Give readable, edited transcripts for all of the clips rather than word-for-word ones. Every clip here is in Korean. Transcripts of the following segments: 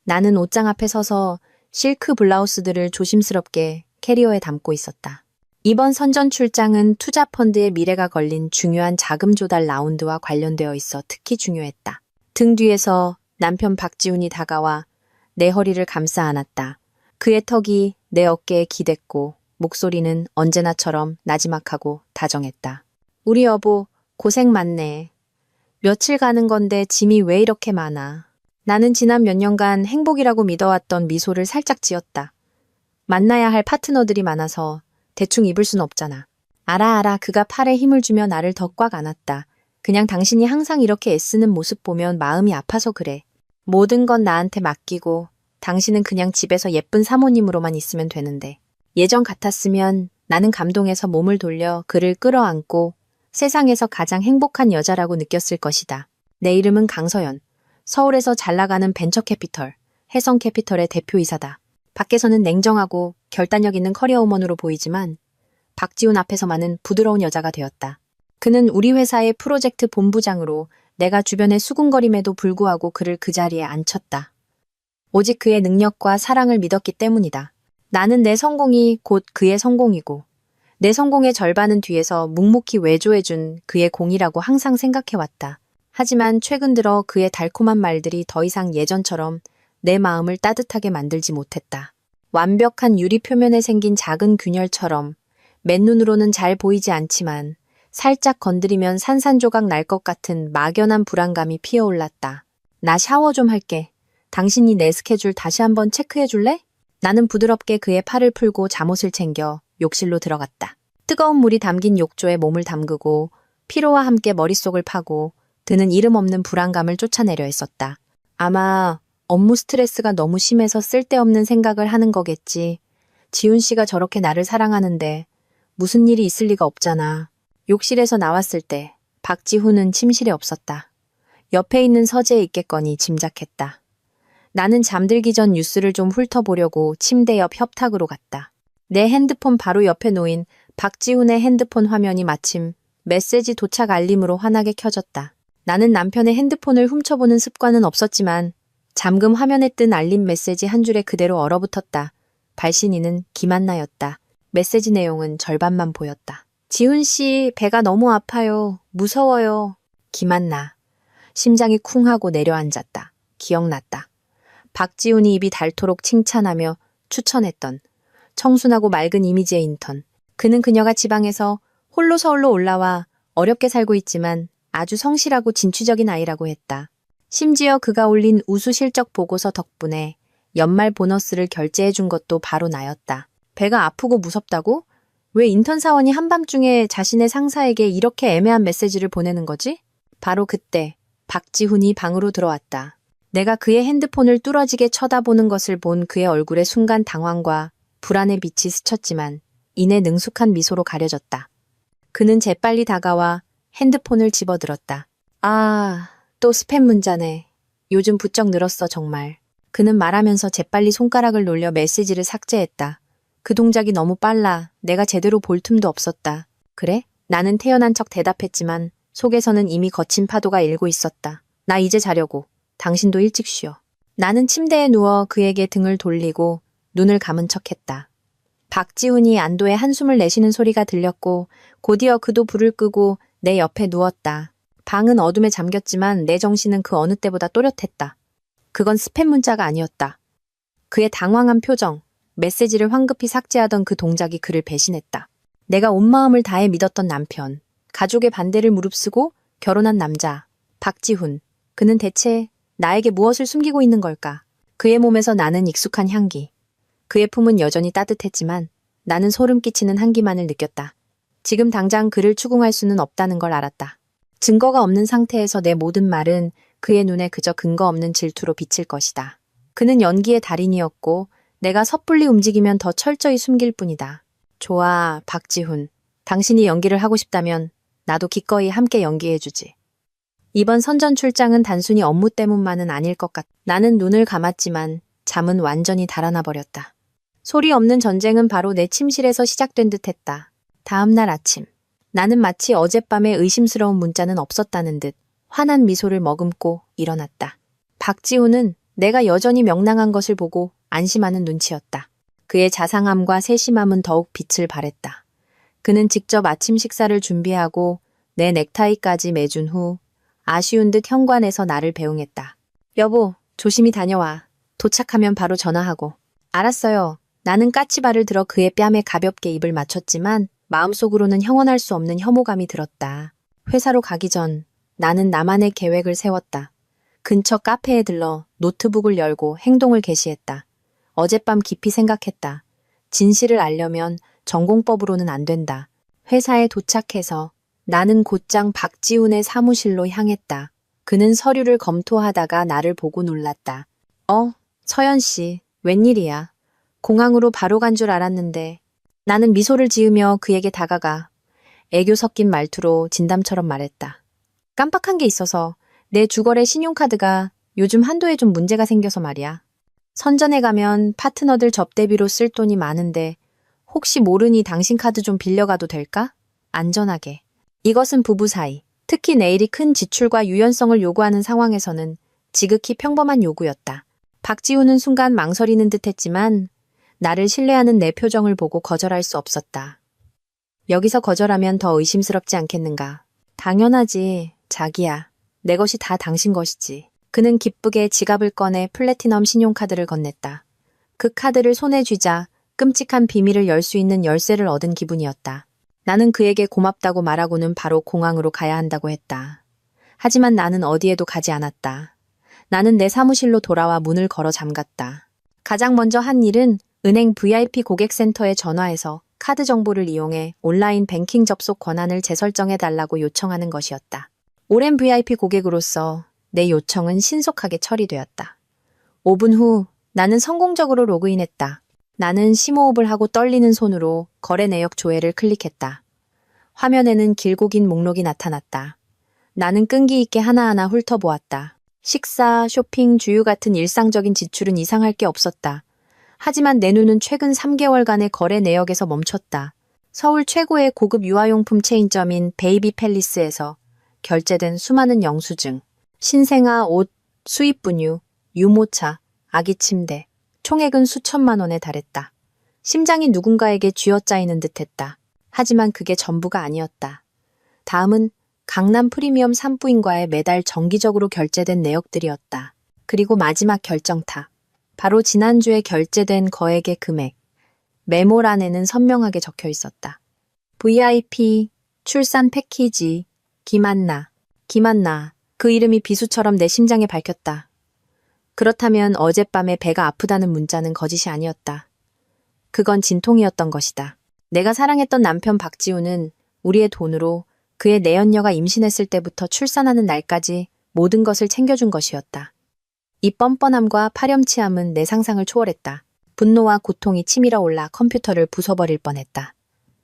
나는 옷장 앞에 서서 실크 블라우스들을 조심스럽게 캐리어에 담고 있었다. 이번 선전 출장은 투자펀드의 미래가 걸린 중요한 자금 조달 라운드와 관련되어 있어 특히 중요했다. 등 뒤에서 남편 박지훈이 다가와 내 허리를 감싸 안았다. 그의 턱이 내 어깨에 기댔고 목소리는 언제나처럼 나지막하고 다정했다. 우리 여보, 고생 많네. 며칠 가는 건데 짐이 왜 이렇게 많아. 나는 지난 몇 년간 행복이라고 믿어왔던 미소를 살짝 지었다. 만나야 할 파트너들이 많아서 대충 입을 순 없잖아. 알아. 그가 팔에 힘을 주며 나를 더 꽉 안았다. 그냥 당신이 항상 이렇게 애쓰는 모습 보면 마음이 아파서 그래. 모든 건 나한테 맡기고 당신은 그냥 집에서 예쁜 사모님으로만 있으면 되는데. 예전 같았으면 나는 감동해서 몸을 돌려 그를 끌어안고 세상에서 가장 행복한 여자라고 느꼈을 것이다. 내 이름은 강서연. 서울에서 잘 나가는 벤처캐피털, 해성캐피털의 대표이사다. 밖에서는 냉정하고 결단력 있는 커리어우먼으로 보이지만 박지훈 앞에서만은 부드러운 여자가 되었다. 그는 우리 회사의 프로젝트 본부장으로 내가 주변에 수군거림에도 불구하고 그를 그 자리에 앉혔다. 오직 그의 능력과 사랑을 믿었기 때문이다. 나는 내 성공이 곧 그의 성공이고 내 성공의 절반은 뒤에서 묵묵히 외조해준 그의 공이라고 항상 생각해왔다. 하지만 최근 들어 그의 달콤한 말들이 더 이상 예전처럼 내 마음을 따뜻하게 만들지 못했다. 완벽한 유리 표면에 생긴 작은 균열처럼 맨눈으로는 잘 보이지 않지만 살짝 건드리면 산산조각 날 것 같은 막연한 불안감이 피어올랐다. 나 샤워 좀 할게. 당신이 내 스케줄 다시 한번 체크해 줄래? 나는 부드럽게 그의 팔을 풀고 잠옷을 챙겨 욕실로 들어갔다. 뜨거운 물이 담긴 욕조에 몸을 담그고 피로와 함께 머릿속을 파고 드는 이름 없는 불안감을 쫓아내려 했었다. 아마 업무 스트레스가 너무 심해서 쓸데없는 생각을 하는 거겠지. 지훈 씨가 저렇게 나를 사랑하는데 무슨 일이 있을 리가 없잖아. 욕실에서 나왔을 때 박지훈은 침실에 없었다. 옆에 있는 서재에 있겠거니 짐작했다. 나는 잠들기 전 뉴스를 좀 훑어보려고 침대 옆 협탁으로 갔다. 내 핸드폰 바로 옆에 놓인 박지훈의 핸드폰 화면이 마침 메시지 도착 알림으로 환하게 켜졌다. 나는 남편의 핸드폰을 훔쳐보는 습관은 없었지만 잠금 화면에 뜬 알림 메시지 한 줄에 그대로 얼어붙었다. 발신인은 김한나였다. 메시지 내용은 절반만 보였다. 지훈 씨, 배가 너무 아파요. 무서워요. 김한나. 심장이 쿵 하고 내려앉았다. 기억났다. 박지훈이 입이 닳도록 칭찬하며 추천했던 청순하고 맑은 이미지의 인턴. 그는 그녀가 지방에서 홀로 서울로 올라와 어렵게 살고 있지만 아주 성실하고 진취적인 아이라고 했다. 심지어 그가 올린 우수 실적 보고서 덕분에 연말 보너스를 결제해 준 것도 바로 나였다. 배가 아프고 무섭다고? 왜 인턴 사원이 한밤중에 자신의 상사에게 이렇게 애매한 메시지를 보내는 거지? 바로 그때 박지훈이 방으로 들어왔다. 내가 그의 핸드폰을 뚫어지게 쳐다보는 것을 본 그의 얼굴에 순간 당황과 불안의 빛이 스쳤지만 이내 능숙한 미소로 가려졌다. 그는 재빨리 다가와 핸드폰을 집어들었다. 아, 또 스팸 문자네. 요즘 부쩍 늘었어 정말. 그는 말하면서 재빨리 손가락을 놀려 메시지를 삭제했다. 그 동작이 너무 빨라. 내가 제대로 볼 틈도 없었다. 그래? 나는 태연한 척 대답했지만 속에서는 이미 거친 파도가 일고 있었다. 나 이제 자려고. 당신도 일찍 쉬어. 나는 침대에 누워 그에게 등을 돌리고 눈을 감은 척했다. 박지훈이 안도의 한숨을 내쉬는 소리가 들렸고 곧이어 그도 불을 끄고 내 옆에 누웠다. 방은 어둠에 잠겼지만 내 정신은 그 어느 때보다 또렷했다. 그건 스팸 문자가 아니었다. 그의 당황한 표정, 메시지를 황급히 삭제하던 그 동작이 그를 배신했다. 내가 온 마음을 다해 믿었던 남편, 가족의 반대를 무릅쓰고 결혼한 남자, 박지훈. 그는 대체 나에게 무엇을 숨기고 있는 걸까? 그의 몸에서 나는 익숙한 향기. 그의 품은 여전히 따뜻했지만 나는 소름 끼치는 한기만을 느꼈다. 지금 당장 그를 추궁할 수는 없다는 걸 알았다. 증거가 없는 상태에서 내 모든 말은 그의 눈에 그저 근거 없는 질투로 비칠 것이다. 그는 연기의 달인이었고 내가 섣불리 움직이면 더 철저히 숨길 뿐이다. 좋아, 박지훈. 당신이 연기를 하고 싶다면 나도 기꺼이 함께 연기해주지. 이번 선전 출장은 단순히 업무 때문만은 아닐 것 같다. 나는 눈을 감았지만 잠은 완전히 달아나 버렸다. 소리 없는 전쟁은 바로 내 침실에서 시작된 듯했다. 다음 날 아침. 나는 마치 어젯밤에 의심스러운 문자는 없었다는 듯 환한 미소를 머금고 일어났다. 박지훈은 내가 여전히 명랑한 것을 보고 안심하는 눈치였다. 그의 자상함과 세심함은 더욱 빛을 발했다. 그는 직접 아침 식사를 준비하고 내 넥타이까지 매준 후 아쉬운 듯 현관에서 나를 배웅했다. 여보, 조심히 다녀와. 도착하면 바로 전화하고. 알았어요. 나는 까치발을 들어 그의 뺨에 가볍게 입을 맞췄지만 마음속으로는 형언할 수 없는 혐오감이 들었다. 회사로 가기 전 나는 나만의 계획을 세웠다. 근처 카페에 들러 노트북을 열고 행동을 개시했다. 어젯밤 깊이 생각했다. 진실을 알려면 전공법으로는 안 된다. 회사에 도착해서 나는 곧장 박지훈의 사무실로 향했다. 그는 서류를 검토하다가 나를 보고 놀랐다. 서연 씨, 웬일이야. 공항으로 바로 간 줄 알았는데. 나는 미소를 지으며 그에게 다가가 애교 섞인 말투로 진담처럼 말했다. 깜빡한 게 있어서 내 주거래 신용카드가 요즘 한도에 좀 문제가 생겨서 말이야. 선전에 가면 파트너들 접대비로 쓸 돈이 많은데 혹시 모르니 당신 카드 좀 빌려가도 될까? 안전하게. 이것은 부부 사이, 특히 내일이 큰 지출과 유연성을 요구하는 상황에서는 지극히 평범한 요구였다. 박지훈은 순간 망설이는 듯 했지만 나를 신뢰하는 내 표정을 보고 거절할 수 없었다. 여기서 거절하면 더 의심스럽지 않겠는가? 당연하지, 자기야. 내 것이 다 당신 것이지. 그는 기쁘게 지갑을 꺼내 플래티넘 신용카드를 건넸다. 그 카드를 손에 쥐자 끔찍한 비밀을 열 수 있는 열쇠를 얻은 기분이었다. 나는 그에게 고맙다고 말하고는 바로 공항으로 가야 한다고 했다. 하지만 나는 어디에도 가지 않았다. 나는 내 사무실로 돌아와 문을 걸어 잠갔다. 가장 먼저 한 일은 은행 VIP 고객센터에 전화해서 카드 정보를 이용해 온라인 뱅킹 접속 권한을 재설정해달라고 요청하는 것이었다. 오랜 VIP 고객으로서 내 요청은 신속하게 처리되었다. 5분 후 나는 성공적으로 로그인했다. 나는 심호흡을 하고 떨리는 손으로 거래 내역 조회를 클릭했다. 화면에는 길고 긴 목록이 나타났다. 나는 끈기 있게 하나하나 훑어보았다. 식사, 쇼핑, 주유 같은 일상적인 지출은 이상할 게 없었다. 하지만 내 눈은 최근 3개월간의 거래 내역에서 멈췄다. 서울 최고의 고급 유아용품 체인점인 베이비 팰리스에서 결제된 수많은 영수증, 신생아 옷, 수입 분유, 유모차, 아기 침대, 총액은 수천만 원에 달했다. 심장이 누군가에게 쥐어짜이는 듯했다. 하지만 그게 전부가 아니었다. 다음은 강남 프리미엄 산부인과에 매달 정기적으로 결제된 내역들이었다. 그리고 마지막 결정타. 바로 지난주에 결제된 거액의 금액. 메모란에는 선명하게 적혀 있었다. VIP, 출산 패키지, 김한나. 그 이름이 비수처럼 내 심장에 밝혔다. 그렇다면 어젯밤에 배가 아프다는 문자는 거짓이 아니었다. 그건 진통이었던 것이다. 내가 사랑했던 남편 박지훈은 우리의 돈으로 그의 내연녀가 임신했을 때부터 출산하는 날까지 모든 것을 챙겨준 것이었다. 이 뻔뻔함과 파렴치함은 내 상상을 초월했다. 분노와 고통이 치밀어 올라 컴퓨터를 부숴버릴 뻔했다.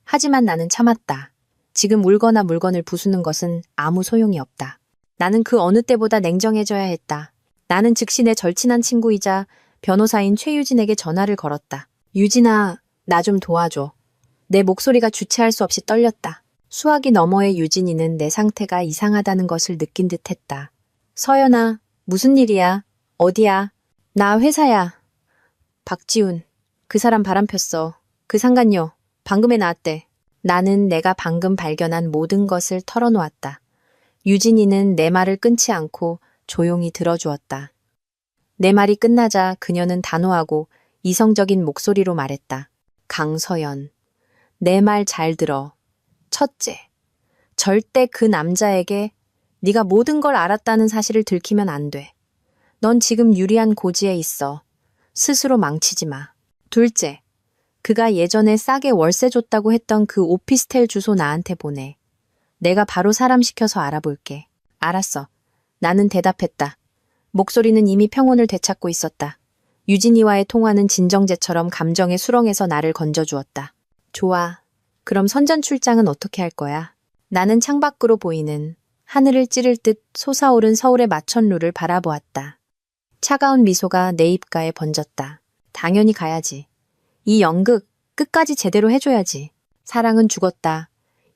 하지만 나는 참았다. 지금 울거나 물건을 부수는 것은 아무 소용이 없다. 나는 그 어느 때보다 냉정해져야 했다. 나는 즉시 내 절친한 친구이자 변호사인 최유진에게 전화를 걸었다. 유진아, 나 좀 도와줘. 내 목소리가 주체할 수 없이 떨렸다. 수화기 너머의 유진이는 내 상태가 이상하다는 것을 느낀 듯 했다. 서연아, 무슨 일이야? 어디야? 나 회사야. 박지훈, 그 사람 바람 폈어. 그 상간녀, 방금에 나왔대. 나는 내가 방금 발견한 모든 것을 털어놓았다. 유진이는 내 말을 끊지 않고 조용히 들어주었다. 내 말이 끝나자 그녀는 단호하고 이성적인 목소리로 말했다. 강서연, 내 말 잘 들어. 첫째, 절대 그 남자에게 네가 모든 걸 알았다는 사실을 들키면 안 돼. 넌 지금 유리한 고지에 있어. 스스로 망치지 마. 둘째, 그가 예전에 싸게 월세 줬다고 했던 그 오피스텔 주소 나한테 보내. 내가 바로 사람 시켜서 알아볼게. 알았어. 나는 대답했다. 목소리는 이미 평온을 되찾고 있었다. 유진이와의 통화는 진정제처럼 감정의 수렁에서 나를 건져주었다. 좋아. 그럼 선전 출장은 어떻게 할 거야? 나는 창밖으로 보이는 하늘을 찌를 듯 솟아오른 서울의 마천루를 바라보았다. 차가운 미소가 내 입가에 번졌다. 당연히 가야지. 이 연극 끝까지 제대로 해줘야지. 사랑은 죽었다.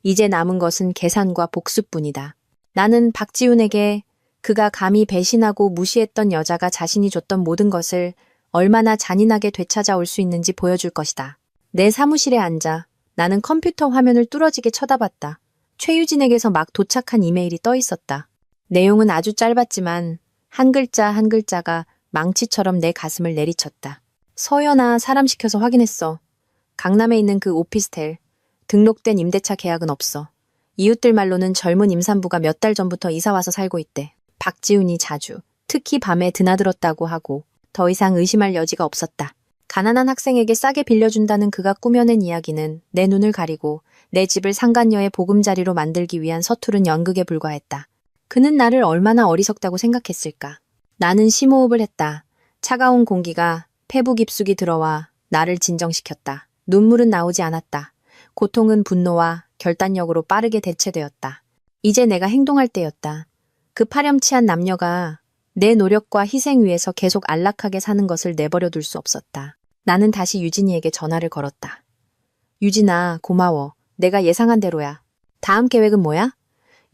이제 남은 것은 계산과 복수뿐이다. 나는 박지훈에게 그가 감히 배신하고 무시했던 여자가 자신이 줬던 모든 것을 얼마나 잔인하게 되찾아올 수 있는지 보여줄 것이다. 내 사무실에 앉아 나는 컴퓨터 화면을 뚫어지게 쳐다봤다. 최유진에게서 막 도착한 이메일이 떠 있었다. 내용은 아주 짧았지만 한 글자 한 글자가 망치처럼 내 가슴을 내리쳤다. 서연아, 사람 시켜서 확인했어. 강남에 있는 그 오피스텔, 등록된 임대차 계약은 없어. 이웃들 말로는 젊은 임산부가 몇 달 전부터 이사와서 살고 있대. 박지훈이 자주, 특히 밤에 드나들었다고 하고 더 이상 의심할 여지가 없었다. 가난한 학생에게 싸게 빌려준다는 그가 꾸며낸 이야기는 내 눈을 가리고 내 집을 상간녀의 보금자리로 만들기 위한 서투른 연극에 불과했다. 그는 나를 얼마나 어리석다고 생각했을까. 나는 심호흡을 했다. 차가운 공기가 폐부 깊숙이 들어와 나를 진정시켰다. 눈물은 나오지 않았다. 고통은 분노와 결단력으로 빠르게 대체되었다. 이제 내가 행동할 때였다. 그 파렴치한 남녀가 내 노력과 희생 위에서 계속 안락하게 사는 것을 내버려 둘 수 없었다. 나는 다시 유진이에게 전화를 걸었다. 유진아, 고마워. 내가 예상한 대로야. 다음 계획은 뭐야?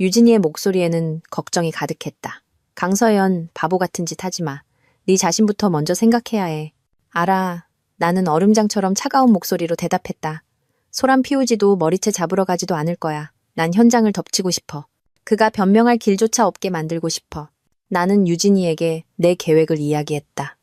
유진이의 목소리에는 걱정이 가득했다. 강서연, 바보 같은 짓 하지 마. 네 자신부터 먼저 생각해야 해. 알아. 나는 얼음장처럼 차가운 목소리로 대답했다. 소란 피우지도 머리채 잡으러 가지도 않을 거야. 난 현장을 덮치고 싶어. 그가 변명할 길조차 없게 만들고 싶어. 나는 유진이에게 내 계획을 이야기했다.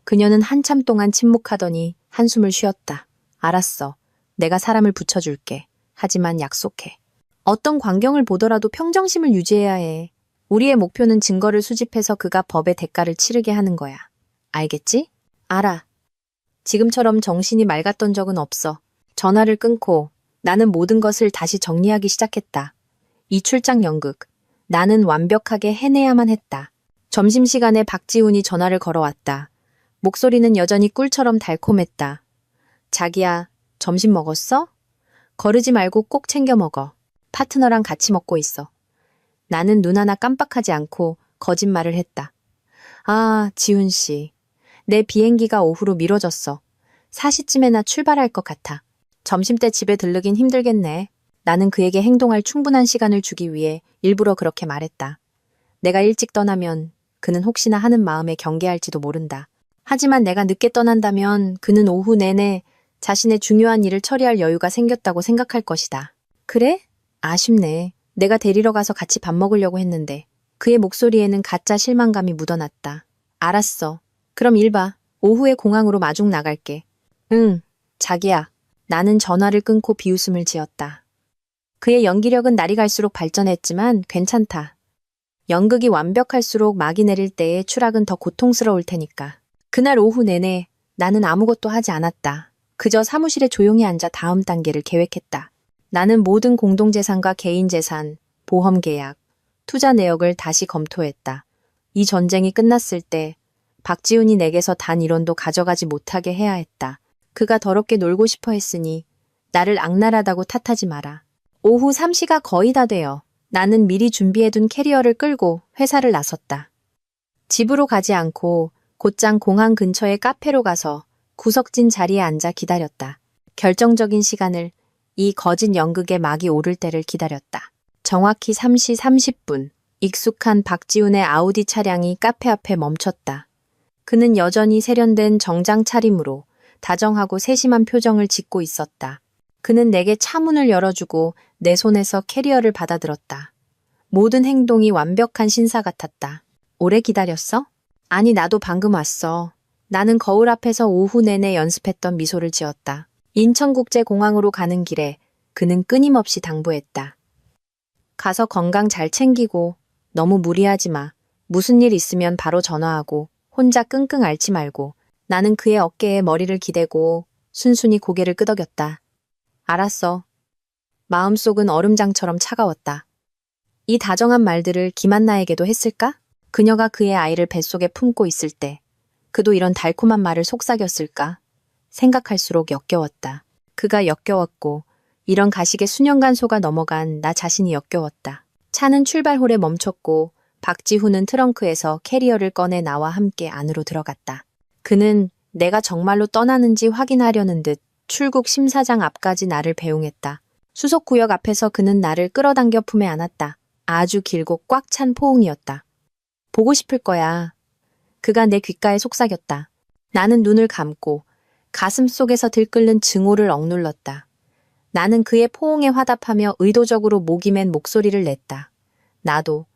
그녀는 한참 동안 침묵하더니 한숨을 쉬었다. 알았어. 내가 사람을 붙여줄게. 하지만 약속해. 어떤 광경을 보더라도 평정심을 유지해야 해. 우리의 목표는 증거를 수집해서 그가 법의 대가를 치르게 하는 거야. 알겠지? 알아. 지금처럼 정신이 맑았던 적은 없어. 전화를 끊고 나는 모든 것을 다시 정리하기 시작했다. 이 출장 연극. 나는 완벽하게 해내야만 했다. 점심시간에 박지훈이 전화를 걸어왔다. 목소리는 여전히 꿀처럼 달콤했다. 자기야, 점심 먹었어? 거르지 말고 꼭 챙겨 먹어. 파트너랑 같이 먹고 있어. 나는 눈 하나 깜빡하지 않고 거짓말을 했다. 아, 지훈 씨. 내 비행기가 오후로 미뤄졌어. 4시쯤에나 출발할 것 같아. 점심때 집에 들르긴 힘들겠네. 나는 그에게 행동할 충분한 시간을 주기 위해 일부러 그렇게 말했다. 내가 일찍 떠나면 그는 혹시나 하는 마음에 경계할지도 모른다. 하지만 내가 늦게 떠난다면 그는 오후 내내 자신의 중요한 일을 처리할 여유가 생겼다고 생각할 것이다. 그래? 아쉽네. 내가 데리러 가서 같이 밥 먹으려고 했는데. 그의 목소리에는 가짜 실망감이 묻어났다. 알았어. 그럼 일 봐. 오후에 공항으로 마중 나갈게. 응, 자기야. 나는 전화를 끊고 비웃음을 지었다. 그의 연기력은 날이 갈수록 발전했지만 괜찮다. 연극이 완벽할수록 막이 내릴 때의 추락은 더 고통스러울 테니까. 그날 오후 내내 나는 아무것도 하지 않았다. 그저 사무실에 조용히 앉아 다음 단계를 계획했다. 나는 모든 공동재산과 개인재산, 보험계약, 투자 내역을 다시 검토했다. 이 전쟁이 끝났을 때 박지훈이 내게서 단 1원도 가져가지 못하게 해야 했다. 그가 더럽게 놀고 싶어 했으니 나를 악랄하다고 탓하지 마라. 오후 3시가 거의 다 되어 나는 미리 준비해둔 캐리어를 끌고 회사를 나섰다. 집으로 가지 않고 곧장 공항 근처의 카페로 가서 구석진 자리에 앉아 기다렸다. 결정적인 시간을, 이 거짓 연극의 막이 오를 때를 기다렸다. 정확히 3시 30분, 익숙한 박지훈의 아우디 차량이 카페 앞에 멈췄다. 그는 여전히 세련된 정장 차림으로 다정하고 세심한 표정을 짓고 있었다. 그는 내게 차문을 열어주고 내 손에서 캐리어를 받아들었다. 모든 행동이 완벽한 신사 같았다. 오래 기다렸어? 아니, 나도 방금 왔어. 나는 거울 앞에서 오후 내내 연습했던 미소를 지었다. 인천국제공항으로 가는 길에 그는 끊임없이 당부했다. 가서 건강 잘 챙기고 너무 무리하지 마. 무슨 일 있으면 바로 전화하고 혼자 끙끙 앓지 말고. 나는 그의 어깨에 머리를 기대고 순순히 고개를 끄덕였다. 알았어. 마음속은 얼음장처럼 차가웠다. 이 다정한 말들을 김한나에게도 했을까? 그녀가 그의 아이를 뱃속에 품고 있을 때 그도 이런 달콤한 말을 속삭였을까? 생각할수록 역겨웠다. 그가 역겨웠고 이런 가식에 수년간 속아 넘어간 나 자신이 역겨웠다. 차는 출발홀에 멈췄고 박지훈은 트렁크에서 캐리어를 꺼내 나와 함께 안으로 들어갔다. 그는 내가 정말로 떠나는지 확인하려는 듯 출국 심사장 앞까지 나를 배웅했다. 수속구역 앞에서 그는 나를 끌어당겨 품에 안았다. 아주 길고 꽉 찬 포옹이었다. 보고 싶을 거야. 그가 내 귓가에 속삭였다. 나는 눈을 감고 가슴 속에서 들끓는 증오를 억눌렀다. 나는 그의 포옹에 화답하며 의도적으로 목이 맨 목소리를 냈다. 나도.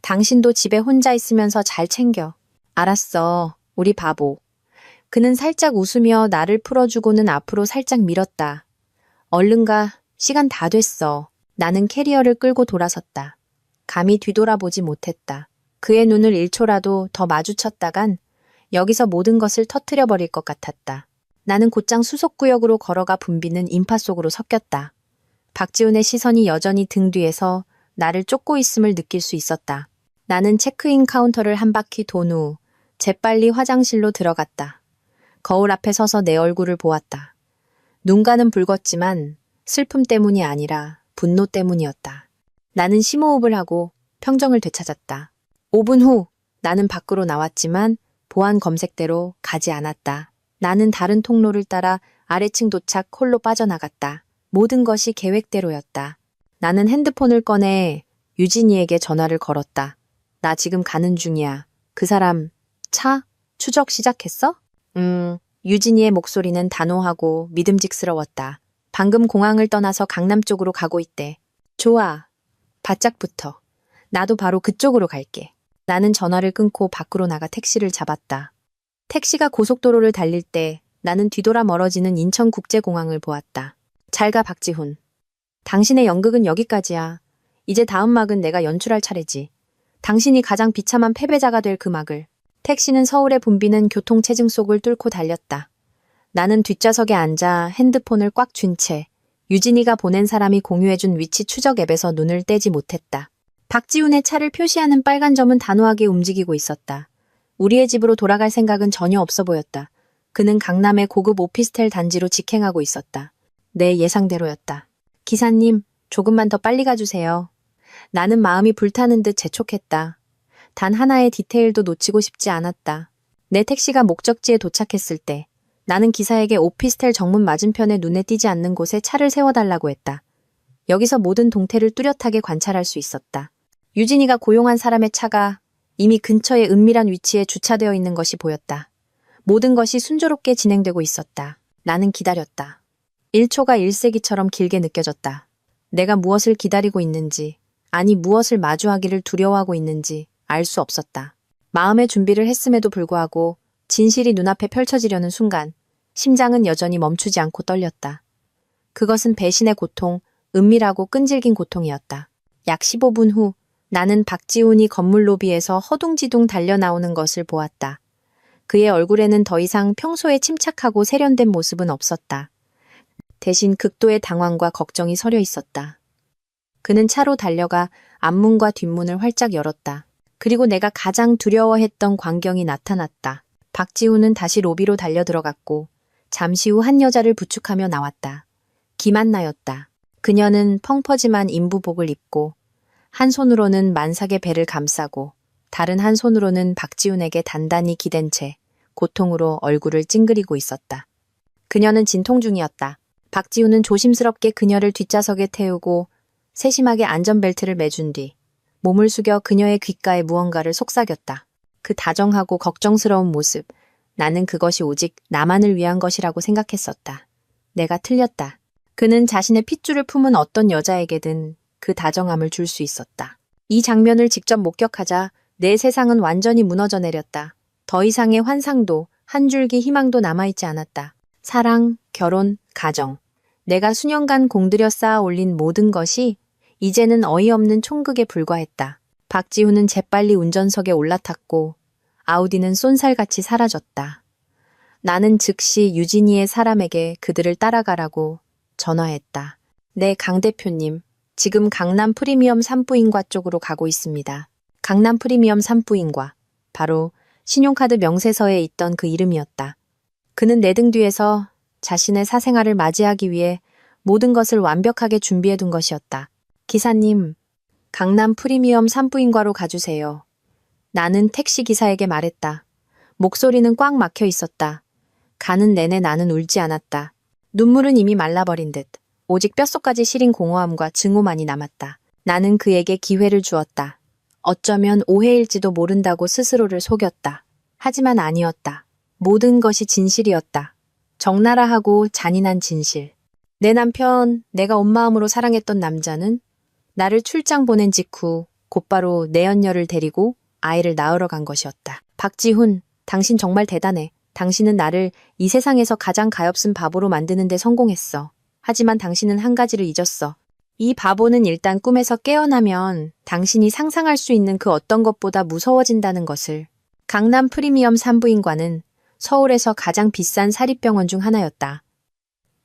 당신도 집에 혼자 있으면서 잘 챙겨. 알았어. 우리 바보. 그는 살짝 웃으며 나를 풀어주고는 앞으로 살짝 밀었다. 얼른 가. 시간 다 됐어. 나는 캐리어를 끌고 돌아섰다. 감히 뒤돌아보지 못했다. 그의 눈을 1초라도 더 마주쳤다간 여기서 모든 것을 터뜨려버릴 것 같았다. 나는 곧장 수속구역으로 걸어가 붐비는 인파 속으로 섞였다. 박지훈의 시선이 여전히 등 뒤에서 나를 쫓고 있음을 느낄 수 있었다. 나는 체크인 카운터를 한 바퀴 돈 후 재빨리 화장실로 들어갔다. 거울 앞에 서서 내 얼굴을 보았다. 눈가는 붉었지만 슬픔 때문이 아니라 분노 때문이었다. 나는 심호흡을 하고 평정을 되찾았다. 5분 후 나는 밖으로 나왔지만 보안 검색대로 가지 않았다. 나는 다른 통로를 따라 아래층 도착 홀로 빠져나갔다. 모든 것이 계획대로였다. 나는 핸드폰을 꺼내 유진이에게 전화를 걸었다. 나 지금 가는 중이야. 그 사람 차? 추적 시작했어? 유진이의 목소리는 단호하고 믿음직스러웠다. 방금 공항을 떠나서 강남 쪽으로 가고 있대. 좋아. 바짝 붙어. 나도 바로 그쪽으로 갈게. 나는 전화를 끊고 밖으로 나가 택시를 잡았다. 택시가 고속도로를 달릴 때 나는 뒤돌아 멀어지는 인천국제공항을 보았다. 잘 가 박지훈. 당신의 연극은 여기까지야. 이제 다음 막은 내가 연출할 차례지. 당신이 가장 비참한 패배자가 될 그 막을. 택시는 서울의 붐비는 교통체증 속을 뚫고 달렸다. 나는 뒷좌석에 앉아 핸드폰을 꽉 쥔 채 유진이가 보낸 사람이 공유해준 위치 추적 앱에서 눈을 떼지 못했다. 박지훈의 차를 표시하는 빨간 점은 단호하게 움직이고 있었다. 우리의 집으로 돌아갈 생각은 전혀 없어 보였다. 그는 강남의 고급 오피스텔 단지로 직행하고 있었다. 내 예상대로였다. 기사님, 조금만 더 빨리 가주세요. 나는 마음이 불타는 듯 재촉했다. 단 하나의 디테일도 놓치고 싶지 않았다. 내 택시가 목적지에 도착했을 때 나는 기사에게 오피스텔 정문 맞은편에 눈에 띄지 않는 곳에 차를 세워달라고 했다. 여기서 모든 동태를 뚜렷하게 관찰할 수 있었다. 유진이가 고용한 사람의 차가 이미 근처의 은밀한 위치에 주차되어 있는 것이 보였다. 모든 것이 순조롭게 진행되고 있었다. 나는 기다렸다. 1초가 1세기처럼 길게 느껴졌다. 내가 무엇을 기다리고 있는지, 아니 무엇을 마주하기를 두려워하고 있는지 알 수 없었다. 마음의 준비를 했음에도 불구하고 진실이 눈앞에 펼쳐지려는 순간 심장은 여전히 멈추지 않고 떨렸다. 그것은 배신의 고통, 은밀하고 끈질긴 고통이었다. 약 15분 후 나는 박지훈이 건물 로비에서 허둥지둥 달려나오는 것을 보았다. 그의 얼굴에는 더 이상 평소에 침착하고 세련된 모습은 없었다. 대신 극도의 당황과 걱정이 서려 있었다. 그는 차로 달려가 앞문과 뒷문을 활짝 열었다. 그리고 내가 가장 두려워했던 광경이 나타났다. 박지훈은 다시 로비로 달려들어갔고 잠시 후 한 여자를 부축하며 나왔다. 김한나였다. 그녀는 펑퍼짐한 인부복을 입고 한 손으로는 만삭의 배를 감싸고 다른 한 손으로는 박지훈에게 단단히 기댄 채 고통으로 얼굴을 찡그리고 있었다. 그녀는 진통 중이었다. 박지훈은 조심스럽게 그녀를 뒷좌석에 태우고 세심하게 안전벨트를 매준 뒤 몸을 숙여 그녀의 귓가에 무언가를 속삭였다. 그 다정하고 걱정스러운 모습, 나는 그것이 오직 나만을 위한 것이라고 생각했었다. 내가 틀렸다. 그는 자신의 핏줄을 품은 어떤 여자에게든 그 다정함을 줄 수 있었다. 이 장면을 직접 목격하자 내 세상은 완전히 무너져 내렸다. 더 이상의 환상도 한 줄기 희망도 남아있지 않았다. 사랑, 결혼, 가정. 내가 수년간 공들여 쌓아 올린 모든 것이 이제는 어이없는 총극에 불과했다. 박지훈은 재빨리 운전석에 올라탔고 아우디는 쏜살같이 사라졌다. 나는 즉시 유진이의 사람에게 그들을 따라가라고 전화했다. 네, 강 대표님. 지금 강남 프리미엄 산부인과 쪽으로 가고 있습니다. 강남 프리미엄 산부인과. 바로 신용카드 명세서에 있던 그 이름이었다. 그는 내 등 뒤에서 자신의 사생활을 맞이하기 위해 모든 것을 완벽하게 준비해둔 것이었다. 기사님, 강남 프리미엄 산부인과로 가주세요. 나는 택시 기사에게 말했다. 목소리는 꽉 막혀 있었다. 가는 내내 나는 울지 않았다. 눈물은 이미 말라버린 듯 오직 뼛속까지 시린 공허함과 증오만이 남았다. 나는 그에게 기회를 주었다. 어쩌면 오해일지도 모른다고 스스로를 속였다. 하지만 아니었다. 모든 것이 진실이었다. 적나라하고 잔인한 진실. 내 남편, 내가 온 마음으로 사랑했던 남자는 나를 출장 보낸 직후 곧바로 내연녀를 데리고 아이를 낳으러 간 것이었다. 박지훈, 당신 정말 대단해. 당신은 나를 이 세상에서 가장 가엾은 바보로 만드는 데 성공했어. 하지만 당신은 한 가지를 잊었어. 이 바보는 일단 꿈에서 깨어나면 당신이 상상할 수 있는 그 어떤 것보다 무서워진다는 것을. 강남 프리미엄 산부인관은 서울에서 가장 비싼 사립병원 중 하나였다.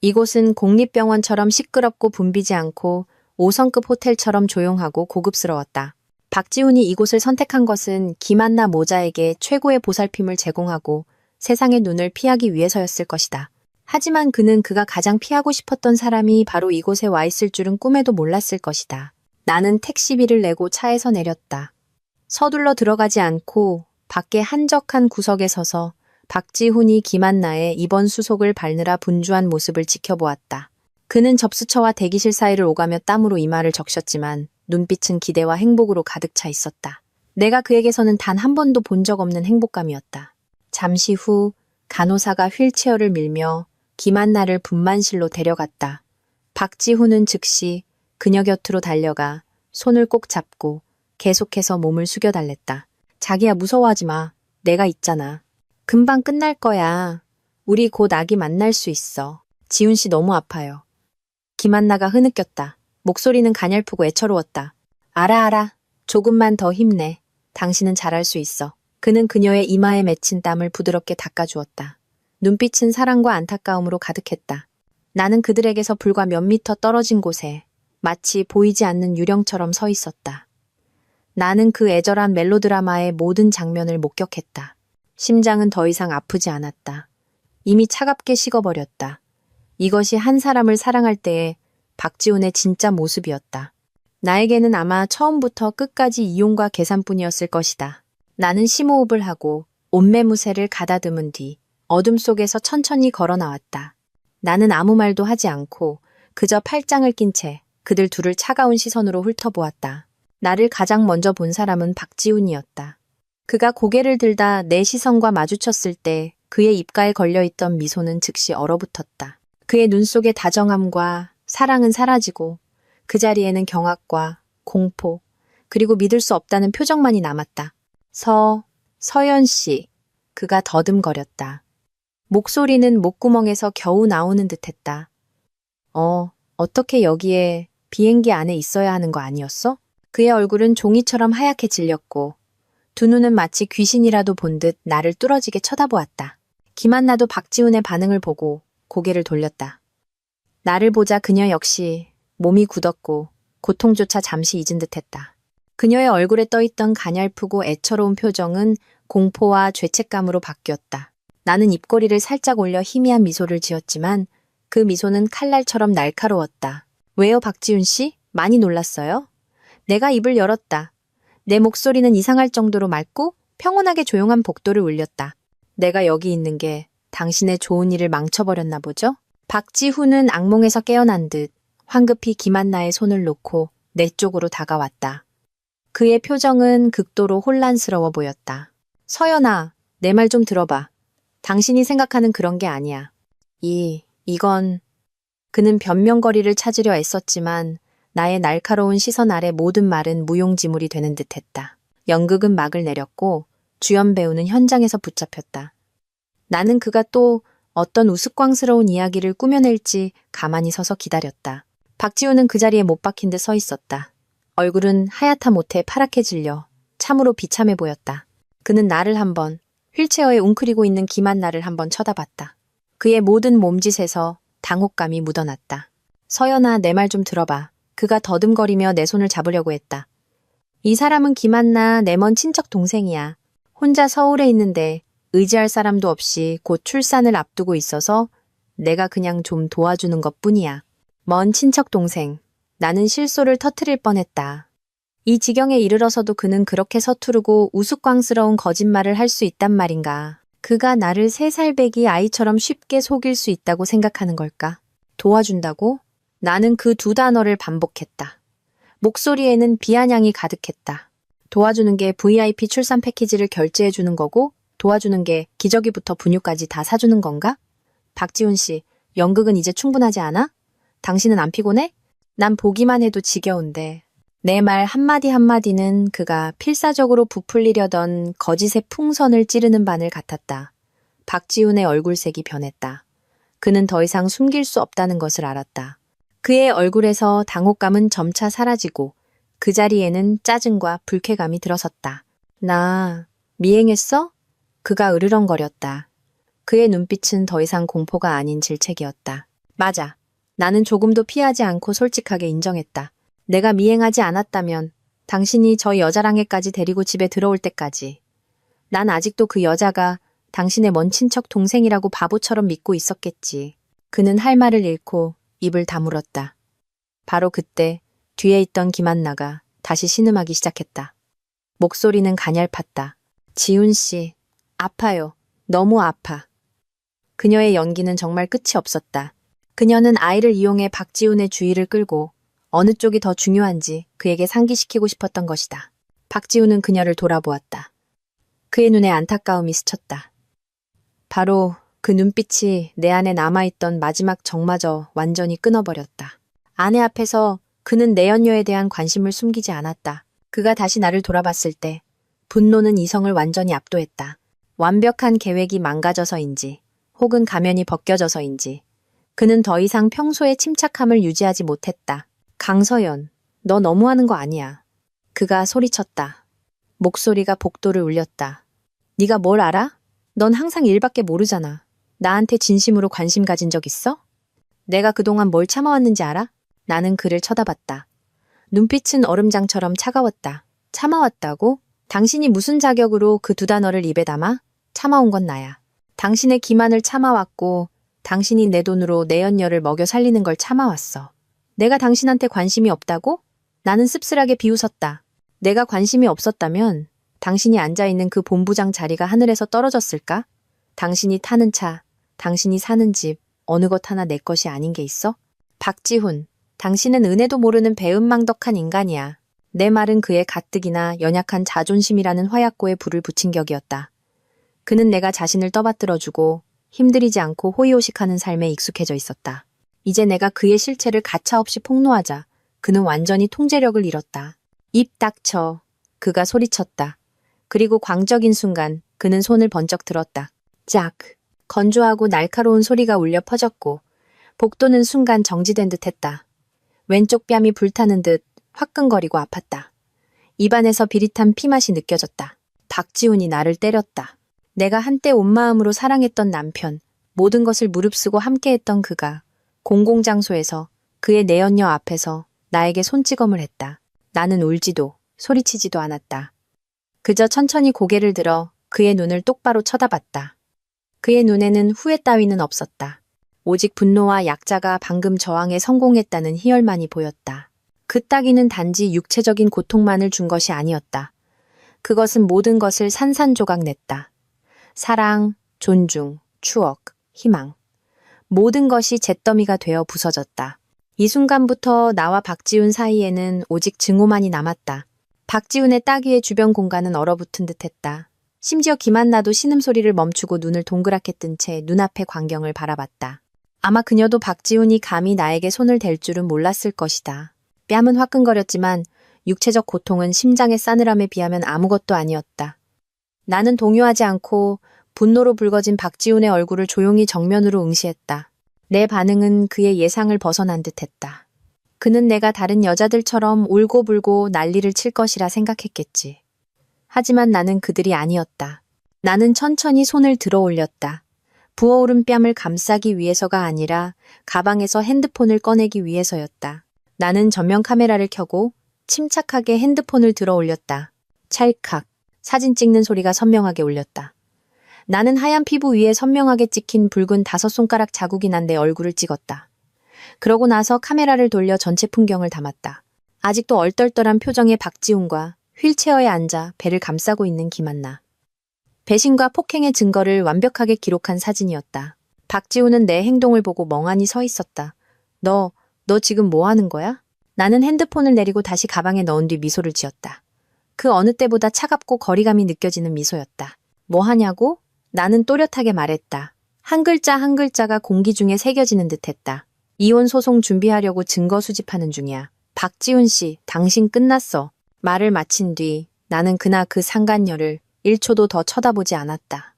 이곳은 공립병원처럼 시끄럽고 붐비지 않고 5성급 호텔처럼 조용하고 고급스러웠다. 박지훈이 이곳을 선택한 것은 김한나 모자에게 최고의 보살핌을 제공하고 세상의 눈을 피하기 위해서였을 것이다. 하지만 그는 그가 가장 피하고 싶었던 사람이 바로 이곳에 와 있을 줄은 꿈에도 몰랐을 것이다. 나는 택시비를 내고 차에서 내렸다. 서둘러 들어가지 않고 밖에 한적한 구석에 서서 박지훈이 김한나의 입원 수속을 밟느라 분주한 모습을 지켜보았다. 그는 접수처와 대기실 사이를 오가며 땀으로 이마를 적셨지만 눈빛은 기대와 행복으로 가득 차 있었다. 내가 그에게서는 단 한 번도 본 적 없는 행복감이었다. 잠시 후 간호사가 휠체어를 밀며 김한나를 분만실로 데려갔다. 박지훈은 즉시 그녀 곁으로 달려가 손을 꼭 잡고 계속해서 몸을 숙여달랬다. 자기야, 무서워하지 마. 내가 있잖아. 금방 끝날 거야. 우리 곧 아기 만날 수 있어. 지훈 씨 너무 아파요. 김한나가 흐느꼈다. 목소리는 가냘프고 애처로웠다. 알아. 조금만 더 힘내. 당신은 잘할 수 있어. 그는 그녀의 이마에 맺힌 땀을 부드럽게 닦아주었다. 눈빛은 사랑과 안타까움으로 가득했다. 나는 그들에게서 불과 몇 미터 떨어진 곳에 마치 보이지 않는 유령처럼 서 있었다. 나는 그 애절한 멜로드라마의 모든 장면을 목격했다. 심장은 더 이상 아프지 않았다. 이미 차갑게 식어버렸다. 이것이 한 사람을 사랑할 때의 박지훈의 진짜 모습이었다. 나에게는 아마 처음부터 끝까지 이용과 계산뿐이었을 것이다. 나는 심호흡을 하고 옷매무새를 가다듬은 뒤 어둠 속에서 천천히 걸어 나왔다. 나는 아무 말도 하지 않고 그저 팔짱을 낀 채 그들 둘을 차가운 시선으로 훑어보았다. 나를 가장 먼저 본 사람은 박지훈이었다. 그가 고개를 들다 내 시선과 마주쳤을 때 그의 입가에 걸려있던 미소는 즉시 얼어붙었다. 그의 눈 속의 다정함과 사랑은 사라지고 그 자리에는 경악과 공포, 그리고 믿을 수 없다는 표정만이 남았다. 서연 씨, 그가 더듬거렸다. 목소리는 목구멍에서 겨우 나오는 듯했다. 어떻게 여기에 비행기 안에 있어야 하는 거 아니었어? 그의 얼굴은 종이처럼 하얗게 질렸고 두 눈은 마치 귀신이라도 본 듯 나를 뚫어지게 쳐다보았다. 김한나도 박지훈의 반응을 보고 고개를 돌렸다. 나를 보자 그녀 역시 몸이 굳었고 고통조차 잠시 잊은 듯했다. 그녀의 얼굴에 떠있던 가냘프고 애처로운 표정은 공포와 죄책감으로 바뀌었다. 나는 입꼬리를 살짝 올려 희미한 미소를 지었지만 그 미소는 칼날처럼 날카로웠다. 왜요, 박지훈 씨? 많이 놀랐어요? 내가 입을 열었다. 내 목소리는 이상할 정도로 맑고 평온하게 조용한 복도를 울렸다. 내가 여기 있는 게 당신의 좋은 일을 망쳐버렸나 보죠? 박지훈은 악몽에서 깨어난 듯 황급히 김한나의 손을 놓고 내 쪽으로 다가왔다. 그의 표정은 극도로 혼란스러워 보였다. 서연아, 내 말 좀 들어봐. 당신이 생각하는 그런 게 아니야. 이건... 그는 변명거리를 찾으려 애썼지만 나의 날카로운 시선 아래 모든 말은 무용지물이 되는 듯했다. 연극은 막을 내렸고 주연 배우는 현장에서 붙잡혔다. 나는 그가 또 어떤 우스꽝스러운 이야기를 꾸며낼지 가만히 서서 기다렸다. 박지훈은 그 자리에 못 박힌 듯 서 있었다. 얼굴은 하얗다 못해 파랗게 질려 참으로 비참해 보였다. 그는 나를 한번, 휠체어에 웅크리고 있는 김한나를 한번 쳐다봤다. 그의 모든 몸짓에서 당혹감이 묻어났다. 서연아, 내 말 좀 들어봐. 그가 더듬거리며 내 손을 잡으려고 했다. 이 사람은 김한나, 내 먼 친척 동생이야. 혼자 서울에 있는데 의지할 사람도 없이 곧 출산을 앞두고 있어서 내가 그냥 좀 도와주는 것뿐이야. 먼 친척 동생. 나는 실소를 터뜨릴 뻔했다. 이 지경에 이르러서도 그는 그렇게 서투르고 우스꽝스러운 거짓말을 할 수 있단 말인가. 그가 나를 3살 배기 아이처럼 쉽게 속일 수 있다고 생각하는 걸까? 도와준다고? 나는 그 두 단어를 반복했다. 목소리에는 비아냥이 가득했다. 도와주는 게 VIP 출산 패키지를 결제해주는 거고 도와주는 게 기저귀부터 분유까지 다 사주는 건가? 박지훈 씨, 연극은 이제 충분하지 않아? 당신은 안 피곤해? 난 보기만 해도 지겨운데. 내 말 한마디 한마디는 그가 필사적으로 부풀리려던 거짓의 풍선을 찌르는 바늘 같았다. 박지훈의 얼굴색이 변했다. 그는 더 이상 숨길 수 없다는 것을 알았다. 그의 얼굴에서 당혹감은 점차 사라지고 그 자리에는 짜증과 불쾌감이 들어섰다. 나 미행했어? 그가 으르렁거렸다. 그의 눈빛은 더 이상 공포가 아닌 질책이었다. 맞아. 나는 조금도 피하지 않고 솔직하게 인정했다. 내가 미행하지 않았다면 당신이 저 여자랑애까지 데리고 집에 들어올 때까지 난 아직도 그 여자가 당신의 먼 친척 동생이라고 바보처럼 믿고 있었겠지. 그는 할 말을 잃고 입을 다물었다. 바로 그때 뒤에 있던 김한나가 다시 신음하기 시작했다. 목소리는 가냘팠다. 지훈 씨, 아파요. 너무 아파. 그녀의 연기는 정말 끝이 없었다. 그녀는 아이를 이용해 박지훈의 주의를 끌고 어느 쪽이 더 중요한지 그에게 상기시키고 싶었던 것이다. 박지훈은 그녀를 돌아보았다. 그의 눈에 안타까움이 스쳤다. 바로 그 눈빛이 내 안에 남아있던 마지막 정마저 완전히 끊어버렸다. 아내 앞에서 그는 내연녀에 대한 관심을 숨기지 않았다. 그가 다시 나를 돌아봤을 때 분노는 이성을 완전히 압도했다. 완벽한 계획이 망가져서인지 혹은 가면이 벗겨져서인지 그는 더 이상 평소의 침착함을 유지하지 못했다. 강서연, 너 너무하는 거 아니야. 그가 소리쳤다. 목소리가 복도를 울렸다. 네가 뭘 알아? 넌 항상 일밖에 모르잖아. 나한테 진심으로 관심 가진 적 있어? 내가 그동안 뭘 참아왔는지 알아? 나는 그를 쳐다봤다. 눈빛은 얼음장처럼 차가웠다. 참아왔다고? 당신이 무슨 자격으로 그 두 단어를 입에 담아? 참아온 건 나야. 당신의 기만을 참아왔고 당신이 내 돈으로 내연녀를 먹여 살리는 걸 참아왔어. 내가 당신한테 관심이 없다고? 나는 씁쓸하게 비웃었다. 내가 관심이 없었다면 당신이 앉아있는 그 본부장 자리가 하늘에서 떨어졌을까? 당신이 타는 차, 당신이 사는 집, 어느 것 하나 내 것이 아닌 게 있어? 박지훈, 당신은 은혜도 모르는 배은망덕한 인간이야. 내 말은 그의 가뜩이나 연약한 자존심이라는 화약고에 불을 붙인 격이었다. 그는 내가 자신을 떠받들어주고 힘들이지 않고 호의호식하는 삶에 익숙해져 있었다. 이제 내가 그의 실체를 가차없이 폭로하자 그는 완전히 통제력을 잃었다. 입 닥쳐. 그가 소리쳤다. 그리고 광적인 순간 그는 손을 번쩍 들었다. 짝. 건조하고 날카로운 소리가 울려 퍼졌고 복도는 순간 정지된 듯 했다. 왼쪽 뺨이 불타는 듯 화끈거리고 아팠다. 입안에서 비릿한 피맛이 느껴졌다. 박지훈이 나를 때렸다. 내가 한때 온 마음으로 사랑했던 남편, 모든 것을 무릅쓰고 함께했던 그가 공공장소에서 그의 내연녀 앞에서 나에게 손찌검을 했다. 나는 울지도 소리치지도 않았다. 그저 천천히 고개를 들어 그의 눈을 똑바로 쳐다봤다. 그의 눈에는 후회 따위는 없었다. 오직 분노와 약자가 방금 저항에 성공했다는 희열만이 보였다. 그 따기는 단지 육체적인 고통만을 준 것이 아니었다. 그것은 모든 것을 산산조각 냈다. 사랑, 존중, 추억, 희망. 모든 것이 잿더미가 되어 부서졌다. 이 순간부터 나와 박지훈 사이에는 오직 증오만이 남았다. 박지훈의 따귀의 주변 공간은 얼어붙은 듯했다. 심지어 김한나도 신음소리를 멈추고 눈을 동그랗게 뜬 채 눈앞의 광경을 바라봤다. 아마 그녀도 박지훈이 감히 나에게 손을 댈 줄은 몰랐을 것이다. 뺨은 화끈거렸지만 육체적 고통은 심장의 싸늘함에 비하면 아무것도 아니었다. 나는 동요하지 않고 분노로 붉어진 박지훈의 얼굴을 조용히 정면으로 응시했다. 내 반응은 그의 예상을 벗어난 듯했다. 그는 내가 다른 여자들처럼 울고불고 난리를 칠 것이라 생각했겠지. 하지만 나는 그들이 아니었다. 나는 천천히 손을 들어 올렸다. 부어오른 뺨을 감싸기 위해서가 아니라 가방에서 핸드폰을 꺼내기 위해서였다. 나는 전면 카메라를 켜고 침착하게 핸드폰을 들어 올렸다. 찰칵. 사진 찍는 소리가 선명하게 울렸다. 나는 하얀 피부 위에 선명하게 찍힌 붉은 5손가락 자국이 난 내 얼굴을 찍었다. 그러고 나서 카메라를 돌려 전체 풍경을 담았다. 아직도 얼떨떨한 표정의 박지훈과 휠체어에 앉아 배를 감싸고 있는 김한나. 배신과 폭행의 증거를 완벽하게 기록한 사진이었다. 박지훈은 내 행동을 보고 멍하니 서 있었다. 너 지금 뭐 하는 거야? 나는 핸드폰을 내리고 다시 가방에 넣은 뒤 미소를 지었다. 그 어느 때보다 차갑고 거리감이 느껴지는 미소였다. 뭐 하냐고? 나는 또렷하게 말했다. 한 글자 한 글자가 공기 중에 새겨지는 듯했다. 이혼 소송 준비하려고 증거 수집하는 중이야. 박지훈 씨, 당신 끝났어. 말을 마친 뒤 나는 그나 그 상간녀를 1초도 더 쳐다보지 않았다.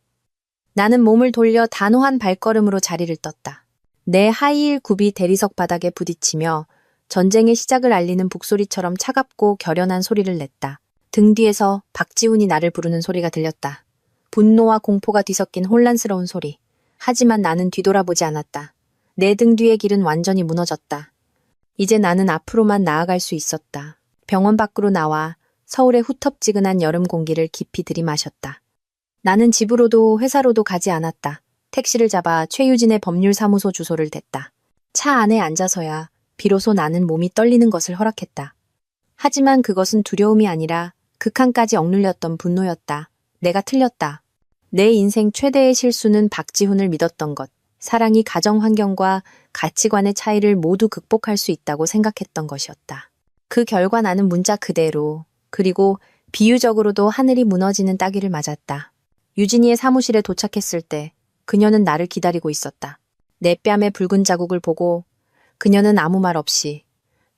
나는 몸을 돌려 단호한 발걸음으로 자리를 떴다. 내 하이힐 굽이 대리석 바닥에 부딪히며 전쟁의 시작을 알리는 북소리처럼 차갑고 결연한 소리를 냈다. 등 뒤에서 박지훈이 나를 부르는 소리가 들렸다. 분노와 공포가 뒤섞인 혼란스러운 소리. 하지만 나는 뒤돌아보지 않았다. 내 등 뒤의 길은 완전히 무너졌다. 이제 나는 앞으로만 나아갈 수 있었다. 병원 밖으로 나와 서울의 후텁지근한 여름 공기를 깊이 들이마셨다. 나는 집으로도 회사로도 가지 않았다. 택시를 잡아 최유진의 법률사무소 주소를 댔다. 차 안에 앉아서야 비로소 나는 몸이 떨리는 것을 허락했다. 하지만 그것은 두려움이 아니라 극한까지 억눌렸던 분노였다. 내가 틀렸다. 내 인생 최대의 실수는 박지훈을 믿었던 것, 사랑이 가정 환경과 가치관의 차이를 모두 극복할 수 있다고 생각했던 것이었다. 그 결과 나는 문자 그대로, 그리고 비유적으로도 하늘이 무너지는 따귀를 맞았다. 유진이의 사무실에 도착했을 때 그녀는 나를 기다리고 있었다. 내 뺨에 붉은 자국을 보고 그녀는 아무 말 없이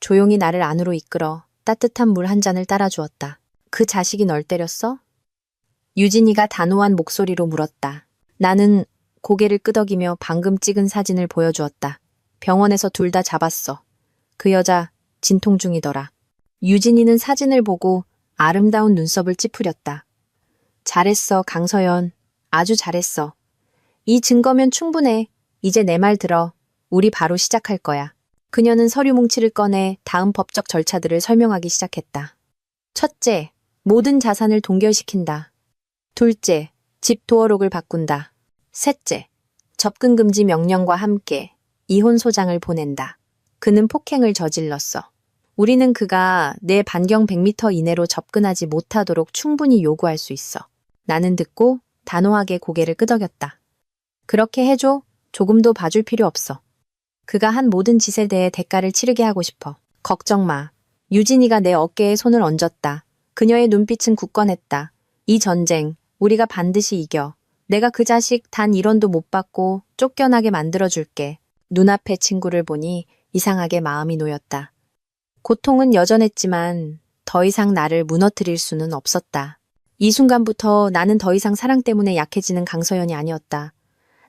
조용히 나를 안으로 이끌어 따뜻한 물 한 잔을 따라주었다. 그 자식이 널 때렸어? 유진이가 단호한 목소리로 물었다. 나는 고개를 끄덕이며 방금 찍은 사진을 보여주었다. 병원에서 둘 다 잡았어. 그 여자 진통 중이더라. 유진이는 사진을 보고 아름다운 눈썹을 찌푸렸다. 잘했어, 강서연. 아주 잘했어. 이 증거면 충분해. 이제 내 말 들어. 우리 바로 시작할 거야. 그녀는 서류 뭉치를 꺼내 다음 법적 절차들을 설명하기 시작했다. 첫째, 모든 자산을 동결시킨다. 둘째, 집 도어록을 바꾼다. 셋째, 접근 금지 명령과 함께 이혼 소장을 보낸다. 그는 폭행을 저질렀어. 우리는 그가 내 반경 100m 이내로 접근하지 못하도록 충분히 요구할 수 있어. 나는 듣고 단호하게 고개를 끄덕였다. 그렇게 해줘. 조금도 봐줄 필요 없어. 그가 한 모든 짓에 대해 대가를 치르게 하고 싶어. 걱정 마. 유진이가 내 어깨에 손을 얹었다. 그녀의 눈빛은 굳건했다. 이 전쟁, 우리가 반드시 이겨. 내가 그 자식 단 1원도 못 받고 쫓겨나게 만들어줄게. 눈앞의 친구를 보니 이상하게 마음이 놓였다. 고통은 여전했지만 더 이상 나를 무너뜨릴 수는 없었다. 이 순간부터 나는 더 이상 사랑 때문에 약해지는 강서연이 아니었다.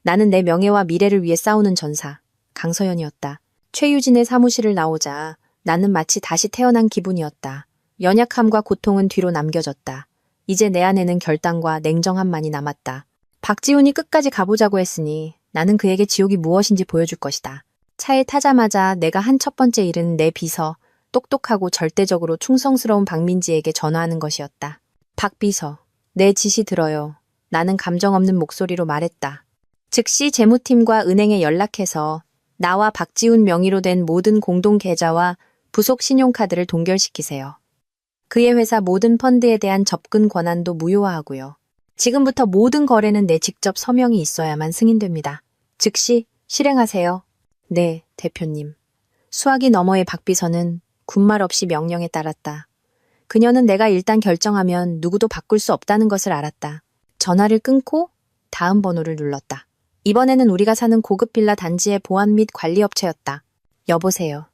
나는 내 명예와 미래를 위해 싸우는 전사, 강서연이었다. 최유진의 사무실을 나오자 나는 마치 다시 태어난 기분이었다. 연약함과 고통은 뒤로 남겨졌다. 이제 내 안에는 결단과 냉정함만이 남았다. 박지훈이 끝까지 가보자고 했으니 나는 그에게 지옥이 무엇인지 보여줄 것이다. 차에 타자마자 내가 한 첫 번째 일은 내 비서, 똑똑하고 절대적으로 충성스러운 박민지에게 전화하는 것이었다. 박 비서, 내 지시 들어요. 나는 감정 없는 목소리로 말했다. 즉시 재무팀과 은행에 연락해서 나와 박지훈 명의로 된 모든 공동 계좌와 부속 신용카드를 동결시키세요. 그의 회사 모든 펀드에 대한 접근 권한도 무효화하고요. 지금부터 모든 거래는 내 직접 서명이 있어야만 승인됩니다. 즉시 실행하세요. 네, 대표님. 수화기 너머의 박 비서는 군말 없이 명령에 따랐다. 그녀는 내가 일단 결정하면 누구도 바꿀 수 없다는 것을 알았다. 전화를 끊고 다음 번호를 눌렀다. 이번에는 우리가 사는 고급 빌라 단지의 보안 및 관리업체였다. 여보세요.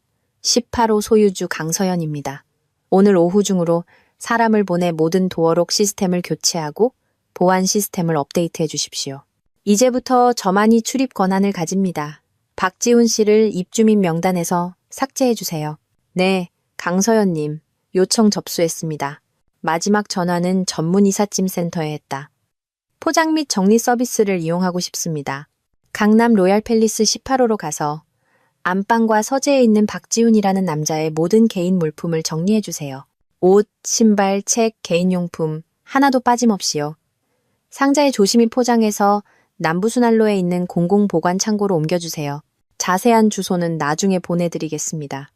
18호 소유주 강서연입니다. 오늘 오후 중으로 사람을 보내 모든 도어록 시스템을 교체하고 보안 시스템을 업데이트해 주십시오. 이제부터 저만이 출입 권한을 가집니다. 박지훈 씨를 입주민 명단에서 삭제해 주세요. 네, 강서연님. 요청 접수했습니다. 마지막 전화는 전문 이삿짐 센터에 했다. 포장 및 정리 서비스를 이용하고 싶습니다. 강남 로얄 팰리스 18호로 가서 안방과 서재에 있는 박지훈이라는 남자의 모든 개인 물품을 정리해 주세요. 옷, 신발, 책, 개인용품 하나도 빠짐없이요. 상자에 조심히 포장해서 남부순환로에 있는 공공보관 창고로 옮겨주세요. 자세한 주소는 나중에 보내드리겠습니다.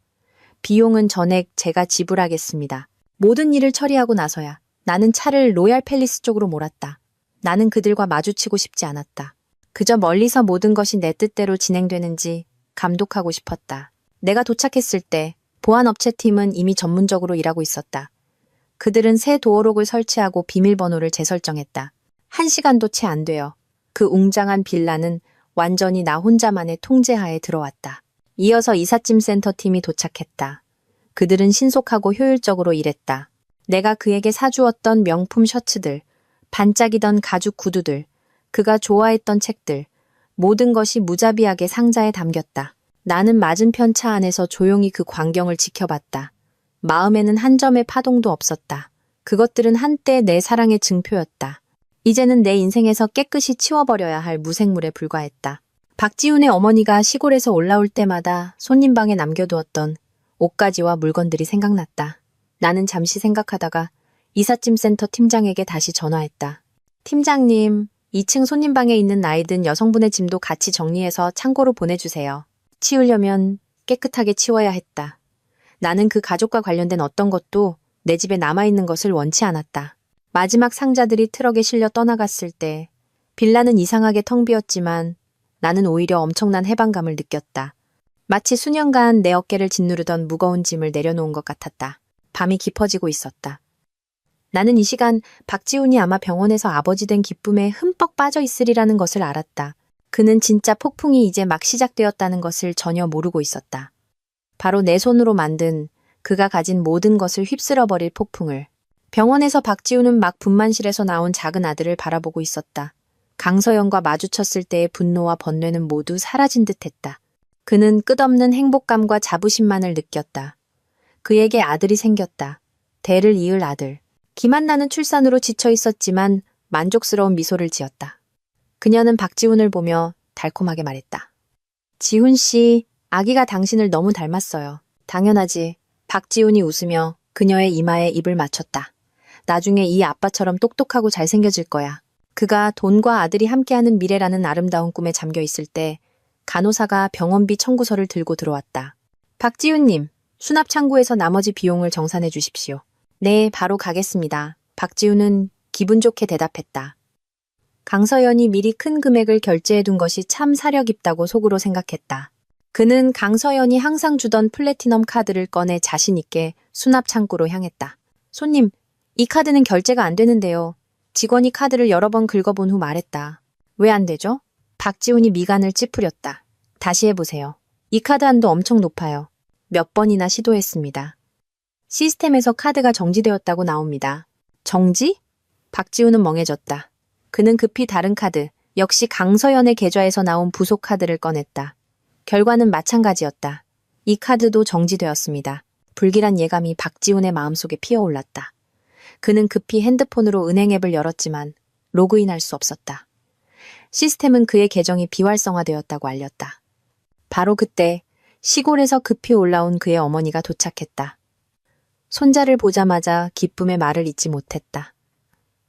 비용은 전액 제가 지불하겠습니다. 모든 일을 처리하고 나서야 나는 차를 로얄 팰리스 쪽으로 몰았다. 나는 그들과 마주치고 싶지 않았다. 그저 멀리서 모든 것이 내 뜻대로 진행되는지 감독하고 싶었다. 내가 도착했을 때 보안업체 팀은 이미 전문적으로 일하고 있었다. 그들은 새 도어록을 설치하고 비밀번호를 재설정했다. 1시간도 채 안 되어 그 웅장한 빌라는 완전히 나 혼자만의 통제하에 들어왔다. 이어서 이삿짐 센터 팀이 도착했다. 그들은 신속하고 효율적으로 일했다. 내가 그에게 사주었던 명품 셔츠들, 반짝이던 가죽 구두들, 그가 좋아했던 책들, 모든 것이 무자비하게 상자에 담겼다. 나는 맞은편 차 안에서 조용히 그 광경을 지켜봤다. 마음에는 한 점의 파동도 없었다. 그것들은 한때 내 사랑의 증표였다. 이제는 내 인생에서 깨끗이 치워버려야 할 무생물에 불과했다. 박지훈의 어머니가 시골에서 올라올 때마다 손님방에 남겨두었던 옷가지와 물건들이 생각났다. 나는 잠시 생각하다가 이삿짐 센터 팀장에게 다시 전화했다. 팀장님, 2층 손님방에 있는 나이 든 여성분의 짐도 같이 정리해서 창고로 보내주세요. 치우려면 깨끗하게 치워야 했다. 나는 그 가족과 관련된 어떤 것도 내 집에 남아있는 것을 원치 않았다. 마지막 상자들이 트럭에 실려 떠나갔을 때 빌라는 이상하게 텅 비었지만 나는 오히려 엄청난 해방감을 느꼈다. 마치 수년간 내 어깨를 짓누르던 무거운 짐을 내려놓은 것 같았다. 밤이 깊어지고 있었다. 나는 이 시간 박지훈이 아마 병원에서 아버지 된 기쁨에 흠뻑 빠져 있으리라는 것을 알았다. 그는 진짜 폭풍이 이제 막 시작되었다는 것을 전혀 모르고 있었다. 바로 내 손으로 만든 그가 가진 모든 것을 휩쓸어버릴 폭풍을. 병원에서 박지훈은 막 분만실에서 나온 작은 아들을 바라보고 있었다. 강서연과 마주쳤을 때의 분노와 번뇌는 모두 사라진 듯했다. 그는 끝없는 행복감과 자부심만을 느꼈다. 그에게 아들이 생겼다. 대를 이을 아들. 김한나는 출산으로 지쳐 있었지만 만족스러운 미소를 지었다. 그녀는 박지훈을 보며 달콤하게 말했다. 지훈 씨, 아기가 당신을 너무 닮았어요. 당연하지. 박지훈이 웃으며 그녀의 이마에 입을 맞췄다. 나중에 이 아빠처럼 똑똑하고 잘생겨질 거야. 그가 돈과 아들이 함께하는 미래라는 아름다운 꿈에 잠겨 있을 때 간호사가 병원비 청구서를 들고 들어왔다. 박지훈님, 수납 창구에서 나머지 비용을 정산해 주십시오. 네, 바로 가겠습니다. 박지훈은 기분 좋게 대답했다. 강서연이 미리 큰 금액을 결제해둔 것이 참 사려 깊다고 속으로 생각했다. 그는 강서연이 항상 주던 플래티넘 카드를 꺼내 자신 있게 수납 창구로 향했다. 손님, 이 카드는 결제가 안 되는데요. 직원이 카드를 여러 번 긁어본 후 말했다. 왜 안 되죠? 박지훈이 미간을 찌푸렸다. 다시 해보세요. 이 카드 한도 엄청 높아요. 몇 번이나 시도했습니다. 시스템에서 카드가 정지되었다고 나옵니다. 정지? 박지훈은 멍해졌다. 그는 급히 다른 카드, 역시 강서연의 계좌에서 나온 부속 카드를 꺼냈다. 결과는 마찬가지였다. 이 카드도 정지되었습니다. 불길한 예감이 박지훈의 마음속에 피어올랐다. 그는 급히 핸드폰으로 은행 앱을 열었지만 로그인할 수 없었다. 시스템은 그의 계정이 비활성화되었다고 알렸다. 바로 그때 시골에서 급히 올라온 그의 어머니가 도착했다. 손자를 보자마자 기쁨의 말을 잇지 못했다.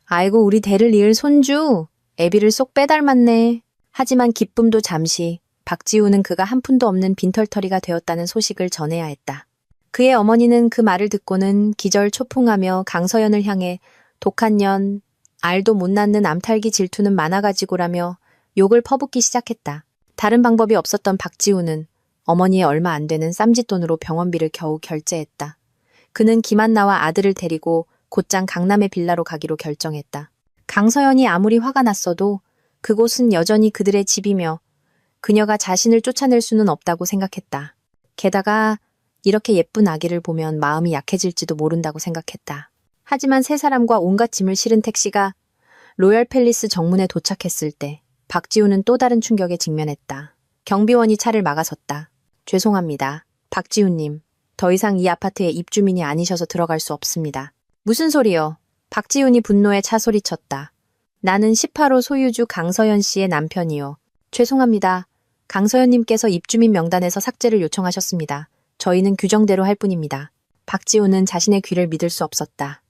아이고 우리 대를 이을 손주, 애비를 쏙 빼닮았네. 하지만 기쁨도 잠시, 박지훈은 그가 한 푼도 없는 빈털터리가 되었다는 소식을 전해야 했다. 그의 어머니는 그 말을 듣고는 기절초풍하며 강서연을 향해 독한 년, 알도 못 낳는 암탈기 질투는 많아가지고라며 욕을 퍼붓기 시작했다. 다른 방법이 없었던 박지훈은 어머니의 얼마 안 되는 쌈짓돈으로 병원비를 겨우 결제했다. 그는 김한나와 아들을 데리고 곧장 강남의 빌라로 가기로 결정했다. 강서연이 아무리 화가 났어도 그곳은 여전히 그들의 집이며 그녀가 자신을 쫓아낼 수는 없다고 생각했다. 게다가 이렇게 예쁜 아기를 보면 마음이 약해질지도 모른다고 생각했다. 하지만 세 사람과 온갖 짐을 실은 택시가 로열 팰리스 정문에 도착했을 때 박지훈은 또 다른 충격에 직면했다. 경비원이 차를 막아섰다. 죄송합니다. 박지훈님, 더 이상 이 아파트의 입주민이 아니셔서 들어갈 수 없습니다. 무슨 소리요? 박지훈이 분노에 차 소리쳤다. 나는 18호 소유주 강서연 씨의 남편이요. 죄송합니다. 강서연님께서 입주민 명단에서 삭제를 요청하셨습니다. 저희는 규정대로 할 뿐입니다. 박지훈은 자신의 귀를 믿을 수 없었다.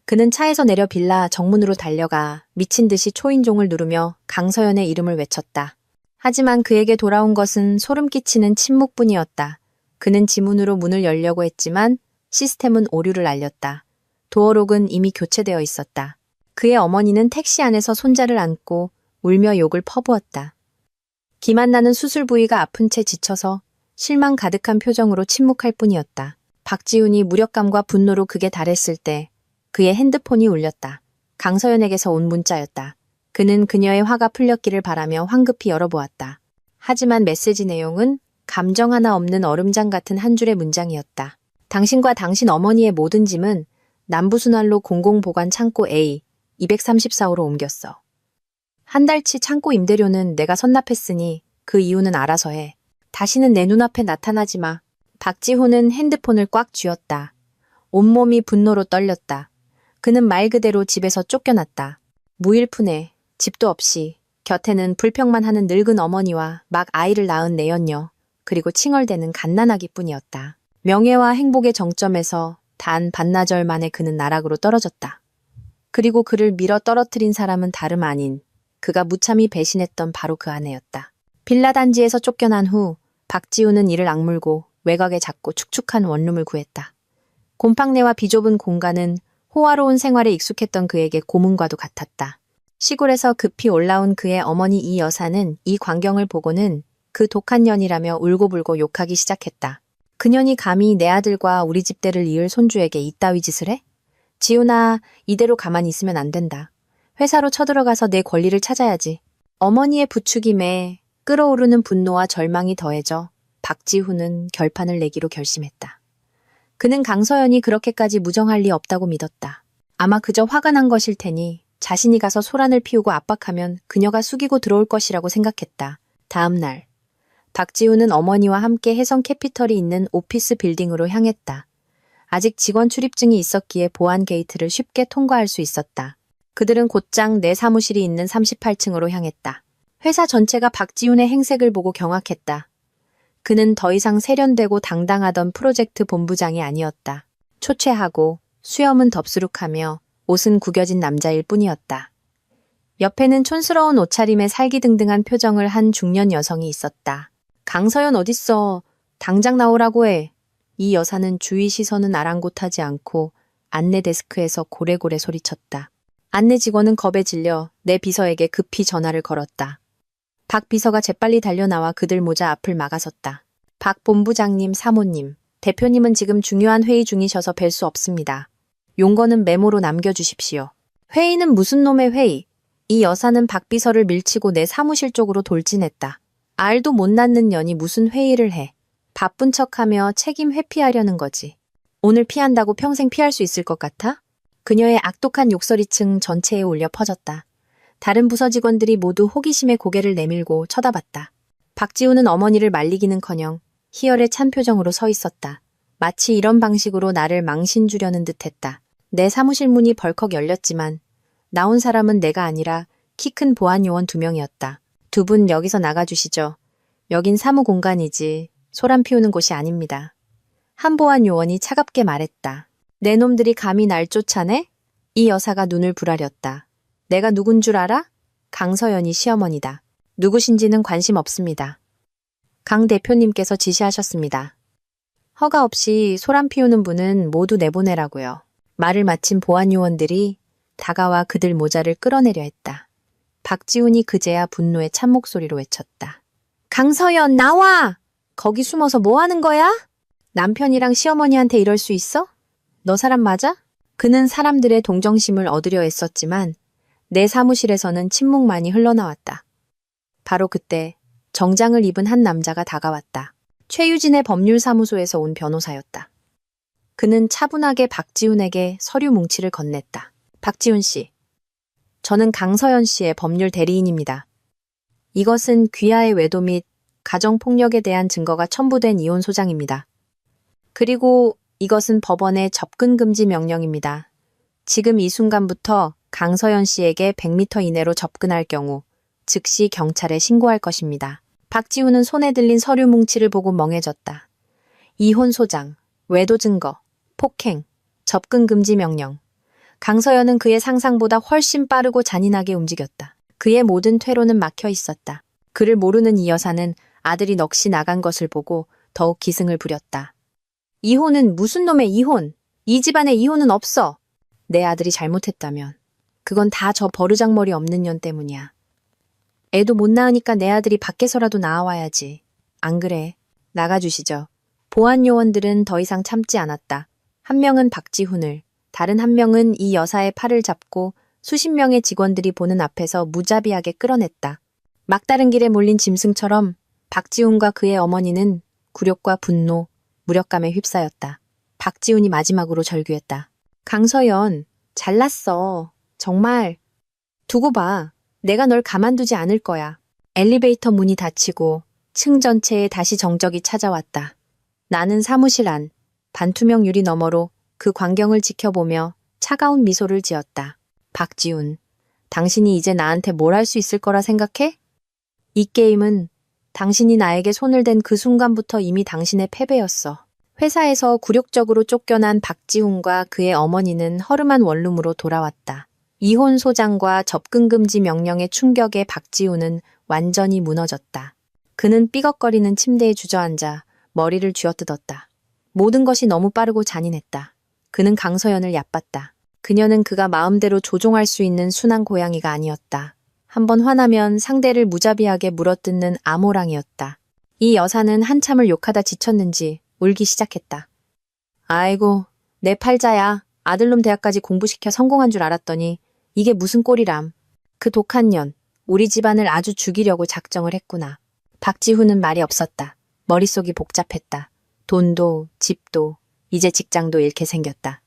그는 차에서 내려 빌라 정문으로 달려가 미친 듯이 초인종을 누르며 강서연의 이름을 외쳤다. 하지만 그에게 돌아온 것은 소름 끼치는 침묵뿐이었다. 그는 지문으로 문을 열려고 했지만 시스템은 오류를 알렸다. 도어록은 이미 교체되어 있었다. 그의 어머니는 택시 안에서 손자를 안고 울며 욕을 퍼부었다. 김한나는 수술 부위가 아픈 채 지쳐서 실망 가득한 표정으로 침묵할 뿐이었다. 박지훈이 무력감과 분노로 극에 달했을 때 그의 핸드폰이 울렸다. 강서연에게서 온 문자였다. 그는 그녀의 화가 풀렸기를 바라며 황급히 열어보았다. 하지만 메시지 내용은 감정 하나 없는 얼음장 같은 한 줄의 문장이었다. 당신과 당신 어머니의 모든 짐은 남부순환로 공공보관 창고 A 234호로 옮겼어. 한 달치 창고 임대료는 내가 선납했으니 그 이유는 알아서 해. 다시는 내 눈앞에 나타나지 마. 박지훈은 핸드폰을 꽉 쥐었다. 온몸이 분노로 떨렸다. 그는 말 그대로 집에서 쫓겨났다. 무일푼에 집도 없이 곁에는 불평만 하는 늙은 어머니와 막 아이를 낳은 내연녀, 그리고 칭얼대는 갓난아기뿐이었다. 명예와 행복의 정점에서 단 반나절 만에 그는 나락으로 떨어졌다. 그리고 그를 밀어 떨어뜨린 사람은 다름 아닌 그가 무참히 배신했던 바로 그 아내였다. 빌라 단지에서 쫓겨난 후 박지훈은 이를 악물고 외곽의 작고 축축한 원룸을 구했다. 곰팡내와 비좁은 공간은 호화로운 생활에 익숙했던 그에게 고문과도 같았다. 시골에서 급히 올라온 그의 어머니 이 여사는 이 광경을 보고는 그 독한 년이라며 울고불고 욕하기 시작했다. 그년이 감히 내 아들과 우리 집대를 이을 손주에게 이따위 짓을 해? 지훈아, 이대로 가만히 있으면 안 된다. 회사로 쳐들어가서 내 권리를 찾아야지. 어머니의 부추김에 끓어오르는 분노와 절망이 더해져 박지훈은 결판을 내기로 결심했다. 그는 강서연이 그렇게까지 무정할 리 없다고 믿었다. 아마 그저 화가 난 것일 테니 자신이 가서 소란을 피우고 압박하면 그녀가 숙이고 들어올 것이라고 생각했다. 다음 날, 박지훈은 어머니와 함께 해성 캐피털이 있는 오피스 빌딩으로 향했다. 아직 직원 출입증이 있었기에 보안 게이트를 쉽게 통과할 수 있었다. 그들은 곧장 내 사무실이 있는 38층으로 향했다. 회사 전체가 박지훈의 행색을 보고 경악했다. 그는 더 이상 세련되고 당당하던 프로젝트 본부장이 아니었다. 초췌하고 수염은 덥수룩하며 옷은 구겨진 남자일 뿐이었다. 옆에는 촌스러운 옷차림에 살기등등한 표정을 한 중년 여성이 있었다. 강서연 어딨어? 당장 나오라고 해. 이 여사는 주위 시선은 아랑곳하지 않고 안내 데스크에서 고래고래 소리쳤다. 안내 직원은 겁에 질려 내 비서에게 급히 전화를 걸었다. 박 비서가 재빨리 달려나와 그들 모자 앞을 막아섰다. 박 본부장님, 사모님, 대표님은 지금 중요한 회의 중이셔서 뵐 수 없습니다. 용건은 메모로 남겨주십시오. 회의는 무슨 놈의 회의? 이 여사는 박 비서를 밀치고 내 사무실 쪽으로 돌진했다. 알도 못 낳는 년이 무슨 회의를 해. 바쁜 척하며 책임 회피하려는 거지. 오늘 피한다고 평생 피할 수 있을 것 같아? 그녀의 악독한 욕설이층 전체에 울려 퍼졌다. 다른 부서 직원들이 모두 호기심에 고개를 내밀고 쳐다봤다. 박지훈은 어머니를 말리기는커녕 희열에 찬 표정으로 서 있었다. 마치 이런 방식으로 나를 망신 주려는 듯했다. 내 사무실 문이 벌컥 열렸지만 나온 사람은 내가 아니라 키 큰 보안 요원 2명이었다. 두 분 여기서 나가주시죠. 여긴 사무 공간이지 소란 피우는 곳이 아닙니다. 한 보안 요원이 차갑게 말했다. 내 놈들이 감히 날 쫓아내? 이 여사가 눈을 부라렸다. 내가 누군 줄 알아? 강서연이 시어머니다. 누구신지는 관심 없습니다. 강 대표님께서 지시하셨습니다. 허가 없이 소란 피우는 분은 모두 내보내라고요. 말을 마친 보안 요원들이 다가와 그들 모자를 끌어내려 했다. 박지훈이 그제야 분노의 찬 목소리로 외쳤다. 강서연 나와! 거기 숨어서 뭐 하는 거야? 남편이랑 시어머니한테 이럴 수 있어? 너 사람 맞아? 그는 사람들의 동정심을 얻으려 애썼지만 내 사무실에서는 침묵만이 흘러나왔다. 바로 그때 정장을 입은 한 남자가 다가왔다. 최유진의 법률사무소에서 온 변호사였다. 그는 차분하게 박지훈에게 서류 뭉치를 건넸다. 박지훈 씨, 저는 강서연 씨의 법률 대리인입니다. 이것은 귀하의 외도 및 가정폭력에 대한 증거가 첨부된 이혼 소장입니다. 그리고 이것은 법원의 접근 금지 명령입니다. 지금 이 순간부터 강서연 씨에게 100m 이내로 접근할 경우 즉시 경찰에 신고할 것입니다. 박지훈은 손에 들린 서류 뭉치를 보고 멍해졌다. 이혼 소장, 외도 증거, 폭행, 접근 금지 명령. 강서연은 그의 상상보다 훨씬 빠르고 잔인하게 움직였다. 그의 모든 퇴로는 막혀 있었다. 그를 모르는 이 여사는 아들이 넋이 나간 것을 보고 더욱 기승을 부렸다. 이혼은 무슨 놈의 이혼? 이 집안에 이혼은 없어. 내 아들이 잘못했다면 그건 다 저 버르장머리 없는 년 때문이야. 애도 못 낳으니까 내 아들이 밖에서라도 나와야지. 안 그래? 나가주시죠. 보안 요원들은 더 이상 참지 않았다. 한 명은 박지훈을, 다른 한 명은 이 여사의 팔을 잡고 수십 명의 직원들이 보는 앞에서 무자비하게 끌어냈다. 막다른 길에 몰린 짐승처럼 박지훈과 그의 어머니는 굴욕과 분노, 무력감에 휩싸였다. 박지훈이 마지막으로 절규했다. 강서연, 잘났어. 정말. 두고 봐. 내가 널 가만두지 않을 거야. 엘리베이터 문이 닫히고 층 전체에 다시 정적이 찾아왔다. 나는 사무실 안, 반투명 유리 너머로 그 광경을 지켜보며 차가운 미소를 지었다. 박지훈, 당신이 이제 나한테 뭘 할 수 있을 거라 생각해? 이 게임은 당신이 나에게 손을 댄 그 순간부터 이미 당신의 패배였어. 회사에서 굴욕적으로 쫓겨난 박지훈과 그의 어머니는 허름한 원룸으로 돌아왔다. 이혼 소장과 접근 금지 명령의 충격에 박지훈은 완전히 무너졌다. 그는 삐걱거리는 침대에 주저앉아 머리를 쥐어뜯었다. 모든 것이 너무 빠르고 잔인했다. 그는 강서연을 얕봤다. 그녀는 그가 마음대로 조종할 수 있는 순한 고양이가 아니었다. 한번 화나면 상대를 무자비하게 물어뜯는 암호랑이였다. 이 여사는 한참을 욕하다 지쳤는지 울기 시작했다. 아이고, 내 팔자야. 아들놈 대학까지 공부시켜 성공한 줄 알았더니 이게 무슨 꼴이람. 그 독한 년, 우리 집안을 아주 죽이려고 작정을 했구나. 박지훈은 말이 없었다. 머릿속이 복잡했다. 돈도, 집도, 이제 직장도 잃게 생겼다.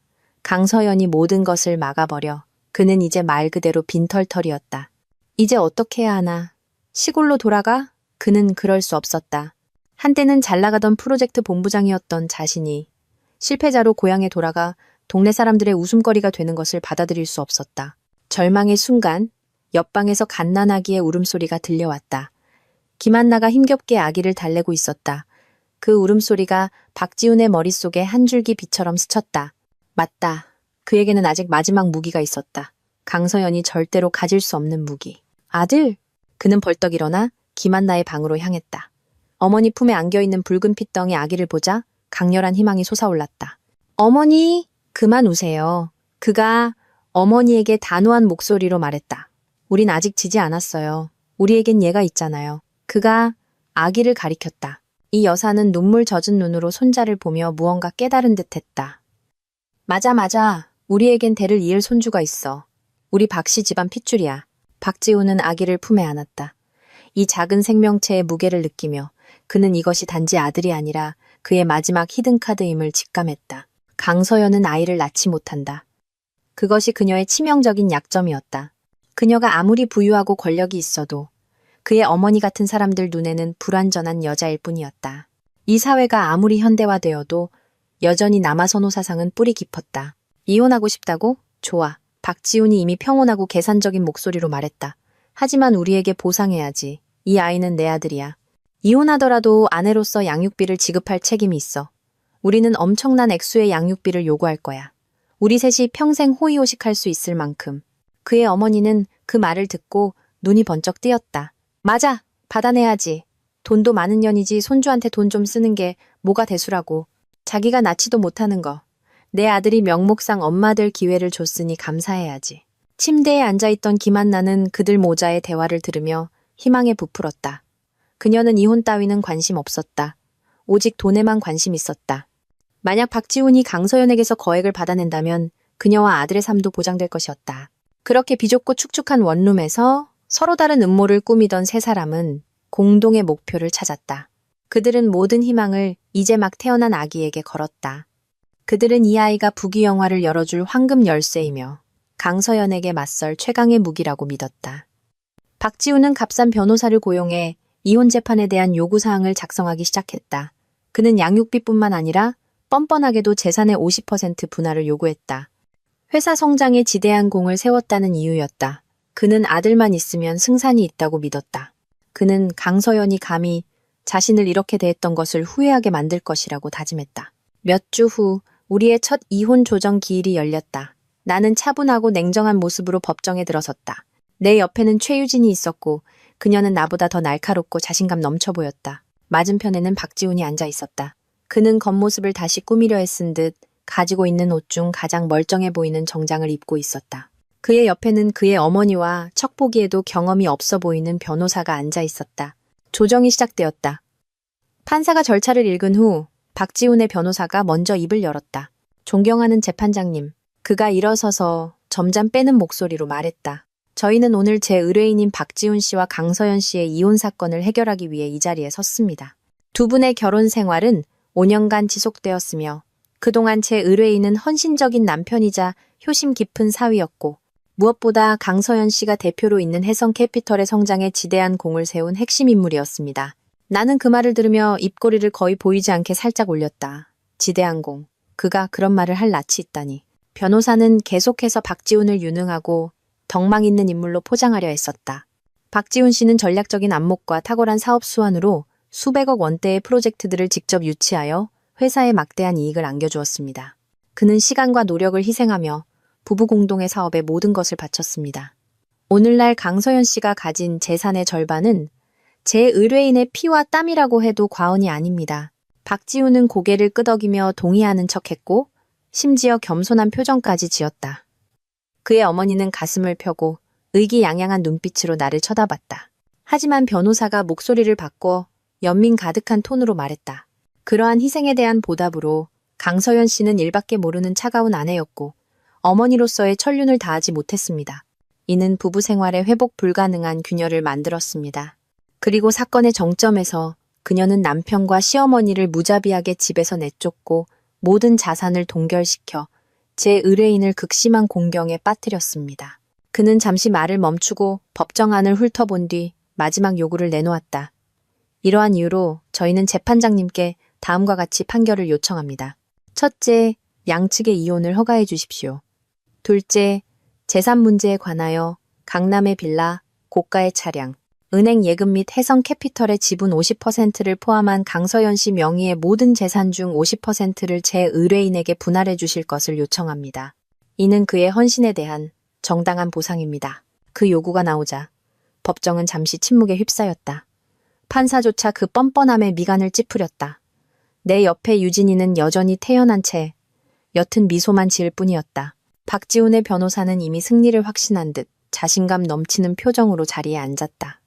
강서연이 모든 것을 막아버려 그는 이제 말 그대로 빈털털이었다. 이제 어떻게 해야 하나. 시골로 돌아가? 그는 그럴 수 없었다. 한때는 잘 나가던 프로젝트 본부장이었던 자신이 실패자로 고향에 돌아가 동네 사람들의 웃음거리가 되는 것을 받아들일 수 없었다. 절망의 순간 옆방에서 갓난아기의 울음소리가 들려왔다. 김한나가 힘겹게 아기를 달래고 있었다. 그 울음소리가 박지훈의 머릿속에 한 줄기 빛처럼 스쳤다. 맞다. 그에게는 아직 마지막 무기가 있었다. 강서연이 절대로 가질 수 없는 무기. 아들! 그는 벌떡 일어나 김한나의 방으로 향했다. 어머니 품에 안겨있는 붉은 핏덩이 아기를 보자 강렬한 희망이 솟아올랐다. 어머니! 그만 우세요. 그가 어머니에게 단호한 목소리로 말했다. 우린 아직 지지 않았어요. 우리에겐 얘가 있잖아요. 그가 아기를 가리켰다. 이 여사는 눈물 젖은 눈으로 손자를 보며 무언가 깨달은 듯했다. 맞아. 우리에겐 대를 이을 손주가 있어. 우리 박씨 집안 핏줄이야. 박지훈은 아기를 품에 안았다. 이 작은 생명체의 무게를 느끼며 그는 이것이 단지 아들이 아니라 그의 마지막 히든카드임을 직감했다. 강서연은 아이를 낳지 못한다. 그것이 그녀의 치명적인 약점이었다. 그녀가 아무리 부유하고 권력이 있어도 그의 어머니 같은 사람들 눈에는 불완전한 여자일 뿐이었다. 이 사회가 아무리 현대화되어도 여전히 남아선호 사상은 뿌리 깊었다. 이혼하고 싶다고? 좋아. 박지훈이 이미 평온하고 계산적인 목소리로 말했다. 하지만 우리에게 보상해야지. 이 아이는 내 아들이야. 이혼하더라도 아내로서 양육비를 지급할 책임이 있어. 우리는 엄청난 액수의 양육비를 요구할 거야. 우리 셋이 평생 호의호식할 수 있을 만큼. 그의 어머니는 그 말을 듣고 눈이 번쩍 뜨였다. 맞아. 받아내야지. 돈도 많은 년이지 손주한테 돈 좀 쓰는 게 뭐가 대수라고. 자기가 낳지도 못하는 거. 내 아들이 명목상 엄마 될 기회를 줬으니 감사해야지. 침대에 앉아있던 김한나는 그들 모자의 대화를 들으며 희망에 부풀었다. 그녀는 이혼 따위는 관심 없었다. 오직 돈에만 관심 있었다. 만약 박지훈이 강서연에게서 거액을 받아낸다면 그녀와 아들의 삶도 보장될 것이었다. 그렇게 비좁고 축축한 원룸에서 서로 다른 음모를 꾸미던 세 사람은 공동의 목표를 찾았다. 그들은 모든 희망을 이제 막 태어난 아기에게 걸었다. 그들은 이 아이가 부귀영화를 열어줄 황금 열쇠이며 강서연에게 맞설 최강의 무기라고 믿었다. 박지훈은 값싼 변호사를 고용해 이혼 재판에 대한 요구사항을 작성하기 시작했다. 그는 양육비뿐만 아니라 뻔뻔하게도 재산의 50% 분할을 요구했다. 회사 성장에 지대한 공을 세웠다는 이유였다. 그는 아들만 있으면 승산이 있다고 믿었다. 그는 강서연이 감히 자신을 이렇게 대했던 것을 후회하게 만들 것이라고 다짐했다. 몇 주 후 우리의 첫 이혼 조정 기일이 열렸다. 나는 차분하고 냉정한 모습으로 법정에 들어섰다. 내 옆에는 최유진이 있었고 그녀는 나보다 더 날카롭고 자신감 넘쳐 보였다. 맞은편에는 박지훈이 앉아 있었다. 그는 겉모습을 다시 꾸미려 애쓴 듯 가지고 있는 옷 중 가장 멀쩡해 보이는 정장을 입고 있었다. 그의 옆에는 그의 어머니와 척 보기에도 경험이 없어 보이는 변호사가 앉아 있었다. 조정이 시작되었다. 판사가 절차를 읽은 후 박지훈의 변호사가 먼저 입을 열었다. 존경하는 재판장님, 그가 일어서서 점잠 빼는 목소리로 말했다. 저희는 오늘 제 의뢰인인 박지훈 씨와 강서연 씨의 이혼 사건을 해결하기 위해 이 자리에 섰습니다. 두 분의 결혼 생활은 5년간 지속되었으며 그동안 제 의뢰인은 헌신적인 남편이자 효심 깊은 사위였고 무엇보다 강서연 씨가 대표로 있는 혜성캐피털의 성장에 지대한 공을 세운 핵심 인물이었습니다. 나는 그 말을 들으며 입꼬리를 거의 보이지 않게 살짝 올렸다. 지대한 공. 그가 그런 말을 할 낯이 있다니. 변호사는 계속해서 박지훈을 유능하고 덕망 있는 인물로 포장하려 했었다. 박지훈 씨는 전략적인 안목과 탁월한 사업 수완으로 수백억 원대의 프로젝트들을 직접 유치하여 회사에 막대한 이익을 안겨주었습니다. 그는 시간과 노력을 희생하며 부부 공동의 사업에 모든 것을 바쳤습니다. 오늘날 강서연 씨가 가진 재산의 절반은 제 의뢰인의 피와 땀이라고 해도 과언이 아닙니다. 박지훈은 고개를 끄덕이며 동의하는 척했고 심지어 겸손한 표정까지 지었다. 그의 어머니는 가슴을 펴고 의기양양한 눈빛으로 나를 쳐다봤다. 하지만 변호사가 목소리를 바꿔 연민 가득한 톤으로 말했다. 그러한 희생에 대한 보답으로 강서연 씨는 일밖에 모르는 차가운 아내였고 어머니로서의 천륜을 다하지 못했습니다. 이는 부부 생활에 회복 불가능한 균열을 만들었습니다. 그리고 사건의 정점에서 그녀는 남편과 시어머니를 무자비하게 집에서 내쫓고 모든 자산을 동결시켜 제 의뢰인을 극심한 공경에 빠뜨렸습니다. 그는 잠시 말을 멈추고 법정안을 훑어본 뒤 마지막 요구를 내놓았다. 이러한 이유로 저희는 재판장님께 다음과 같이 판결을 요청합니다. 첫째, 양측의 이혼을 허가해 주십시오. 둘째, 재산 문제에 관하여 강남의 빌라, 고가의 차량, 은행 예금 및 혜성캐피털의 지분 50%를 포함한 강서연 씨 명의의 모든 재산 중 50%를 제 의뢰인에게 분할해 주실 것을 요청합니다. 이는 그의 헌신에 대한 정당한 보상입니다. 그 요구가 나오자 법정은 잠시 침묵에 휩싸였다. 판사조차 그 뻔뻔함에 미간을 찌푸렸다. 내 옆에 유진이는 여전히 태연한 채 옅은 미소만 지을 뿐이었다. 박지훈의 변호사는 이미 승리를 확신한 듯 자신감 넘치는 표정으로 자리에 앉았다.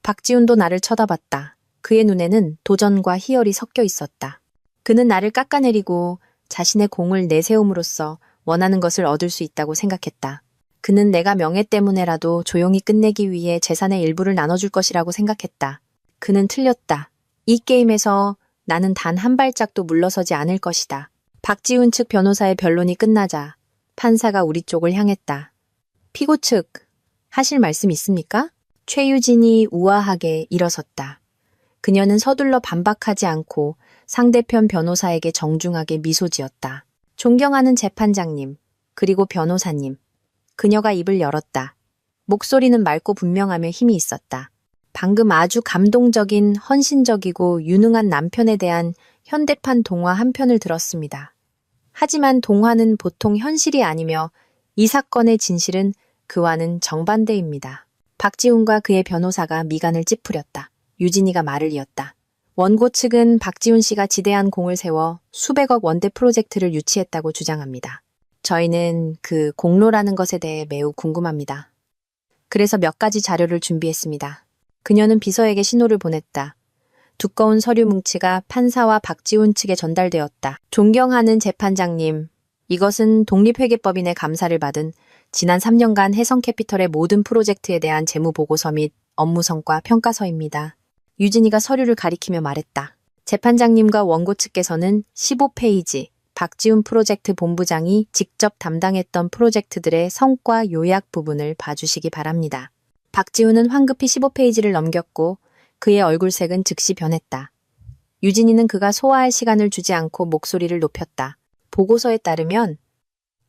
박지훈도 나를 쳐다봤다. 그의 눈에는 도전과 희열이 섞여 있었다. 그는 나를 깎아내리고 자신의 공을 내세움으로써 원하는 것을 얻을 수 있다고 생각했다. 그는 내가 명예 때문에라도 조용히 끝내기 위해 재산의 일부를 나눠줄 것이라고 생각했다. 그는 틀렸다. 이 게임에서 나는 단 한 발짝도 물러서지 않을 것이다. 박지훈 측 변호사의 변론이 끝나자 판사가 우리 쪽을 향했다. 피고 측, 하실 말씀 있습니까? 최유진이 우아하게 일어섰다. 그녀는 서둘러 반박하지 않고 상대편 변호사에게 정중하게 미소 지었다. 존경하는 재판장님, 그리고 변호사님. 그녀가 입을 열었다. 목소리는 맑고 분명하며 힘이 있었다. 방금 아주 감동적인, 헌신적이고 유능한 남편에 대한 현대판 동화 한 편을 들었습니다. 하지만 동화는 보통 현실이 아니며 이 사건의 진실은 그와는 정반대입니다. 박지훈과 그의 변호사가 미간을 찌푸렸다. 유진이가 말을 이었다. 원고 측은 박지훈 씨가 지대한 공을 세워 수백억 원대 프로젝트를 유치했다고 주장합니다. 저희는 그 공로라는 것에 대해 매우 궁금합니다. 그래서 몇 가지 자료를 준비했습니다. 그녀는 비서에게 신호를 보냈다. 두꺼운 서류 뭉치가 판사와 박지훈 측에 전달되었다. 존경하는 재판장님, 이것은 독립회계법인의 감사를 받은 지난 3년간 혜성캐피털의 모든 프로젝트에 대한 재무보고서 및 업무 성과 평가서입니다. 유진이가 서류를 가리키며 말했다. 재판장님과 원고 측께서는 15페이지, 박지훈 프로젝트 본부장이 직접 담당했던 프로젝트들의 성과 요약 부분을 봐주시기 바랍니다. 박지훈은 황급히 15페이지를 넘겼고 그의 얼굴색은 즉시 변했다. 유진이는 그가 소화할 시간을 주지 않고 목소리를 높였다. 보고서에 따르면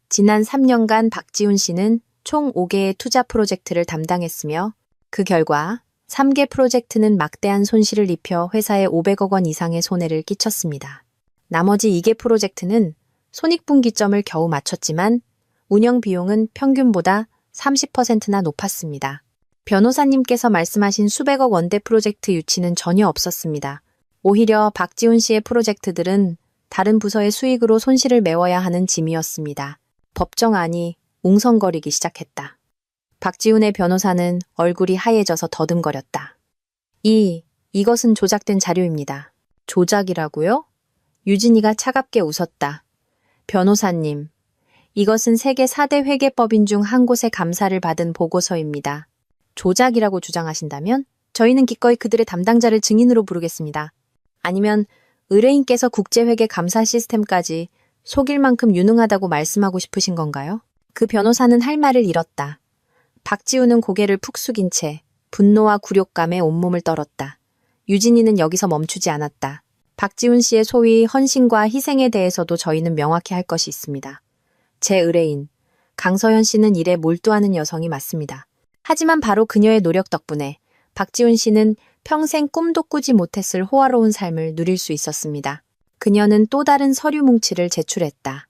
지난 3년간 박지훈 씨는 총 5개의 투자 프로젝트를 담당했으며 그 결과 3개 프로젝트는 막대한 손실을 입혀 회사에 500억 원 이상의 손해를 끼쳤습니다. 나머지 2개 프로젝트는 손익분기점을 겨우 맞췄지만 운영 비용은 평균보다 30%나 높았습니다. 변호사님께서 말씀하신 수백억 원대 프로젝트 유치는 전혀 없었습니다. 오히려 박지훈 씨의 프로젝트들은 다른 부서의 수익으로 손실을 메워야 하는 짐이었습니다. 법정안이 웅성거리기 시작했다. 박지훈의 변호사는 얼굴이 하얘져서 더듬거렸다. 이것은 조작된 자료입니다. 조작이라고요? 유진이가 차갑게 웃었다. 변호사님, 이것은 세계 4대 회계법인 중 한 곳의 감사를 받은 보고서입니다. 조작이라고 주장하신다면 저희는 기꺼이 그들의 담당자를 증인으로 부르겠습니다. 아니면 의뢰인께서 국제회계 감사 시스템까지 속일 만큼 유능하다고 말씀하고 싶으신 건가요? 그 변호사는 할 말을 잃었다. 박지우는 고개를 푹 숙인 채 분노와 굴욕감에 온몸을 떨었다. 유진이는 여기서 멈추지 않았다. 박지훈 씨의 소위 헌신과 희생에 대해서도 저희는 명확히 할 것이 있습니다. 제 의뢰인, 강서연 씨는 일에 몰두하는 여성이 맞습니다. 하지만 바로 그녀의 노력 덕분에 박지훈 씨는 평생 꿈도 꾸지 못했을 호화로운 삶을 누릴 수 있었습니다. 그녀는 또 다른 서류 뭉치를 제출했다.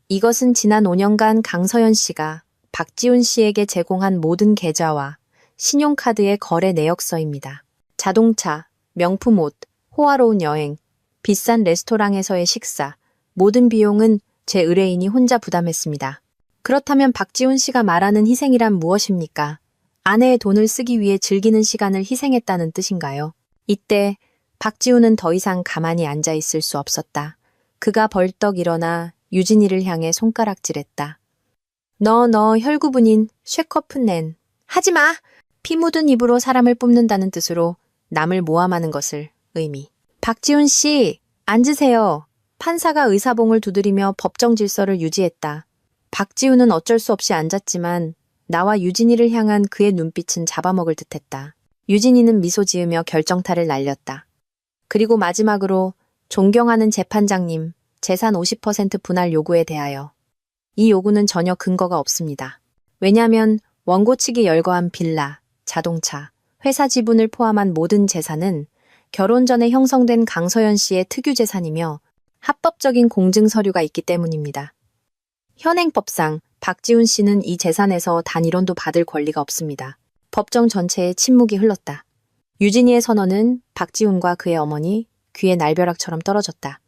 이것은 지난 5년간 강서연 씨가 박지훈 씨에게 제공한 모든 계좌와 신용카드의 거래 내역서입니다. 자동차, 명품 옷, 호화로운 여행, 비싼 레스토랑에서의 식사, 모든 비용은 제 의뢰인이 혼자 부담했습니다. 그렇다면 박지훈 씨가 말하는 희생이란 무엇입니까? 아내의 돈을 쓰기 위해 즐기는 시간을 희생했다는 뜻인가요? 이때 박지훈은 더 이상 가만히 앉아 있을 수 없었다. 그가 벌떡 일어나 유진이를 향해 손가락질했다. 너 혈구분인 쉐커프넨. 하지마! 피 묻은 입으로 사람을 뽑는다는 뜻으로 남을 모함하는 것을 의미. 박지훈 씨, 앉으세요. 판사가 의사봉을 두드리며 법정 질서를 유지했다. 박지훈은 어쩔 수 없이 앉았지만 나와 유진이를 향한 그의 눈빛은 잡아먹을 듯했다. 유진이는 미소 지으며 결정타를 날렸다. 그리고 마지막으로 존경하는 재판장님, 재산 50% 분할 요구에 대하여. 이 요구는 전혀 근거가 없습니다. 왜냐하면 원고 측이 열거한 빌라, 자동차, 회사 지분을 포함한 모든 재산은 결혼 전에 형성된 강서연 씨의 특유 재산이며 합법적인 공증 서류가 있기 때문입니다. 현행법상 박지훈 씨는 이 재산에서 단 1원도 받을 권리가 없습니다. 법정 전체에 침묵이 흘렀다. 유진이의 선언은 박지훈과 그의 어머니 귀에 날벼락처럼 떨어졌다.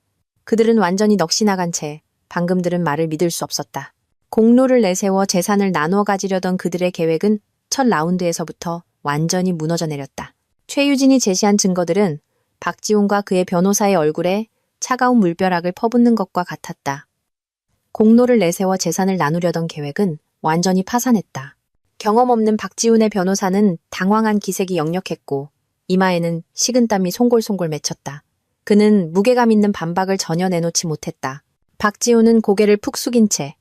그들은 완전히 넋이 나간 채 방금 들은 말을 믿을 수 없었다. 공로를 내세워 재산을 나누어 가지려던 그들의 계획은 첫 라운드에서부터 완전히 무너져 내렸다. 최유진이 제시한 증거들은 박지훈과 그의 변호사의 얼굴에 차가운 물벼락을 퍼붓는 것과 같았다. 공로를 내세워 재산을 나누려던 계획은 완전히 파산했다. 경험 없는 박지훈의 변호사는 당황한 기색이 역력했고 이마에는 식은땀이 송골송골 맺혔다. 그는 무게감 있는 반박을 전혀 내놓지 못했다. 박지훈은 고개를 푹 숙인 채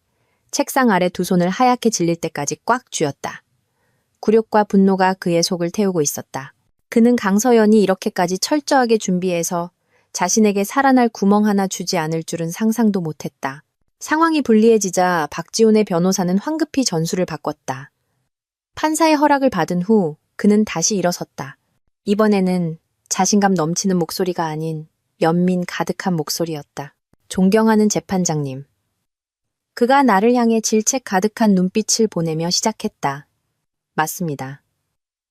책상 아래 두 손을 하얗게 질릴 때까지 꽉 쥐었다. 굴욕과 분노가 그의 속을 태우고 있었다. 그는 강서연이 이렇게까지 철저하게 준비해서 자신에게 살아날 구멍 하나 주지 않을 줄은 상상도 못했다. 상황이 불리해지자 박지훈의 변호사는 황급히 전술을 바꿨다. 판사의 허락을 받은 후 그는 다시 일어섰다. 이번에는 자신감 넘치는 목소리가 아닌 연민 가득한 목소리였다. 존경하는 재판장님. 그가 나를 향해 질책 가득한 눈빛을 보내며 시작했다. 맞습니다.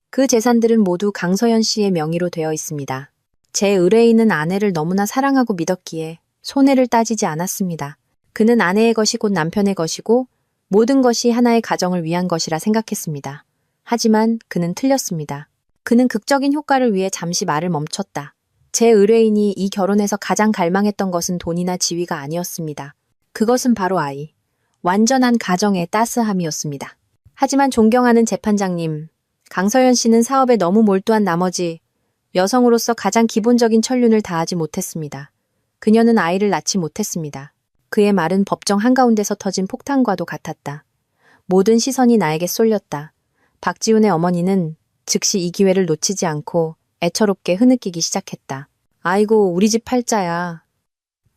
그 재산들은 모두 강서연 씨의 명의로 되어 있습니다. 제 의뢰인은 아내를 너무나 사랑하고 믿었기에 손해를 따지지 않았습니다. 그는 아내의 것이 곧 남편의 것이고 모든 것이 하나의 가정을 위한 것이라 생각했습니다. 하지만 그는 틀렸습니다. 그는 극적인 효과를 위해 잠시 말을 멈췄다. 제 의뢰인이 이 결혼에서 가장 갈망했던 것은 돈이나 지위가 아니었습니다. 그것은 바로 아이, 완전한 가정의 따스함이었습니다. 하지만 존경하는 재판장님, 강서연 씨는 사업에 너무 몰두한 나머지 여성으로서 가장 기본적인 천륜을 다하지 못했습니다. 그녀는 아이를 낳지 못했습니다. 그의 말은 법정 한가운데서 터진 폭탄과도 같았다. 모든 시선이 나에게 쏠렸다. 박지훈의 어머니는 즉시 이 기회를 놓치지 않고 애처롭게 흐느끼기 시작했다. 아이고, 우리 집 팔자야.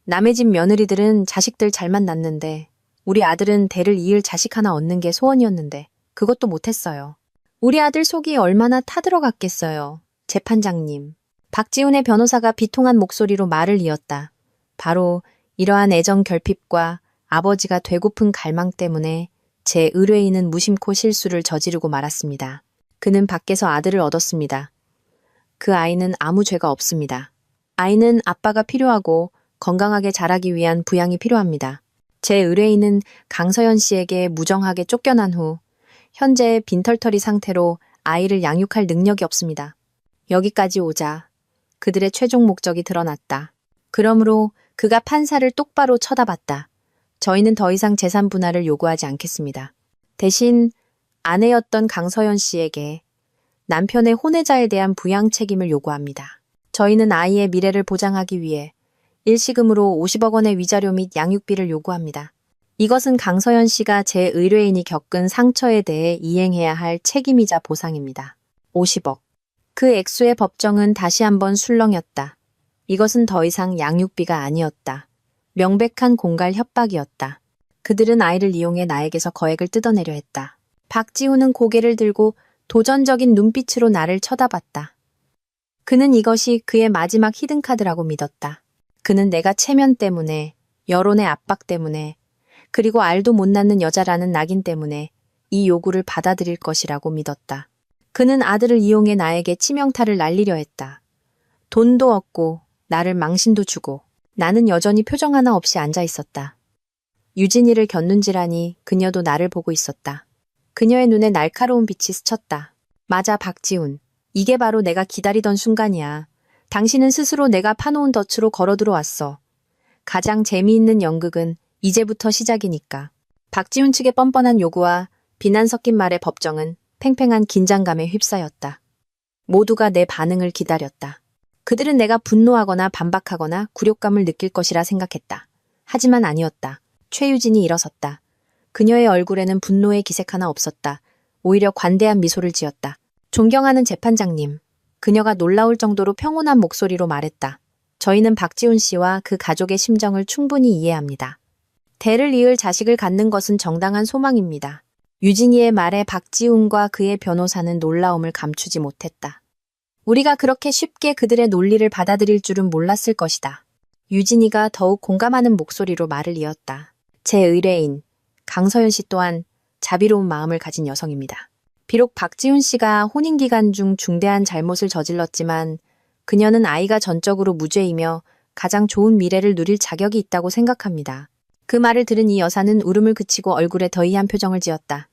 남의 집 며느리들은 자식들 잘만 낳는데 우리 아들은 대를 이을 자식 하나 얻는 게 소원이었는데 그것도 못했어요. 우리 아들 속이 얼마나 타들어갔겠어요. 재판장님. 박지훈의 변호사가 비통한 목소리로 말을 이었다. 바로 이러한 애정 결핍과 아버지가 되고픈 갈망 때문에 제 의뢰인은 무심코 실수를 저지르고 말았습니다. 그는 밖에서 아들을 얻었습니다. 그 아이는 아무 죄가 없습니다. 아이는 아빠가 필요하고 건강하게 자라기 위한 부양이 필요합니다. 제 의뢰인은 강서연 씨에게 무정하게 쫓겨난 후 현재 빈털터리 상태로 아이를 양육할 능력이 없습니다. 여기까지 오자 그들의 최종 목적이 드러났다. 그러므로 그가 판사를 똑바로 쳐다봤다. 저희는 더 이상 재산 분할을 요구하지 않겠습니다. 대신 아내였던 강서연 씨에게 남편의 혼외자에 대한 부양 책임을 요구합니다. 저희는 아이의 미래를 보장하기 위해 일시금으로 50억 원의 위자료 및 양육비를 요구합니다. 이것은 강서연 씨가 제 의뢰인이 겪은 상처에 대해 이행해야 할 책임이자 보상입니다. 50억. 그 액수의 법정은 다시 한번 술렁였다. 이것은 더 이상 양육비가 아니었다. 명백한 공갈 협박이었다. 그들은 아이를 이용해 나에게서 거액을 뜯어내려 했다. 박지훈은 고개를 들고 도전적인 눈빛으로 나를 쳐다봤다. 그는 이것이 그의 마지막 히든카드라고 믿었다. 그는 내가 체면 때문에, 여론의 압박 때문에, 그리고 알도 못 낳는 여자라는 낙인 때문에 이 요구를 받아들일 것이라고 믿었다. 그는 아들을 이용해 나에게 치명타를 날리려 했다. 돈도 얻고 나를 망신도 주고 나는 여전히 표정 하나 없이 앉아 있었다. 유진이를 곁눈질하니 그녀도 나를 보고 있었다. 그녀의 눈에 날카로운 빛이 스쳤다. 맞아, 박지훈. 이게 바로 내가 기다리던 순간이야. 당신은 스스로 내가 파놓은 덫으로 걸어 들어왔어. 가장 재미있는 연극은 이제부터 시작이니까. 박지훈 측의 뻔뻔한 요구와 비난 섞인 말의 법정은 팽팽한 긴장감에 휩싸였다. 모두가 내 반응을 기다렸다. 그들은 내가 분노하거나 반박하거나 굴욕감을 느낄 것이라 생각했다. 하지만 아니었다. 최유진이 일어섰다. 그녀의 얼굴에는 분노의 기색 하나 없었다. 오히려 관대한 미소를 지었다. 존경하는 재판장님. 그녀가 놀라울 정도로 평온한 목소리로 말했다. 저희는 박지훈 씨와 그 가족의 심정을 충분히 이해합니다. 대를 이을 자식을 갖는 것은 정당한 소망입니다. 유진이의 말에 박지훈과 그의 변호사는 놀라움을 감추지 못했다. 우리가 그렇게 쉽게 그들의 논리를 받아들일 줄은 몰랐을 것이다. 유진이가 더욱 공감하는 목소리로 말을 이었다. 제 의뢰인, 강서연 씨 또한 자비로운 마음을 가진 여성입니다. 비록 박지훈 씨가 혼인기간 중 중대한 잘못을 저질렀지만 그녀는 아이가 전적으로 무죄이며 가장 좋은 미래를 누릴 자격이 있다고 생각합니다. 그 말을 들은 이 여사는 울음을 그치고 얼굴에 더이한 표정을 지었다.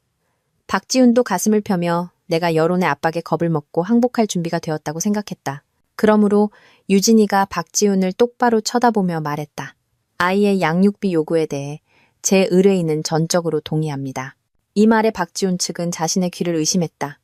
박지훈도 가슴을 펴며 내가 여론의 압박에 겁을 먹고 항복할 준비가 되었다고 생각했다. 그러므로 유진이가 박지훈을 똑바로 쳐다보며 말했다. 아이의 양육비 요구에 대해 제 의뢰인은 전적으로 동의합니다. 이 말에 박지훈 측은 자신의 귀를 의심했다.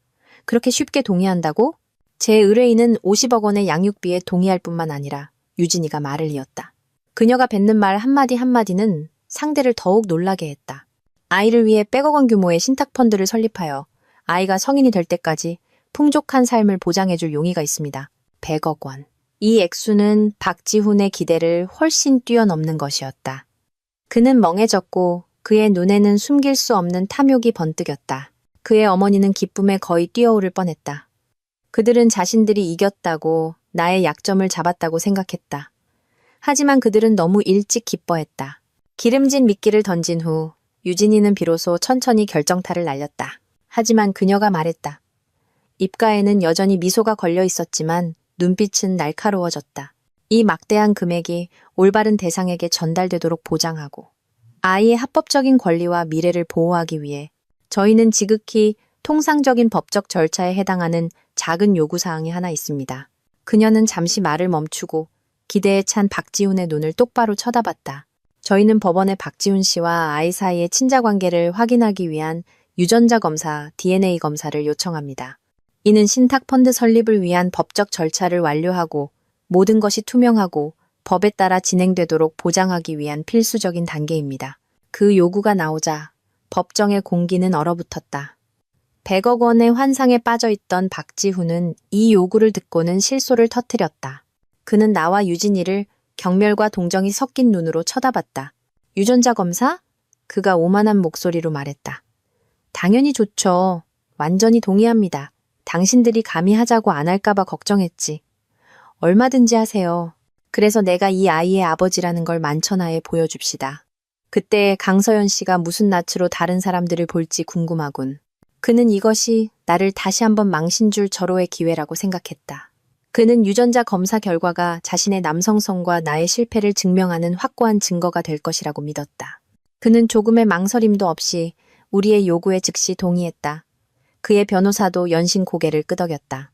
그렇게 쉽게 동의한다고? 제 의뢰인은 50억 원의 양육비에 동의할 뿐만 아니라 유진이가 말을 이었다. 그녀가 뱉는 말 한마디 한마디는 상대를 더욱 놀라게 했다. 아이를 위해 100억 원 규모의 신탁펀드를 설립하여 아이가 성인이 될 때까지 풍족한 삶을 보장해줄 용의가 있습니다. 100억 원. 이 액수는 박지훈의 기대를 훨씬 뛰어넘는 것이었다. 그는 멍해졌고 그의 눈에는 숨길 수 없는 탐욕이 번뜩였다. 그의 어머니는 기쁨에 거의 뛰어오를 뻔했다. 그들은 자신들이 이겼다고 나의 약점을 잡았다고 생각했다. 하지만 그들은 너무 일찍 기뻐했다. 기름진 미끼를 던진 후 유진이는 비로소 천천히 결정타를 날렸다. 하지만 그녀가 말했다. 입가에는 여전히 미소가 걸려 있었지만 눈빛은 날카로워졌다. 이 막대한 금액이 올바른 대상에게 전달되도록 보장하고 아이의 합법적인 권리와 미래를 보호하기 위해 저희는 지극히 통상적인 법적 절차에 해당하는 작은 요구사항이 하나 있습니다. 그녀는 잠시 말을 멈추고 기대에 찬 박지훈의 눈을 똑바로 쳐다봤다. 저희는 법원에 박지훈 씨와 아이 사이의 친자관계를 확인하기 위한 유전자 검사, DNA 검사를 요청합니다. 이는 신탁펀드 설립을 위한 법적 절차를 완료하고 모든 것이 투명하고 법에 따라 진행되도록 보장하기 위한 필수적인 단계입니다. 그 요구가 나오자 법정의 공기는 얼어붙었다. 100억 원의 환상에 빠져있던 박지훈은 이 요구를 듣고는 실소를 터뜨렸다. 그는 나와 유진이를 경멸과 동정이 섞인 눈으로 쳐다봤다. 유전자 검사? 그가 오만한 목소리로 말했다. 당연히 좋죠. 완전히 동의합니다. 당신들이 감히 하자고 안 할까봐 걱정했지. 얼마든지 하세요. 그래서 내가 이 아이의 아버지라는 걸 만천하에 보여줍시다. 그때 강서연 씨가 무슨 낯으로 다른 사람들을 볼지 궁금하군. 그는 이것이 나를 다시 한번 망신 줄 절호의 기회라고 생각했다. 그는 유전자 검사 결과가 자신의 남성성과 나의 실패를 증명하는 확고한 증거가 될 것이라고 믿었다. 그는 조금의 망설임도 없이 우리의 요구에 즉시 동의했다. 그의 변호사도 연신 고개를 끄덕였다.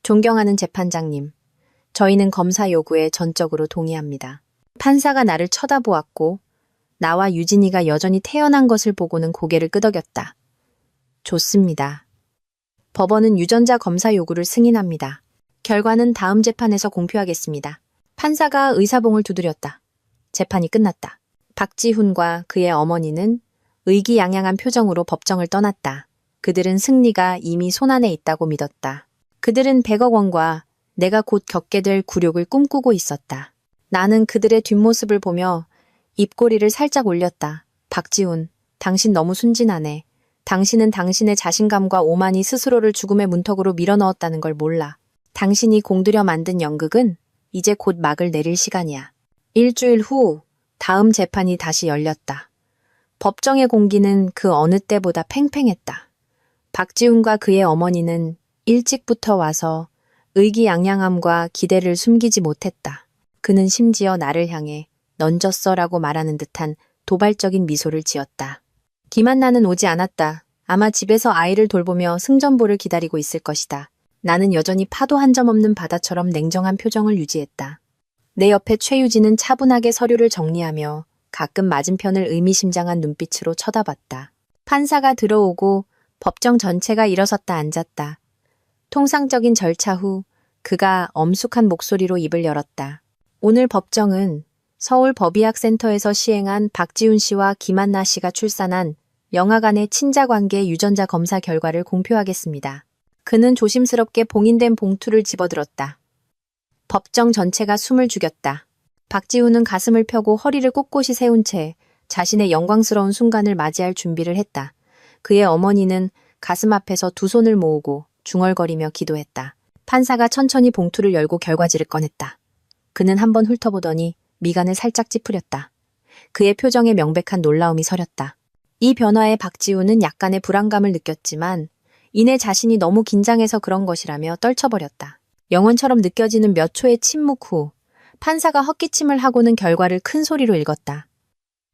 존경하는 재판장님, 저희는 검사 요구에 전적으로 동의합니다. 판사가 나를 쳐다보았고 나와 유진이가 여전히 태어난 것을 보고는 고개를 끄덕였다. 좋습니다. 법원은 유전자 검사 요구를 승인합니다. 결과는 다음 재판에서 공표하겠습니다. 판사가 의사봉을 두드렸다. 재판이 끝났다. 박지훈과 그의 어머니는 의기양양한 표정으로 법정을 떠났다. 그들은 승리가 이미 손안에 있다고 믿었다. 그들은 100억 원과 내가 곧 겪게 될 굴욕을 꿈꾸고 있었다. 나는 그들의 뒷모습을 보며 입꼬리를 살짝 올렸다. 박지훈, 당신 너무 순진하네. 당신은 당신의 자신감과 오만이 스스로를 죽음의 문턱으로 밀어넣었다는 걸 몰라. 당신이 공들여 만든 연극은 이제 곧 막을 내릴 시간이야. 일주일 후 다음 재판이 다시 열렸다. 법정의 공기는 그 어느 때보다 팽팽했다. 박지훈과 그의 어머니는 일찍부터 와서 의기양양함과 기대를 숨기지 못했다. 그는 심지어 나를 향해 넌 졌어라고 말하는 듯한 도발적인 미소를 지었다. 김한나는 오지 않았다. 아마 집에서 아이를 돌보며 승전보를 기다리고 있을 것이다. 나는 여전히 파도 한 점 없는 바다처럼 냉정한 표정을 유지했다. 내 옆에 최유진은 차분하게 서류를 정리하며 가끔 맞은편을 의미심장한 눈빛으로 쳐다봤다. 판사가 들어오고 법정 전체가 일어섰다 앉았다. 통상적인 절차 후 그가 엄숙한 목소리로 입을 열었다. 오늘 법정은 서울법의학센터에서 시행한 박지훈 씨와 김한나 씨가 출산한 영아간의 친자관계 유전자 검사 결과를 공표하겠습니다. 그는 조심스럽게 봉인된 봉투를 집어들었다. 법정 전체가 숨을 죽였다. 박지훈은 가슴을 펴고 허리를 꼿꼿이 세운 채 자신의 영광스러운 순간을 맞이할 준비를 했다. 그의 어머니는 가슴 앞에서 두 손을 모으고 중얼거리며 기도했다. 판사가 천천히 봉투를 열고 결과지를 꺼냈다. 그는 한번 훑어보더니 미간을 살짝 찌푸렸다. 그의 표정에 명백한 놀라움이 서렸다. 이 변화에 박지훈은 약간의 불안감을 느꼈지만 이내 자신이 너무 긴장해서 그런 것이라며 떨쳐버렸다. 영혼처럼 느껴지는 몇 초의 침묵 후 판사가 헛기침을 하고는 결과를 큰 소리로 읽었다.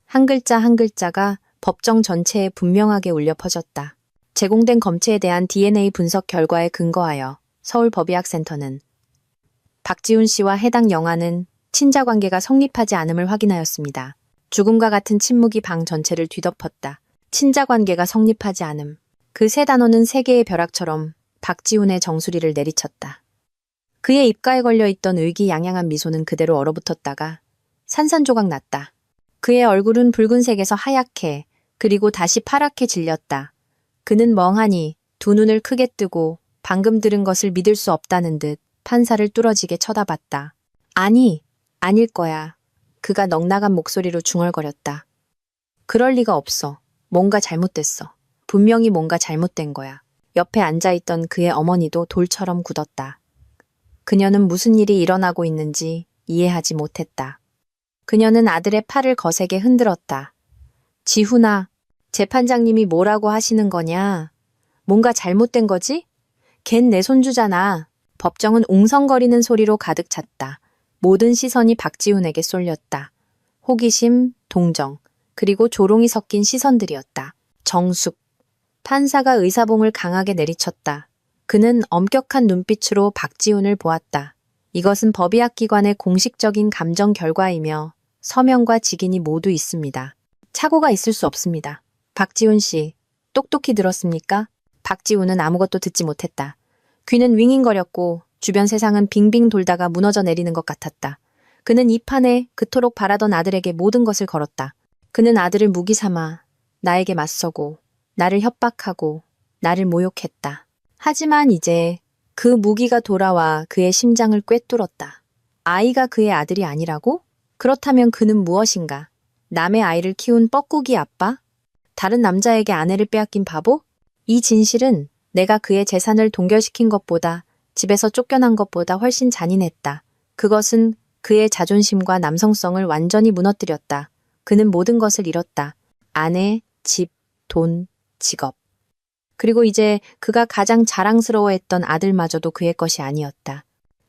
한 글자 한 글자가 법정 전체에 분명하게 울려 퍼졌다. 제공된 검체에 대한 DNA 분석 결과에 근거하여 서울법의학센터는 박지훈 씨와 해당 영아는 친자관계가 성립하지 않음을 확인하였습니다. 죽음과 같은 침묵이 방 전체를 뒤덮었다. 친자관계가 성립하지 않음. 그 세 단어는 세 개의 벼락처럼 박지훈의 정수리를 내리쳤다. 그의 입가에 걸려있던 의기양양한 미소는 그대로 얼어붙었다가 산산조각 났다. 그의 얼굴은 붉은색에서 하얗게 그리고 다시 파랗게 질렸다. 그는 멍하니 두 눈을 크게 뜨고 방금 들은 것을 믿을 수 없다는 듯 판사를 뚫어지게 쳐다봤다. 아니, 아닐 거야. 그가 넉나간 목소리로 중얼거렸다. 그럴 리가 없어. 뭔가 잘못됐어. 분명히 뭔가 잘못된 거야. 옆에 앉아있던 그의 어머니도 돌처럼 굳었다. 그녀는 무슨 일이 일어나고 있는지 이해하지 못했다. 그녀는 아들의 팔을 거세게 흔들었다. 지훈아, 재판장님이 뭐라고 하시는 거냐? 뭔가 잘못된 거지? 걘 내 손주잖아. 법정은 웅성거리는 소리로 가득 찼다. 모든 시선이 박지훈에게 쏠렸다. 호기심, 동정, 그리고 조롱이 섞인 시선들이었다. 정숙. 판사가 의사봉을 강하게 내리쳤다. 그는 엄격한 눈빛으로 박지훈을 보았다. 이것은 법의학기관의 공식적인 감정 결과이며 서명과 직인이 모두 있습니다. 착오가 있을 수 없습니다. 박지훈 씨, 똑똑히 들었습니까? 박지훈은 아무것도 듣지 못했다. 귀는 윙윙거렸고 주변 세상은 빙빙 돌다가 무너져 내리는 것 같았다. 그는 이 판에 그토록 바라던 아들에게 모든 것을 걸었다. 그는 아들을 무기 삼아 나에게 맞서고 나를 협박하고 나를 모욕했다. 하지만 이제 그 무기가 돌아와 그의 심장을 꿰뚫었다. 아이가 그의 아들이 아니라고? 그렇다면 그는 무엇인가? 남의 아이를 키운 뻐꾸기 아빠? 다른 남자에게 아내를 빼앗긴 바보? 이 진실은 내가 그의 재산을 동결시킨 것보다 집에서 쫓겨난 것보다 훨씬 잔인했다. 그것은 그의 자존심과 남성성을 완전히 무너뜨렸다. 그는 모든 것을 잃었다. 아내, 집, 돈, 직업. 그리고 이제 그가 가장 자랑스러워했던 아들마저도 그의 것이 아니었다.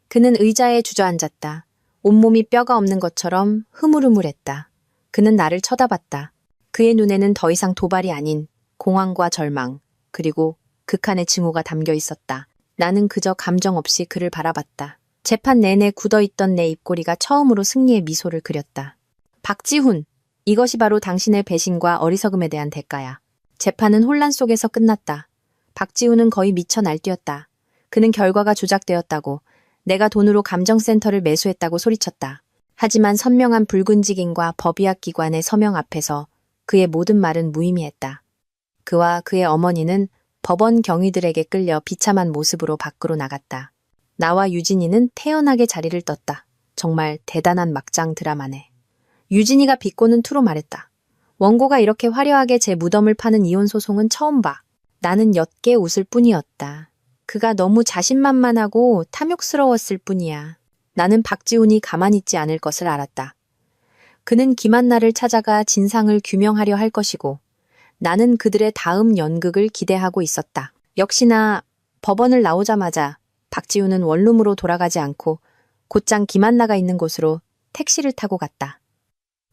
그는 의자에 주저앉았다. 온몸이 뼈가 없는 것처럼 흐물흐물했다. 그는 나를 쳐다봤다. 그의 눈에는 더 이상 도발이 아닌 공황과 절망, 그리고 극한의 징후가 담겨 있었다. 나는 그저 감정 없이 그를 바라봤다. 재판 내내 굳어있던 내 입꼬리가 처음으로 승리의 미소를 그렸다. 박지훈! 이것이 바로 당신의 배신과 어리석음에 대한 대가야. 재판은 혼란 속에서 끝났다. 박지훈은 거의 미쳐 날뛰었다. 그는 결과가 조작되었다고, 내가 돈으로 감정센터를 매수했다고 소리쳤다. 하지만 선명한 붉은 직인과 법의학 기관의 서명 앞에서 그의 모든 말은 무의미했다. 그와 그의 어머니는 법원 경위들에게 끌려 비참한 모습으로 밖으로 나갔다. 나와 유진이는 태연하게 자리를 떴다. 정말 대단한 막장 드라마네. 유진이가 비꼬는 투로 말했다. 원고가 이렇게 화려하게 제 무덤을 파는 이혼 소송은 처음 봐. 나는 옅게 웃을 뿐이었다. 그가 너무 자신만만하고 탐욕스러웠을 뿐이야. 나는 박지훈이 가만히 있지 않을 것을 알았다. 그는 김한나를 찾아가 진상을 규명하려 할 것이고, 나는 그들의 다음 연극을 기대하고 있었다. 역시나 법원을 나오자마자 박지훈은 원룸으로 돌아가지 않고 곧장 김한나가 있는 곳으로 택시를 타고 갔다.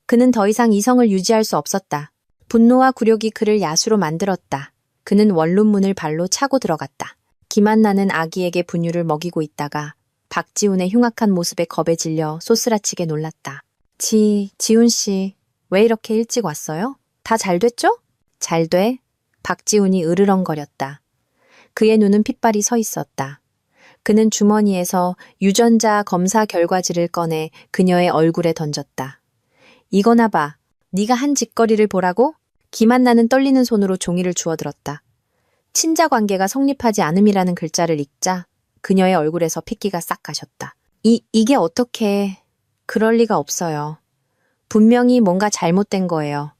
그는 더 이상 이성을 유지할 수 없었다. 분노와 굴욕이 그를 야수로 만들었다. 그는 원룸 문을 발로 차고 들어갔다. 김한나는 아기에게 분유를 먹이고 있다가 박지훈의 흉악한 모습에 겁에 질려 소스라치게 놀랐다. 지훈 씨, 왜 이렇게 일찍 왔어요? 다 잘 됐죠? 잘 돼? 박지훈이 으르렁거렸다. 그의 눈은 핏발이 서 있었다. 그는 주머니에서 유전자 검사 결과지를 꺼내 그녀의 얼굴에 던졌다. 이거나 봐. 네가 한 짓거리를 보라고? 김한나는 떨리는 손으로 종이를 주워들었다. 친자 관계가 성립하지 않음이라는 글자를 읽자 그녀의 얼굴에서 핏기가 싹 가셨다. 이게 어떻게... 그럴 리가 없어요. 분명히 뭔가 잘못된 거예요.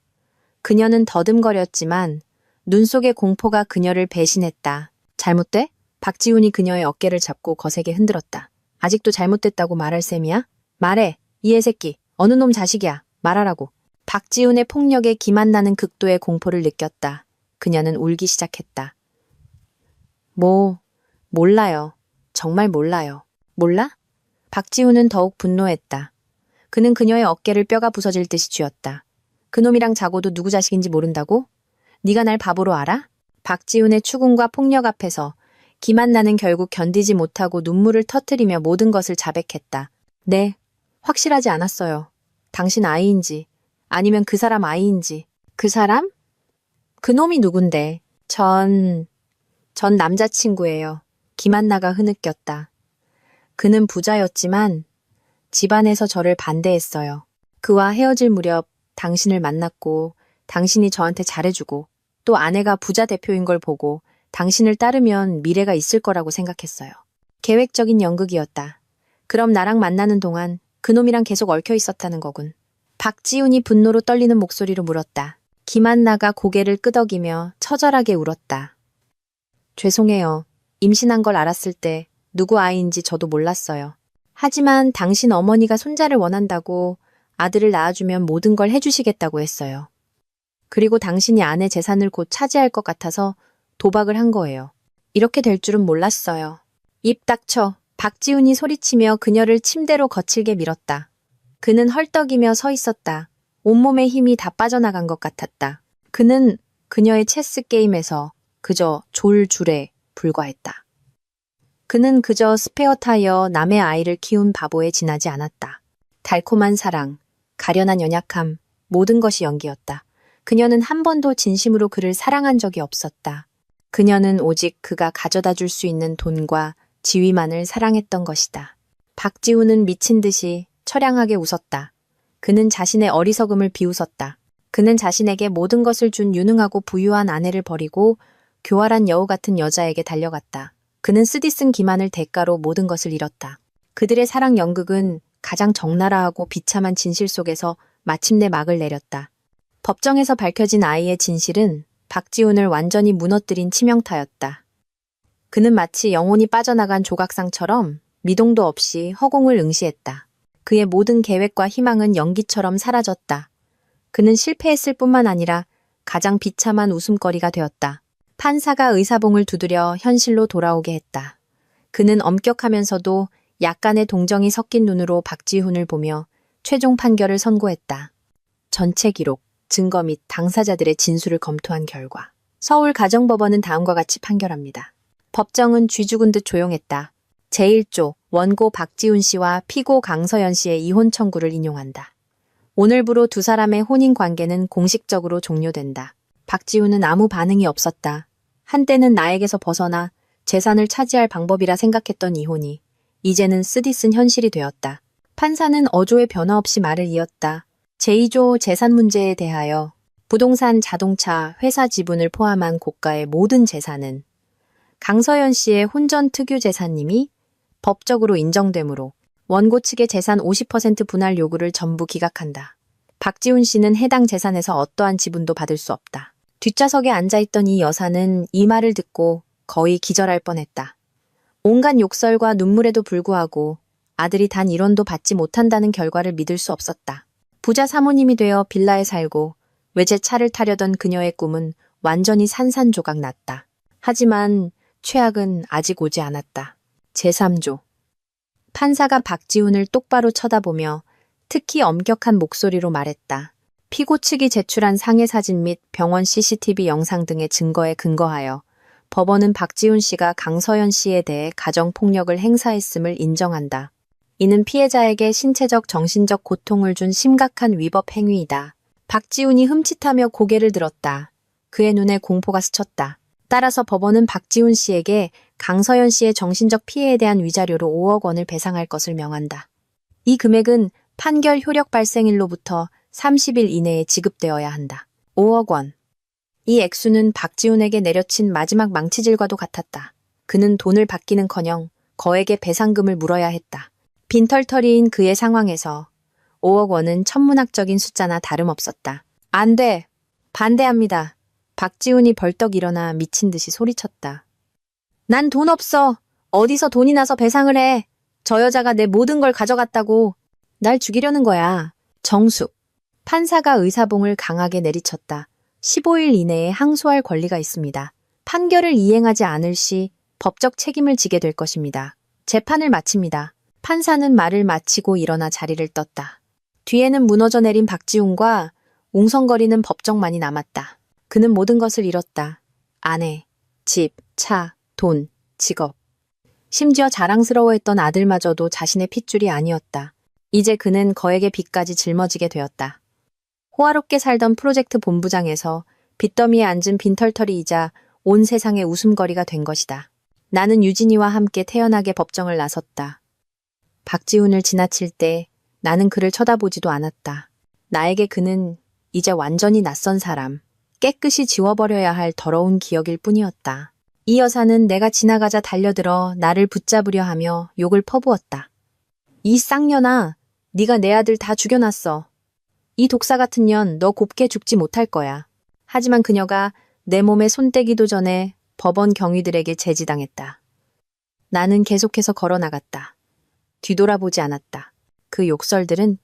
그녀는 더듬거렸지만 눈 속의 공포가 그녀를 배신했다. 잘못돼? 박지훈이 그녀의 어깨를 잡고 거세게 흔들었다. 아직도 잘못됐다고 말할 셈이야? 말해. 이 애새끼. 어느 놈 자식이야. 말하라고. 박지훈의 폭력에 김한나는 극도의 공포를 느꼈다. 그녀는 울기 시작했다. 몰라요. 정말 몰라요. 몰라? 박지훈은 더욱 분노했다. 그는 그녀의 어깨를 뼈가 부서질 듯이 쥐었다. 그놈이랑 자고도 누구 자식인지 모른다고? 네가 날 바보로 알아? 박지훈의 추궁과 폭력 앞에서 김한나는 결국 견디지 못하고 눈물을 터뜨리며 모든 것을 자백했다. 네, 확실하지 않았어요. 당신 아이인지 아니면 그 사람 아이인지. 그 사람? 그놈이 누군데? 전 남자친구예요. 김한나가 흐느꼈다. 그는 부자였지만 집안에서 저를 반대했어요. 그와 헤어질 무렵 당신을 만났고 당신이 저한테 잘해주고 또 아내가 부자 대표인 걸 보고 당신을 따르면 미래가 있을 거라고 생각했어요. 계획적인 연극이었다. 그럼 나랑 만나는 동안 그놈이랑 계속 얽혀 있었다는 거군. 박지훈이 분노로 떨리는 목소리로 물었다. 김한나가 고개를 끄덕이며 처절하게 울었다. 죄송해요. 임신한 걸 알았을 때 누구 아이인지 저도 몰랐어요. 하지만 당신 어머니가 손자를 원한다고 아들을 낳아주면 모든 걸 해주시겠다고 했어요. 그리고 당신이 아내 재산을 곧 차지할 것 같아서 도박을 한 거예요. 이렇게 될 줄은 몰랐어요. 입 닥쳐. 박지훈이 소리치며 그녀를 침대로 거칠게 밀었다. 그는 헐떡이며 서 있었다. 온몸의 힘이 다 빠져나간 것 같았다. 그는 그녀의 체스 게임에서 그저 졸줄에 불과했다. 그는 그저 스페어 타이어 남의 아이를 키운 바보에 지나지 않았다. 달콤한 사랑, 가련한 연약함, 모든 것이 연기였다. 그녀는 한 번도 진심으로 그를 사랑한 적이 없었다. 그녀는 오직 그가 가져다 줄 수 있는 돈과 지위만을 사랑했던 것이다. 박지훈은 미친 듯이 처량하게 웃었다. 그는 자신의 어리석음을 비웃었다. 그는 자신에게 모든 것을 준 유능하고 부유한 아내를 버리고 교활한 여우 같은 여자에게 달려갔다. 그는 쓰디쓴 기만을 대가로 모든 것을 잃었다. 그들의 사랑 연극은 가장 적나라하고 비참한 진실 속에서 마침내 막을 내렸다. 법정에서 밝혀진 아이의 진실은 박지훈을 완전히 무너뜨린 치명타였다. 그는 마치 영혼이 빠져나간 조각상처럼 미동도 없이 허공을 응시했다. 그의 모든 계획과 희망은 연기처럼 사라졌다. 그는 실패했을 뿐만 아니라 가장 비참한 웃음거리가 되었다. 판사가 의사봉을 두드려 현실로 돌아오게 했다. 그는 엄격하면서도 약간의 동정이 섞인 눈으로 박지훈을 보며 최종 판결을 선고했다. 전체 기록, 증거 및 당사자들의 진술을 검토한 결과 서울가정법원은 다음과 같이 판결합니다. 법정은 쥐 죽은 듯 조용했다. 제1조 원고 박지훈 씨와 피고 강서연 씨의 이혼 청구를 인용한다. 오늘부로 두 사람의 혼인 관계는 공식적으로 종료된다. 박지훈은 아무 반응이 없었다. 한때는 나에게서 벗어나 재산을 차지할 방법이라 생각했던 이혼이 이제는 쓰디쓴 현실이 되었다. 판사는 어조의 변화 없이 말을 이었다. 제2조 재산 문제에 대하여 부동산, 자동차, 회사 지분을 포함한 고가의 모든 재산은 강서연 씨의 혼전 특유 재산임이 법적으로 인정되므로 원고 측의 재산 50% 분할 요구를 전부 기각한다. 박지훈 씨는 해당 재산에서 어떠한 지분도 받을 수 없다. 뒷좌석에 앉아있던 이 여사는 이 말을 듣고 거의 기절할 뻔했다. 온갖 욕설과 눈물에도 불구하고 아들이 단 1원도 받지 못한다는 결과를 믿을 수 없었다. 부자 사모님이 되어 빌라에 살고 외제차를 타려던 그녀의 꿈은 완전히 산산조각 났다. 하지만 최악은 아직 오지 않았다. 제3조. 판사가 박지훈을 똑바로 쳐다보며 특히 엄격한 목소리로 말했다. 피고 측이 제출한 상해 사진 및 병원 CCTV 영상 등의 증거에 근거하여 법원은 박지훈 씨가 강서연 씨에 대해 가정폭력을 행사했음을 인정한다. 이는 피해자에게 신체적, 정신적 고통을 준 심각한 위법 행위이다. 박지훈이 흠칫하며 고개를 들었다. 그의 눈에 공포가 스쳤다. 따라서 법원은 박지훈 씨에게 강서연 씨의 정신적 피해에 대한 위자료로 5억 원을 배상할 것을 명한다. 이 금액은 판결 효력 발생일로부터 30일 이내에 지급되어야 한다. 5억 원. 이 액수는 박지훈에게 내려친 마지막 망치질과도 같았다. 그는 돈을 받기는커녕 거액의 배상금을 물어야 했다. 빈털터리인 그의 상황에서 5억 원은 천문학적인 숫자나 다름없었다. 안 돼! 반대합니다. 박지훈이 벌떡 일어나 미친 듯이 소리쳤다. 난 돈 없어! 어디서 돈이 나서 배상을 해! 저 여자가 내 모든 걸 가져갔다고! 날 죽이려는 거야. 정숙. 판사가 의사봉을 강하게 내리쳤다. 15일 이내에 항소할 권리가 있습니다. 판결을 이행하지 않을 시 법적 책임을 지게 될 것입니다. 재판을 마칩니다. 판사는 말을 마치고 일어나 자리를 떴다. 뒤에는 무너져 내린 박지훈과 웅성거리는 법정만이 남았다. 그는 모든 것을 잃었다. 아내, 집, 차, 돈, 직업. 심지어 자랑스러워했던 아들마저도 자신의 핏줄이 아니었다. 이제 그는 거액의 빚까지 짊어지게 되었다. 호화롭게 살던 프로젝트 본부장에서 빚더미에 앉은 빈털터리이자 온 세상의 웃음거리가 된 것이다. 나는 유진이와 함께 태연하게 법정을 나섰다. 박지훈을 지나칠 때 나는 그를 쳐다보지도 않았다. 나에게 그는 이제 완전히 낯선 사람, 깨끗이 지워버려야 할 더러운 기억일 뿐이었다. 이 여사는 내가 지나가자 달려들어 나를 붙잡으려 하며 욕을 퍼부었다. 이 쌍년아, 네가 내 아들 다 죽여놨어. 이 독사 같은 년 너 곱게 죽지 못할 거야. 하지만 그녀가 내 몸에 손대기도 전에 법원 경위들에게 제지당했다. 나는 계속해서 걸어나갔다. 뒤돌아보지 않았다. 그 욕설들은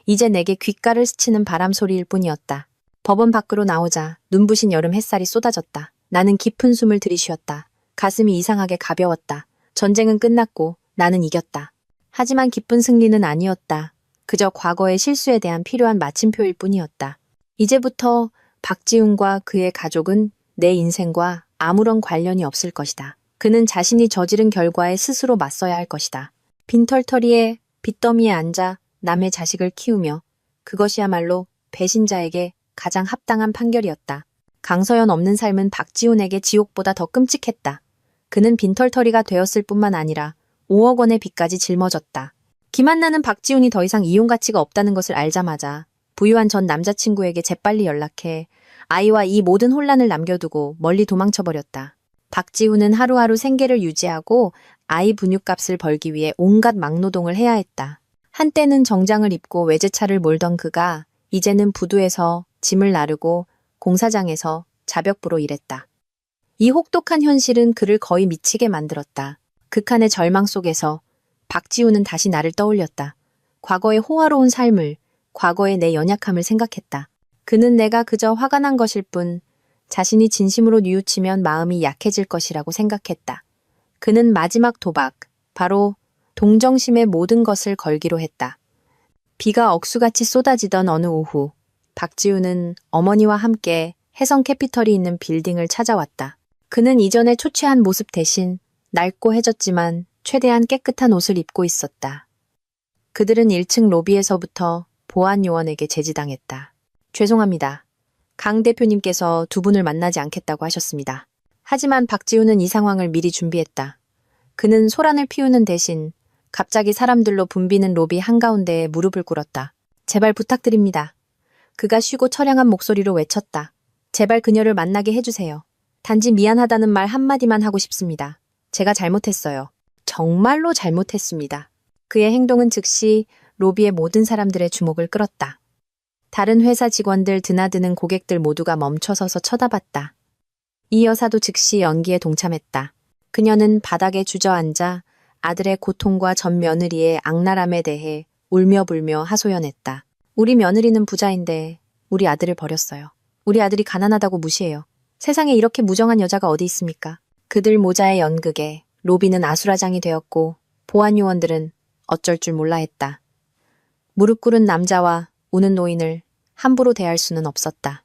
이제 내게 귓가를 스치는 바람 소리일 뿐이었다. 법원 밖으로 나오자 눈부신 여름 햇살이 쏟아졌다. 나는 깊은 숨을 들이쉬었다. 가슴이 이상하게 가벼웠다. 전쟁은 끝났고 나는 이겼다. 하지만 기쁜 승리는 아니었다. 그저 과거의 실수에 대한 필요한 마침표일 뿐이었다. 이제부터 박지훈과 그의 가족은 내 인생과 아무런 관련이 없을 것이다. 그는 자신이 저지른 결과에 스스로 맞서야 할 것이다. 빈털터리에 빚더미에 앉아 남의 자식을 키우며 그것이야말로 배신자에게 가장 합당한 판결이었다. 강서연 없는 삶은 박지훈에게 지옥보다 더 끔찍했다. 그는 빈털터리가 되었을 뿐만 아니라 5억 원의 빚까지 짊어졌다. 김한나는 박지훈이 더 이상 이용 가치가 없다는 것을 알자마자 부유한 전 남자친구에게 재빨리 연락해 아이와 이 모든 혼란을 남겨두고 멀리 도망쳐버렸다. 박지훈은 하루하루 생계를 유지하고 아이 분유값을 벌기 위해 온갖 막노동을 해야 했다. 한때는 정장을 입고 외제차를 몰던 그가 이제는 부두에서 짐을 나르고 공사장에서 자벽부로 일했다. 이 혹독한 현실은 그를 거의 미치게 만들었다. 극한의 절망 속에서 박지훈은 다시 나를 떠올렸다. 과거의 호화로운 삶을, 과거의 내 연약함을 생각했다. 그는 내가 그저 화가 난 것일 뿐 자신이 진심으로 뉘우치면 마음이 약해질 것이라고 생각했다. 그는 마지막 도박, 바로 동정심의 모든 것을 걸기로 했다. 비가 억수같이 쏟아지던 어느 오후, 박지훈은 어머니와 함께 해성 캐피털이 있는 빌딩을 찾아왔다. 그는 이전의 초췌한 모습 대신 낡고 해졌지만 최대한 깨끗한 옷을 입고 있었다. 그들은 1층 로비에서부터 보안 요원에게 제지당했다. 죄송합니다. 강 대표님께서 두 분을 만나지 않겠다고 하셨습니다. 하지만 박지훈은 이 상황을 미리 준비했다. 그는 소란을 피우는 대신 갑자기 사람들로 붐비는 로비 한가운데에 무릎을 꿇었다. 제발 부탁드립니다. 그가 쉬고 처량한 목소리로 외쳤다. 제발 그녀를 만나게 해주세요. 단지 미안하다는 말 한마디만 하고 싶습니다. 제가 잘못했어요. 정말로 잘못했습니다. 그의 행동은 즉시 로비의 모든 사람들의 주목을 끌었다. 다른 회사 직원들, 드나드는 고객들 모두가 멈춰서서 쳐다봤다. 이 여사도 즉시 연기에 동참했다. 그녀는 바닥에 주저앉아 아들의 고통과 전 며느리의 악랄함에 대해 울며불며 하소연했다. 우리 며느리는 부자인데 우리 아들을 버렸어요. 우리 아들이 가난하다고 무시해요. 세상에 이렇게 무정한 여자가 어디 있습니까? 그들 모자의 연극에 로비는 아수라장이 되었고 보안 요원들은 어쩔 줄 몰라 했다. 무릎 꿇은 남자와 우는 노인을 함부로 대할 수는 없었다.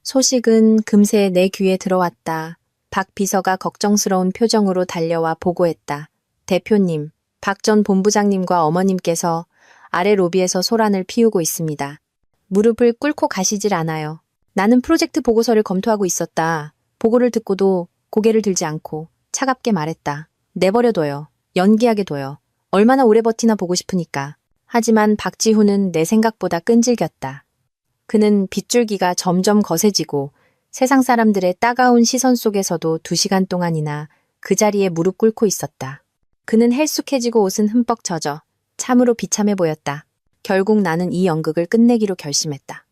소식은 금세 내 귀에 들어왔다. 박 비서가 걱정스러운 표정으로 달려와 보고했다. 대표님, 박 전 본부장님과 어머님께서 아래 로비에서 소란을 피우고 있습니다. 무릎을 꿇고 가시질 않아요. 나는 프로젝트 보고서를 검토하고 있었다. 보고를 듣고도 고개를 들지 않고 차갑게 말했다. 내버려둬요. 연기하게 둬요. 얼마나 오래 버티나 보고 싶으니까. 하지만 박지훈은 내 생각보다 끈질겼다. 그는 빗줄기가 점점 거세지고 세상 사람들의 따가운 시선 속에서도 2시간 동안이나 그 자리에 무릎 꿇고 있었다. 그는 헬쑥해지고 옷은 흠뻑 젖어 참으로 비참해 보였다. 결국 나는 이 연극을 끝내기로 결심했다.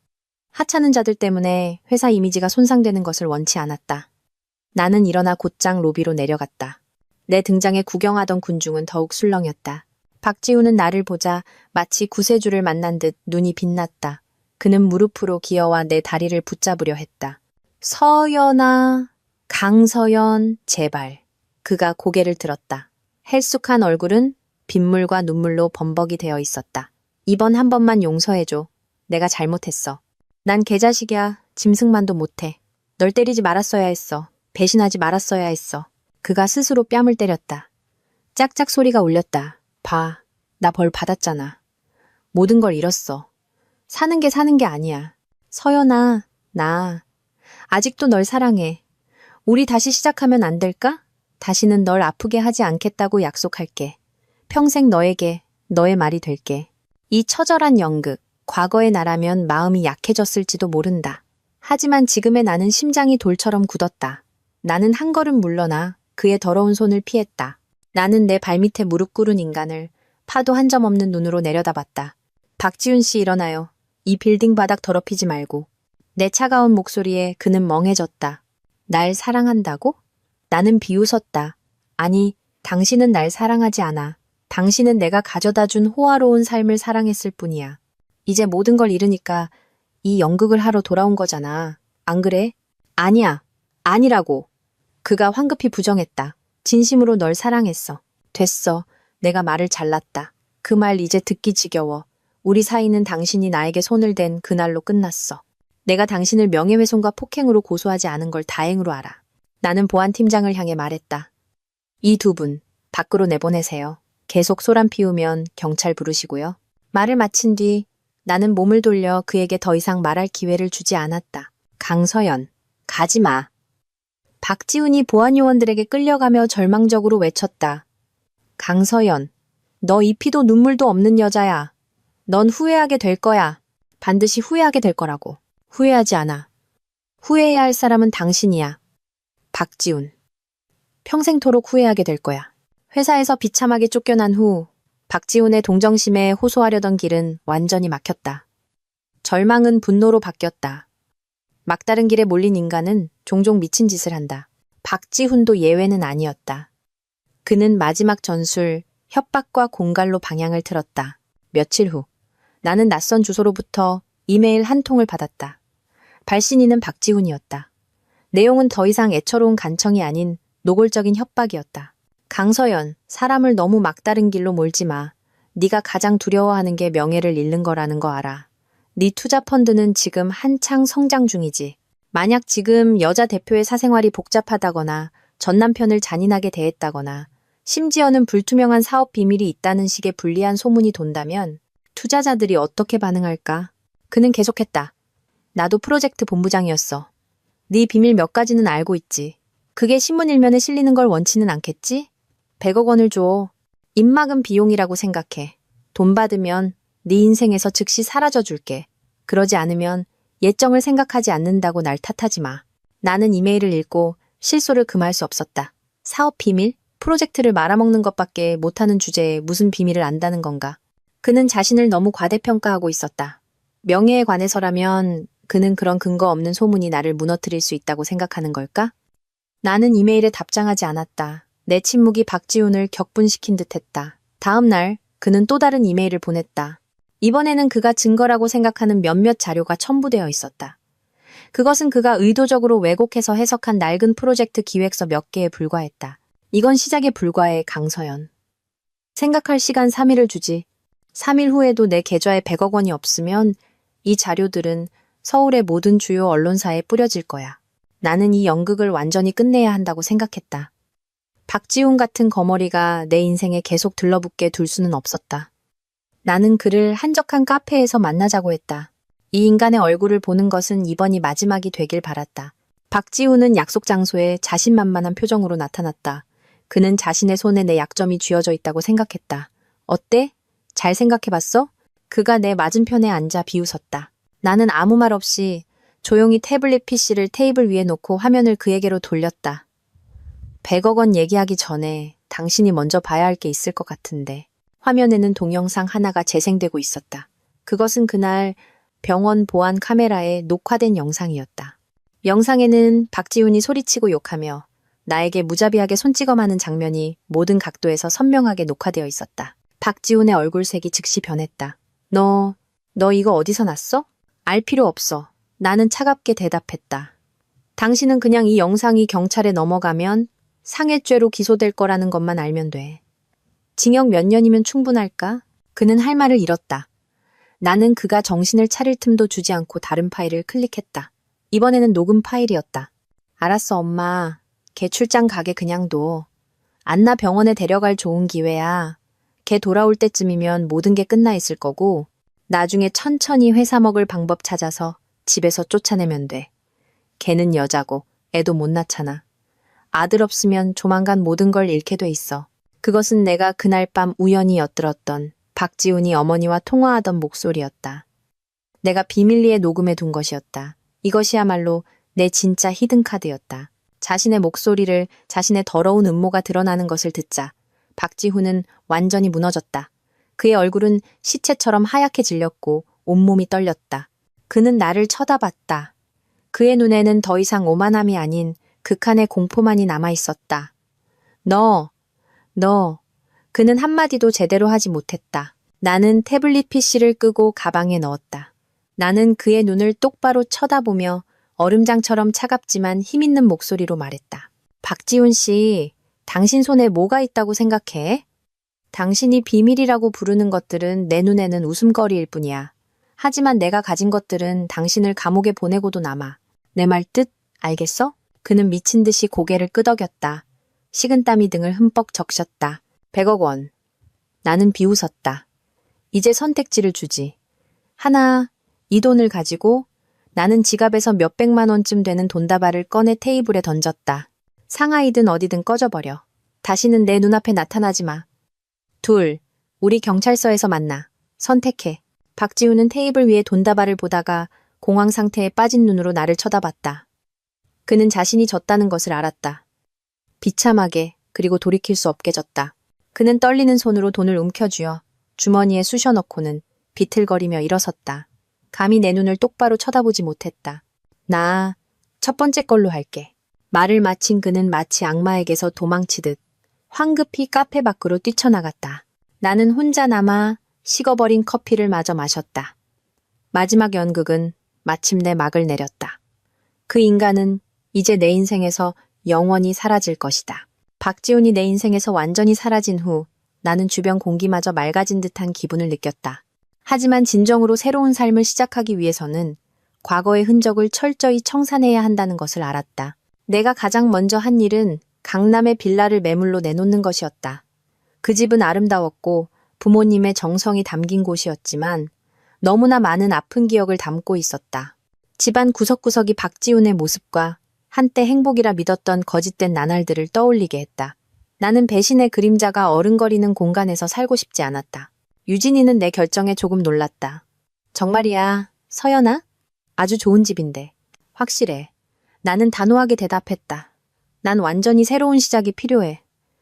하찮은 자들 때문에 회사 이미지가 손상되는 것을 원치 않았다. 나는 일어나 곧장 로비로 내려갔다. 내 등장에 구경하던 군중은 더욱 술렁였다. 박지훈은 나를 보자 마치 구세주를 만난 듯 눈이 빛났다. 그는 무릎으로 기어와 내 다리를 붙잡으려 했다. 서연아, 강서연, 제발. 그가 고개를 들었다. 헬쑥한 얼굴은 빗물과 눈물로 범벅이 되어 있었다. 이번 한 번만 용서해줘. 내가 잘못했어. 난 개자식이야. 짐승만도 못해. 널 때리지 말았어야 했어. 배신하지 말았어야 했어. 그가 스스로 뺨을 때렸다. 짝짝 소리가 울렸다. 봐, 나 벌 받았잖아. 모든 걸 잃었어. 사는 게 아니야. 서연아, 나 아직도 널 사랑해. 우리 다시 시작하면 안 될까? 다시는 널 아프게 하지 않겠다고 약속할게. 평생 너에게 너의 말이 될게. 이 처절한 연극, 과거의 나라면 마음이 약해졌을지도 모른다. 하지만 지금의 나는 심장이 돌처럼 굳었다. 나는 한 걸음 물러나 그의 더러운 손을 피했다. 나는 내 발밑에 무릎 꿇은 인간을 파도 한 점 없는 눈으로 내려다봤다. 박지훈 씨 일어나요. 이 빌딩 바닥 더럽히지 말고. 내 차가운 목소리에 그는 멍해졌다. 날 사랑한다고? 나는 비웃었다. 아니, 당신은 날 사랑하지 않아. 당신은 내가 가져다 준 호화로운 삶을 사랑했을 뿐이야. 이제 모든 걸 잃으니까 이 연극을 하러 돌아온 거잖아. 안 그래? 아니야. 아니라고. 그가 황급히 부정했다. 진심으로 널 사랑했어. 됐어. 내가 말을 잘랐다. 그 말 이제 듣기 지겨워. 우리 사이는 당신이 나에게 손을 댄 그날로 끝났어. 내가 당신을 명예훼손과 폭행으로 고소하지 않은 걸 다행으로 알아. 나는 보안팀장을 향해 말했다. 이 두 분, 밖으로 내보내세요. 계속 소란 피우면 경찰 부르시고요. 말을 마친 뒤 나는 몸을 돌려 그에게 더 이상 말할 기회를 주지 않았다. 강서연, 가지마. 박지훈이 보안요원들에게 끌려가며 절망적으로 외쳤다. 강서연, 너 이 피도 눈물도 없는 여자야. 넌 후회하게 될 거야. 반드시 후회하게 될 거라고. 후회하지 않아. 후회해야 할 사람은 당신이야. 박지훈. 평생토록 후회하게 될 거야. 회사에서 비참하게 쫓겨난 후 박지훈의 동정심에 호소하려던 길은 완전히 막혔다. 절망은 분노로 바뀌었다. 막다른 길에 몰린 인간은 종종 미친 짓을 한다. 박지훈도 예외는 아니었다. 그는 마지막 전술, 협박과 공갈로 방향을 틀었다. 며칠 후, 나는 낯선 주소로부터 이메일 한 통을 받았다. 발신인은 박지훈이었다. 내용은 더 이상 애처로운 간청이 아닌 노골적인 협박이었다. 강서연, 사람을 너무 막다른 길로 몰지 마. 네가 가장 두려워하는 게 명예를 잃는 거라는 거 알아. 네 투자 펀드는 지금 한창 성장 중이지. 만약 지금 여자 대표의 사생활이 복잡하다거나 전 남편을 잔인하게 대했다거나 심지어는 불투명한 사업 비밀이 있다는 식의 불리한 소문이 돈다면 투자자들이 어떻게 반응할까? 그는 계속했다. 나도 프로젝트 본부장이었어. 네 비밀 몇 가지는 알고 있지. 그게 신문 일면에 실리는 걸 원치는 않겠지? 100억 원을 줘. 입막은 비용이라고 생각해. 돈 받으면 네 인생에서 즉시 사라져 줄게. 그러지 않으면 예정을 생각하지 않는다고 날 탓하지 마. 나는 이메일을 읽고 실소를 금할 수 없었다. 사업 비밀? 프로젝트를 말아먹는 것밖에 못하는 주제에 무슨 비밀을 안다는 건가? 그는 자신을 너무 과대평가하고 있었다. 명예에 관해서라면 그는 그런 근거 없는 소문이 나를 무너뜨릴 수 있다고 생각하는 걸까? 나는 이메일에 답장하지 않았다. 내 침묵이 박지훈을 격분시킨 듯했다. 다음 날 그는 또 다른 이메일을 보냈다. 이번에는 그가 증거라고 생각하는 몇몇 자료가 첨부되어 있었다. 그것은 그가 의도적으로 왜곡해서 해석한 낡은 프로젝트 기획서 몇 개에 불과했다. 이건 시작에 불과해, 강서연. 생각할 시간 3일을 주지. 3일 후에도 내 계좌에 100억 원이 없으면 이 자료들은 서울의 모든 주요 언론사에 뿌려질 거야. 나는 이 연극을 완전히 끝내야 한다고 생각했다. 박지훈 같은 거머리가 내 인생에 계속 들러붙게 둘 수는 없었다. 나는 그를 한적한 카페에서 만나자고 했다. 이 인간의 얼굴을 보는 것은 이번이 마지막이 되길 바랐다. 박지훈은 약속 장소에 자신만만한 표정으로 나타났다. 그는 자신의 손에 내 약점이 쥐어져 있다고 생각했다. 어때? 잘 생각해봤어? 그가 내 맞은편에 앉아 비웃었다. 나는 아무 말 없이 조용히 태블릿 PC를 테이블 위에 놓고 화면을 그에게로 돌렸다. 100억 원 얘기하기 전에 당신이 먼저 봐야 할 게 있을 것 같은데. 화면에는 동영상 하나가 재생되고 있었다. 그것은 그날 병원 보안 카메라에 녹화된 영상이었다. 영상에는 박지훈이 소리치고 욕하며 나에게 무자비하게 손찌검하는 장면이 모든 각도에서 선명하게 녹화되어 있었다. 박지훈의 얼굴색이 즉시 변했다. 너 이거 어디서 났어? 알 필요 없어. 나는 차갑게 대답했다. 당신은 그냥 이 영상이 경찰에 넘어가면 상해죄로 기소될 거라는 것만 알면 돼. 징역 몇 년이면 충분할까? 그는 할 말을 잃었다. 나는 그가 정신을 차릴 틈도 주지 않고 다른 파일을 클릭했다. 이번에는 녹음 파일이었다. 알았어, 엄마. 걔 출장 가게 그냥 둬. 안나 병원에 데려갈 좋은 기회야. 걔 돌아올 때쯤이면 모든 게 끝나 있을 거고 나중에 천천히 회사 먹을 방법 찾아서 집에서 쫓아내면 돼. 걔는 여자고 애도 못 낳잖아. 아들 없으면 조만간 모든 걸 잃게 돼 있어. 그것은 내가 그날 밤 우연히 엿들었던 박지훈이 어머니와 통화하던 목소리였다. 내가 비밀리에 녹음해 둔 것이었다. 이것이야말로 내 진짜 히든카드였다. 자신의 목소리를 자신의 더러운 음모가 드러나는 것을 듣자 박지훈은 완전히 무너졌다. 그의 얼굴은 시체처럼 하얗게 질렸고 온몸이 떨렸다. 그는 나를 쳐다봤다. 그의 눈에는 더 이상 오만함이 아닌 극한의 공포만이 남아있었다. 너. 그는 한마디도 제대로 하지 못했다. 나는 태블릿 PC를 끄고 가방에 넣었다. 나는 그의 눈을 똑바로 쳐다보며 얼음장처럼 차갑지만 힘있는 목소리로 말했다. 박지훈 씨, 당신 손에 뭐가 있다고 생각해? 당신이 비밀이라고 부르는 것들은 내 눈에는 웃음거리일 뿐이야. 하지만 내가 가진 것들은 당신을 감옥에 보내고도 남아. 내 말 뜻 알겠어? 그는 미친 듯이 고개를 끄덕였다. 식은땀이 등을 흠뻑 적셨다. 100억 원. 나는 비웃었다. 이제 선택지를 주지. 하나, 이 돈을 가지고 나는 지갑에서 몇백만 원쯤 되는 돈다발을 꺼내 테이블에 던졌다. 상하이든 어디든 꺼져버려. 다시는 내 눈앞에 나타나지 마. 둘, 우리 경찰서에서 만나. 선택해. 박지훈은 테이블 위에 돈다발을 보다가 공황 상태에 빠진 눈으로 나를 쳐다봤다. 그는 자신이 졌다는 것을 알았다. 비참하게 그리고 돌이킬 수 없게 졌다. 그는 떨리는 손으로 돈을 움켜쥐어 주머니에 쑤셔넣고는 비틀거리며 일어섰다. 감히 내 눈을 똑바로 쳐다보지 못했다. 나 첫 번째 걸로 할게. 말을 마친 그는 마치 악마에게서 도망치듯 황급히 카페 밖으로 뛰쳐나갔다. 나는 혼자 남아 식어버린 커피를 마저 마셨다. 마지막 연극은 마침내 막을 내렸다. 그 인간은 이제 내 인생에서 영원히 사라질 것이다. 박지훈이 내 인생에서 완전히 사라진 후 나는 주변 공기마저 맑아진 듯한 기분을 느꼈다. 하지만 진정으로 새로운 삶을 시작하기 위해서는 과거의 흔적을 철저히 청산해야 한다는 것을 알았다. 내가 가장 먼저 한 일은 강남의 빌라를 매물로 내놓는 것이었다. 그 집은 아름다웠고 부모님의 정성이 담긴 곳이었지만 너무나 많은 아픈 기억을 담고 있었다. 집안 구석구석이 박지훈의 모습과 한때 행복이라 믿었던 거짓된 나날들을 떠올리게 했다. 나는 배신의 그림자가 어른거리는 공간에서 살고 싶지 않았다. 유진이는 내 결정에 조금 놀랐다. 정말이야, 서연아? 아주 좋은 집인데. 확실해. 나는 단호하게 대답했다. 난 완전히 새로운 시작이 필요해.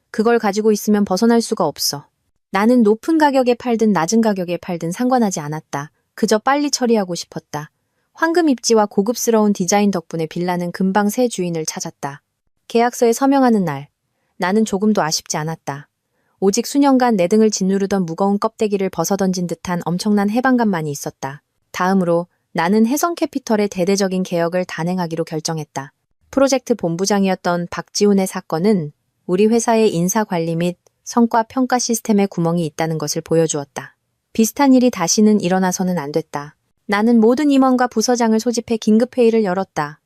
그걸 가지고 있으면 벗어날 수가 없어. 나는 높은 가격에 팔든 낮은 가격에 팔든 상관하지 않았다. 그저 빨리 처리하고 싶었다. 황금 입지와 고급스러운 디자인 덕분에 빌라는 금방 새 주인을 찾았다. 계약서에 서명하는 날, 나는 조금도 아쉽지 않았다. 오직 수년간 내 등을 짓누르던 무거운 껍데기를 벗어던진 듯한 엄청난 해방감만이 있었다. 다음으로 나는 혜성캐피털의 대대적인 개혁을 단행하기로 결정했다. 프로젝트 본부장이었던 박지훈의 사건은 우리 회사의 인사관리 및 성과 평가 시스템에 구멍이 있다는 것을 보여주었다. 비슷한 일이 다시는 일어나서는 안 됐다. 나는 모든 임원과 부서장을 소집해 긴급회의를 열었다.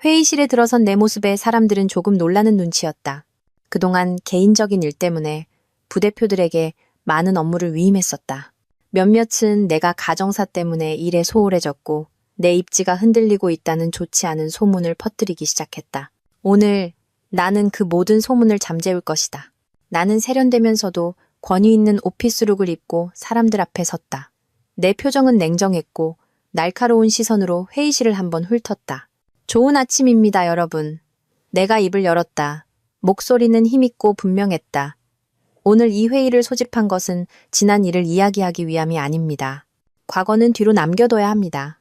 회의실에 들어선 내 모습에 사람들은 조금 놀라는 눈치였다. 그동안 개인적인 일 때문에 부대표들에게 많은 업무를 위임했었다. 몇몇은 내가 가정사 때문에 일에 소홀해졌고 내 입지가 흔들리고 있다는 좋지 않은 소문을 퍼뜨리기 시작했다. 오늘 나는 그 모든 소문을 잠재울 것이다. 나는 세련되면서도 권위 있는 오피스룩을 입고 사람들 앞에 섰다. 내 표정은 냉정했고 날카로운 시선으로 회의실을 한번 훑었다. 좋은 아침입니다, 여러분. 내가 입을 열었다. 목소리는 힘있고 분명했다. 오늘 이 회의를 소집한 것은 지난 일을 이야기하기 위함이 아닙니다. 과거는 뒤로 남겨둬야 합니다.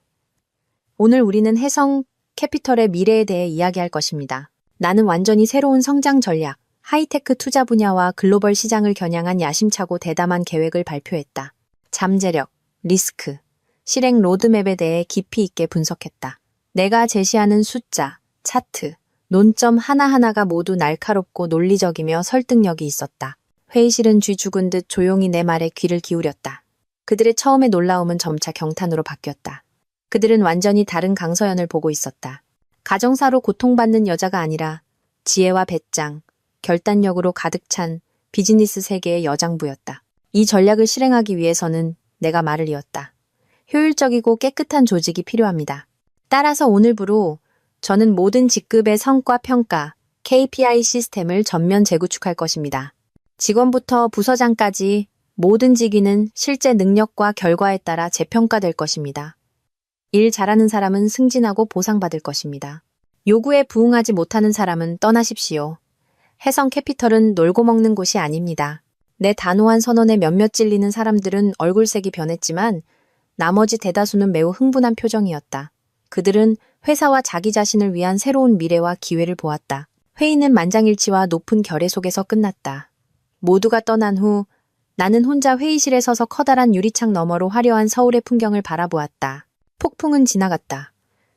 오늘 우리는 혜성 캐피털의 미래에 대해 이야기할 것입니다. 나는 완전히 새로운 성장 전략, 하이테크 투자 분야와 글로벌 시장을 겨냥한 야심차고 대담한 계획을 발표했다. 잠재력, 리스크, 실행 로드맵에 대해 깊이 있게 분석했다. 내가 제시하는 숫자, 차트, 논점 하나하나가 모두 날카롭고 논리적이며 설득력이 있었다. 회의실은 쥐 죽은 듯 조용히 내 말에 귀를 기울였다. 그들의 처음의 놀라움은 점차 경탄으로 바뀌었다. 그들은 완전히 다른 강서연을 보고 있었다. 가정사로 고통받는 여자가 아니라 지혜와 배짱, 결단력으로 가득 찬 비즈니스 세계의 여장부였다. 이 전략을 실행하기 위해서는 내가 말을 이었다. 효율적이고 깨끗한 조직이 필요합니다. 따라서 오늘부로 저는 모든 직급의 성과 평가, KPI 시스템을 전면 재구축할 것입니다. 직원부터 부서장까지 모든 직위는 실제 능력과 결과에 따라 재평가될 것입니다. 일 잘하는 사람은 승진하고 보상받을 것입니다. 요구에 부응하지 못하는 사람은 떠나십시오. 혜성 캐피털은 놀고 먹는 곳이 아닙니다. 내 단호한 선언에 몇몇 찔리는 사람들은 얼굴색이 변했지만 나머지 대다수는 매우 흥분한 표정이었다. 그들은 회사와 자기 자신을 위한 새로운 미래와 기회를 보았다. 회의는 만장일치와 높은 결의 속에서 끝났다. 모두가 떠난 후 나는 혼자 회의실에 서서 커다란 유리창 너머로 화려한 서울의 풍경을 바라보았다. 폭풍은 지나갔다.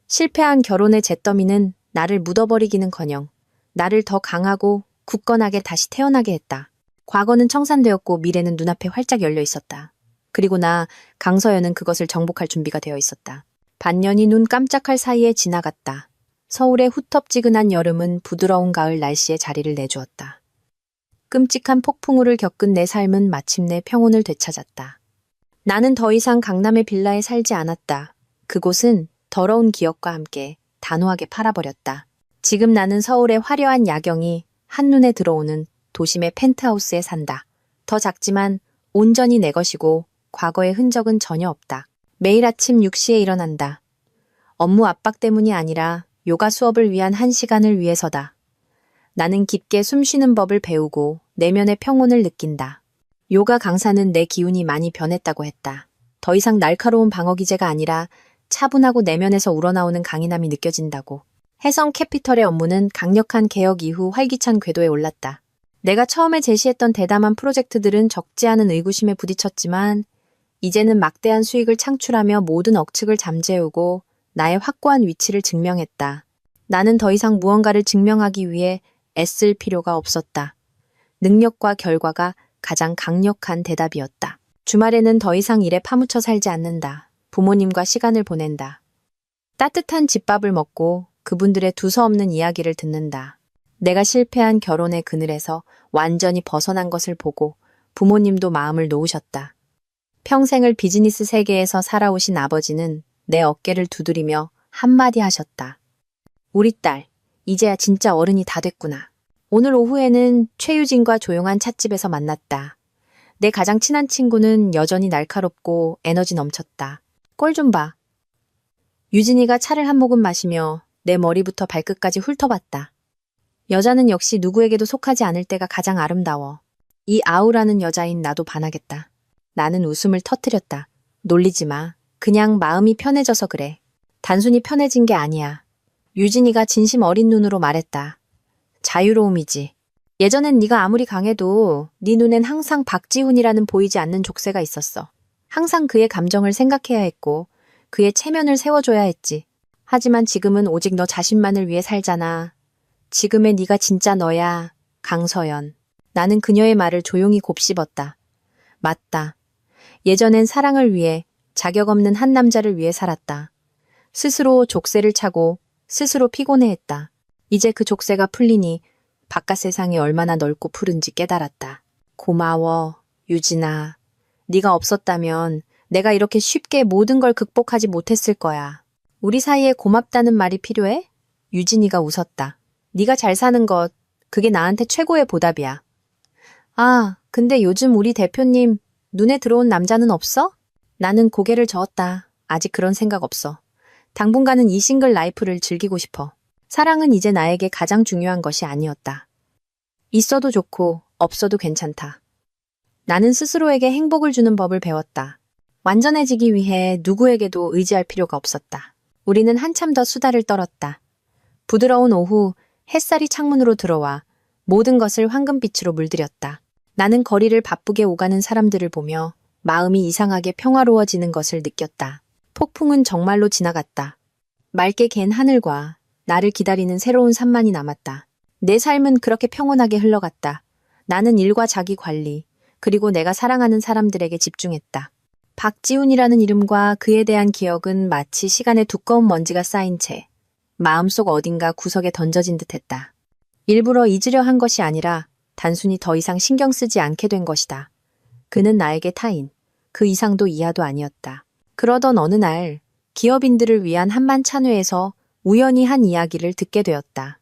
실패한 결혼의 잿더미는 나를 묻어버리기는커녕 나를 더 강하고 굳건하게 다시 태어나게 했다. 과거는 청산되었고 미래는 눈앞에 활짝 열려 있었다. 그리고 나 강서연은 그것을 정복할 준비가 되어 있었다. 반년이 눈 깜짝할 사이에 지나갔다. 서울의 후텁지근한 여름은 부드러운 가을 날씨에 자리를 내주었다. 끔찍한 폭풍우를 겪은 내 삶은 마침내 평온을 되찾았다. 나는 더 이상 강남의 빌라에 살지 않았다. 그곳은 더러운 기억과 함께 단호하게 팔아버렸다. 지금 나는 서울의 화려한 야경이 한눈에 들어오는 도심의 펜트하우스에 산다. 더 작지만 온전히 내 것이고 과거의 흔적은 전혀 없다. 매일 아침 6시에 일어난다. 업무 압박 때문이 아니라 요가 수업을 위한 1시간을 위해서다. 나는 깊게 숨 쉬는 법을 배우고 내면의 평온을 느낀다. 요가 강사는 내 기운이 많이 변했다고 했다. 더 이상 날카로운 방어 기제가 아니라 차분하고 내면에서 우러나오는 강인함이 느껴진다고. 혜성 캐피털의 업무는 강력한 개혁 이후 활기찬 궤도에 올랐다. 내가 처음에 제시했던 대담한 프로젝트들은 적지 않은 의구심에 부딪혔지만 이제는 막대한 수익을 창출하며 모든 억측을 잠재우고 나의 확고한 위치를 증명했다. 나는 더 이상 무언가를 증명하기 위해 애쓸 필요가 없었다. 능력과 결과가 가장 강력한 대답이었다. 주말에는 더 이상 일에 파묻혀 살지 않는다. 부모님과 시간을 보낸다. 따뜻한 집밥을 먹고 그분들의 두서없는 이야기를 듣는다. 내가 실패한 결혼의 그늘에서 완전히 벗어난 것을 보고 부모님도 마음을 놓으셨다. 평생을 비즈니스 세계에서 살아오신 아버지는 내 어깨를 두드리며 한마디 하셨다. 우리 딸, 이제야 진짜 어른이 다 됐구나. 오늘 오후에는 최유진과 조용한 찻집에서 만났다. 내 가장 친한 친구는 여전히 날카롭고 에너지 넘쳤다. 꼴 좀 봐. 유진이가 차를 한 모금 마시며 내 머리부터 발끝까지 훑어봤다. 여자는 역시 누구에게도 속하지 않을 때가 가장 아름다워. 이 아우라는 여자인 나도 반하겠다. 나는 웃음을 터뜨렸다. 놀리지 마. 그냥 마음이 편해져서 그래. 단순히 편해진 게 아니야. 유진이가 진심 어린 눈으로 말했다. 자유로움이지. 예전엔 네가 아무리 강해도 네 눈엔 항상 박지훈이라는 보이지 않는 족쇄가 있었어. 항상 그의 감정을 생각해야 했고 그의 체면을 세워줘야 했지. 하지만 지금은 오직 너 자신만을 위해 살잖아. 지금의 네가 진짜 너야. 강서연. 나는 그녀의 말을 조용히 곱씹었다. 맞다. 예전엔 사랑을 위해 자격 없는 한 남자를 위해 살았다. 스스로 족쇄를 차고 스스로 피곤해했다. 이제 그 족쇄가 풀리니 바깥 세상이 얼마나 넓고 푸른지 깨달았다. 고마워, 유진아. 네가 없었다면 내가 이렇게 쉽게 모든 걸 극복하지 못했을 거야. 우리 사이에 고맙다는 말이 필요해? 유진이가 웃었다. 네가 잘 사는 것, 그게 나한테 최고의 보답이야. 아, 근데 요즘 우리 대표님 눈에 들어온 남자는 없어? 나는 고개를 저었다. 아직 그런 생각 없어. 당분간은 이 싱글 라이프를 즐기고 싶어. 사랑은 이제 나에게 가장 중요한 것이 아니었다. 있어도 좋고 없어도 괜찮다. 나는 스스로에게 행복을 주는 법을 배웠다. 완전해지기 위해 누구에게도 의지할 필요가 없었다. 우리는 한참 더 수다를 떨었다. 부드러운 오후 햇살이 창문으로 들어와 모든 것을 황금빛으로 물들였다. 나는 거리를 바쁘게 오가는 사람들을 보며 마음이 이상하게 평화로워지는 것을 느꼈다. 폭풍은 정말로 지나갔다. 맑게 갠 하늘과 나를 기다리는 새로운 산만이 남았다. 내 삶은 그렇게 평온하게 흘러갔다. 나는 일과 자기 관리, 그리고 내가 사랑하는 사람들에게 집중했다. 박지훈이라는 이름과 그에 대한 기억은 마치 시간에 두꺼운 먼지가 쌓인 채 마음속 어딘가 구석에 던져진 듯했다. 일부러 잊으려 한 것이 아니라 단순히 더 이상 신경 쓰지 않게 된 것이다. 그는 나에게 타인, 그 이상도 이하도 아니었다. 그러던 어느 날 기업인들을 위한 한만찬회에서 우연히 한 이야기를 듣게 되었다.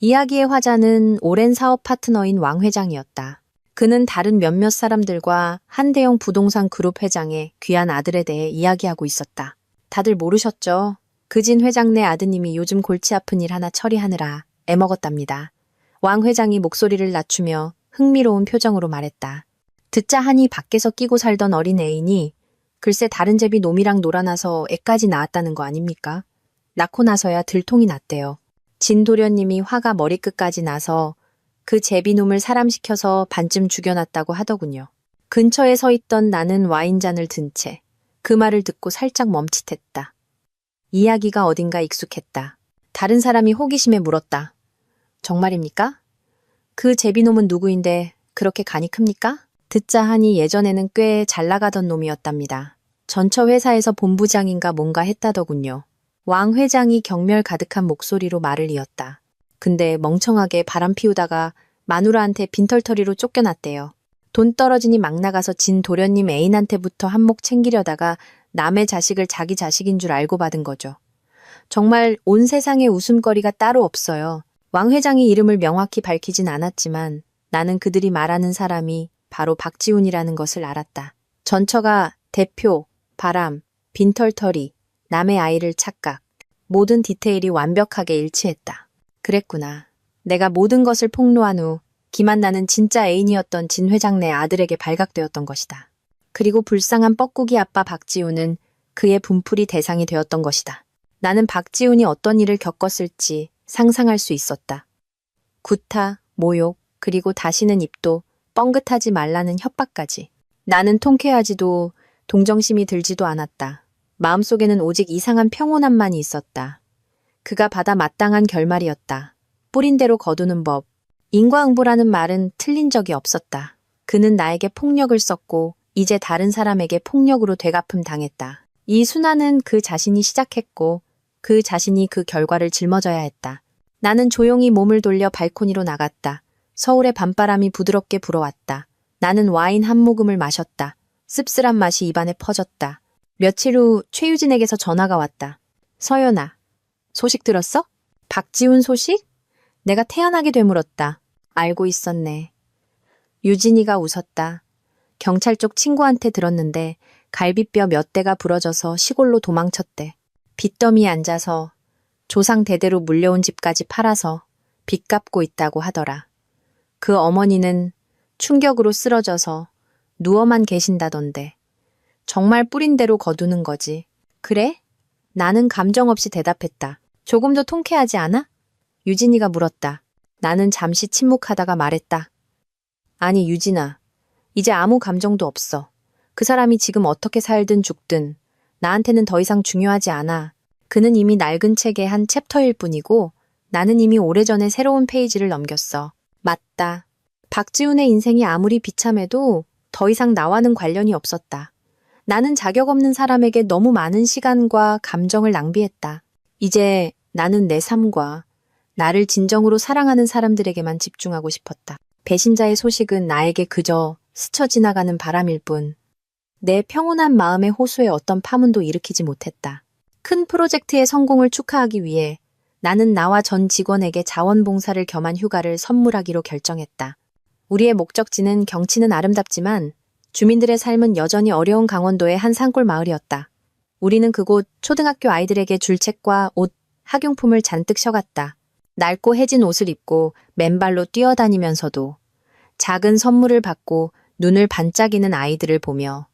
이야기의 화자는 오랜 사업 파트너인 왕 회장이었다. 그는 다른 몇몇 사람들과 한 대형 부동산 그룹 회장의 귀한 아들에 대해 이야기하고 있었다. 다들 모르셨죠? 그진 회장네 아드님이 요즘 골치 아픈 일 하나 처리하느라 애먹었답니다. 왕 회장이 목소리를 낮추며 흥미로운 표정으로 말했다. 듣자 하니 밖에서 끼고 살던 어린 애인이 글쎄 다른 제비 놈이랑 놀아나서 애까지 낳았다는 거 아닙니까? 낳고 나서야 들통이 났대요. 진도련님이 화가 머리끝까지 나서 그 제비놈을 사람시켜서 반쯤 죽여놨다고 하더군요. 근처에 서 있던 나는 와인잔을 든 채 그 말을 듣고 살짝 멈칫했다. 이야기가 어딘가 익숙했다. 다른 사람이 호기심에 물었다. 정말입니까? 그 제비놈은 누구인데 그렇게 간이 큽니까? 듣자 하니 예전에는 꽤 잘 나가던 놈이었답니다. 전처 회사에서 본부장인가 뭔가 했다더군요. 왕 회장이 경멸 가득한 목소리로 말을 이었다. 근데 멍청하게 바람 피우다가 마누라한테 빈털터리로 쫓겨났대요. 돈 떨어지니 막 나가서 진 도련님 애인한테부터 한몫 챙기려다가 남의 자식을 자기 자식인 줄 알고 받은 거죠. 정말 온 세상에 웃음거리가 따로 없어요. 왕 회장이 이름을 명확히 밝히진 않았지만 나는 그들이 말하는 사람이 바로 박지훈이라는 것을 알았다. 전처가 대표, 바람, 빈털터리, 남의 아이를 착각, 모든 디테일이 완벽하게 일치했다. 그랬구나. 내가 모든 것을 폭로한 후 기만나는 진짜 애인이었던 진 회장네 아들에게 발각되었던 것이다. 그리고 불쌍한 뻐꾸기 아빠 박지훈은 그의 분풀이 대상이 되었던 것이다. 나는 박지훈이 어떤 일을 겪었을지 상상할 수 있었다. 구타, 모욕, 그리고 다시는 입도 뻥긋하지 말라는 협박까지. 나는 통쾌하지도 동정심이 들지도 않았다. 마음속에는 오직 이상한 평온함만이 있었다. 그가 받아 마땅한 결말이었다. 뿌린 대로 거두는 법. 인과응보라는 말은 틀린 적이 없었다. 그는 나에게 폭력을 썼고 이제 다른 사람에게 폭력으로 되갚음 당했다. 이 순환은 그 자신이 시작했고 그 자신이 그 결과를 짊어져야 했다. 나는 조용히 몸을 돌려 발코니로 나갔다. 서울의 밤바람이 부드럽게 불어왔다. 나는 와인 한 모금을 마셨다. 씁쓸한 맛이 입안에 퍼졌다. 며칠 후 최유진에게서 전화가 왔다. 서연아, 소식 들었어? 박지훈 소식? 내가 태어나게 되물었다. 알고 있었네. 유진이가 웃었다. 경찰 쪽 친구한테 들었는데 갈비뼈 몇 대가 부러져서 시골로 도망쳤대. 빚더미에 앉아서 조상 대대로 물려온 집까지 팔아서 빚 갚고 있다고 하더라. 그 어머니는 충격으로 쓰러져서 누워만 계신다던데. 정말 뿌린 대로 거두는 거지. 그래? 나는 감정 없이 대답했다. 조금 더 통쾌하지 않아? 유진이가 물었다. 나는 잠시 침묵하다가 말했다. 아니, 유진아. 이제 아무 감정도 없어. 그 사람이 지금 어떻게 살든 죽든 나한테는 더 이상 중요하지 않아. 그는 이미 낡은 책의 한 챕터일 뿐이고 나는 이미 오래전에 새로운 페이지를 넘겼어. 맞다. 박지훈의 인생이 아무리 비참해도 더 이상 나와는 관련이 없었다. 나는 자격 없는 사람에게 너무 많은 시간과 감정을 낭비했다. 이제 나는 내 삶과 나를 진정으로 사랑하는 사람들에게만 집중하고 싶었다. 배신자의 소식은 나에게 그저 스쳐 지나가는 바람일 뿐, 내 평온한 마음의 호수에 어떤 파문도 일으키지 못했다. 큰 프로젝트의 성공을 축하하기 위해 나는 나와 전 직원에게 자원봉사를 겸한 휴가를 선물하기로 결정했다. 우리의 목적지는 경치는 아름답지만 주민들의 삶은 여전히 어려운 강원도의 한 산골 마을이었다. 우리는 그곳 초등학교 아이들에게 줄 책과 옷, 학용품을 잔뜩 셔갔다. 낡고 해진 옷을 입고 맨발로 뛰어다니면서도 작은 선물을 받고 눈을 반짝이는 아이들을 보며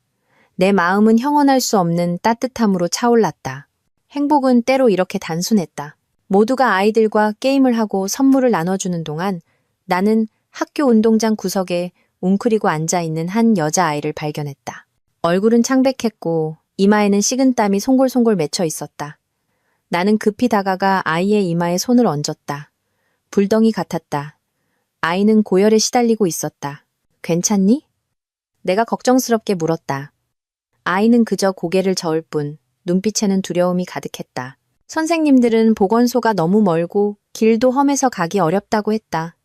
내 마음은 형언할 수 없는 따뜻함으로 차올랐다. 행복은 때로 이렇게 단순했다. 모두가 아이들과 게임을 하고 선물을 나눠주는 동안 나는 학교 운동장 구석에 웅크리고 앉아있는 한 여자아이를 발견했다. 얼굴은 창백했고 이마에는 식은땀이 송골송골 맺혀 있었다. 나는 급히 다가가 아이의 이마에 손을 얹었다. 불덩이 같았다. 아이는 고열에 시달리고 있었다. 괜찮니? 내가 걱정스럽게 물었다. 아이는 그저 고개를 저을 뿐 눈빛에는 두려움이 가득했다. 선생님들은 보건소가 너무 멀고 길도 험해서 가기 어렵다고 했다.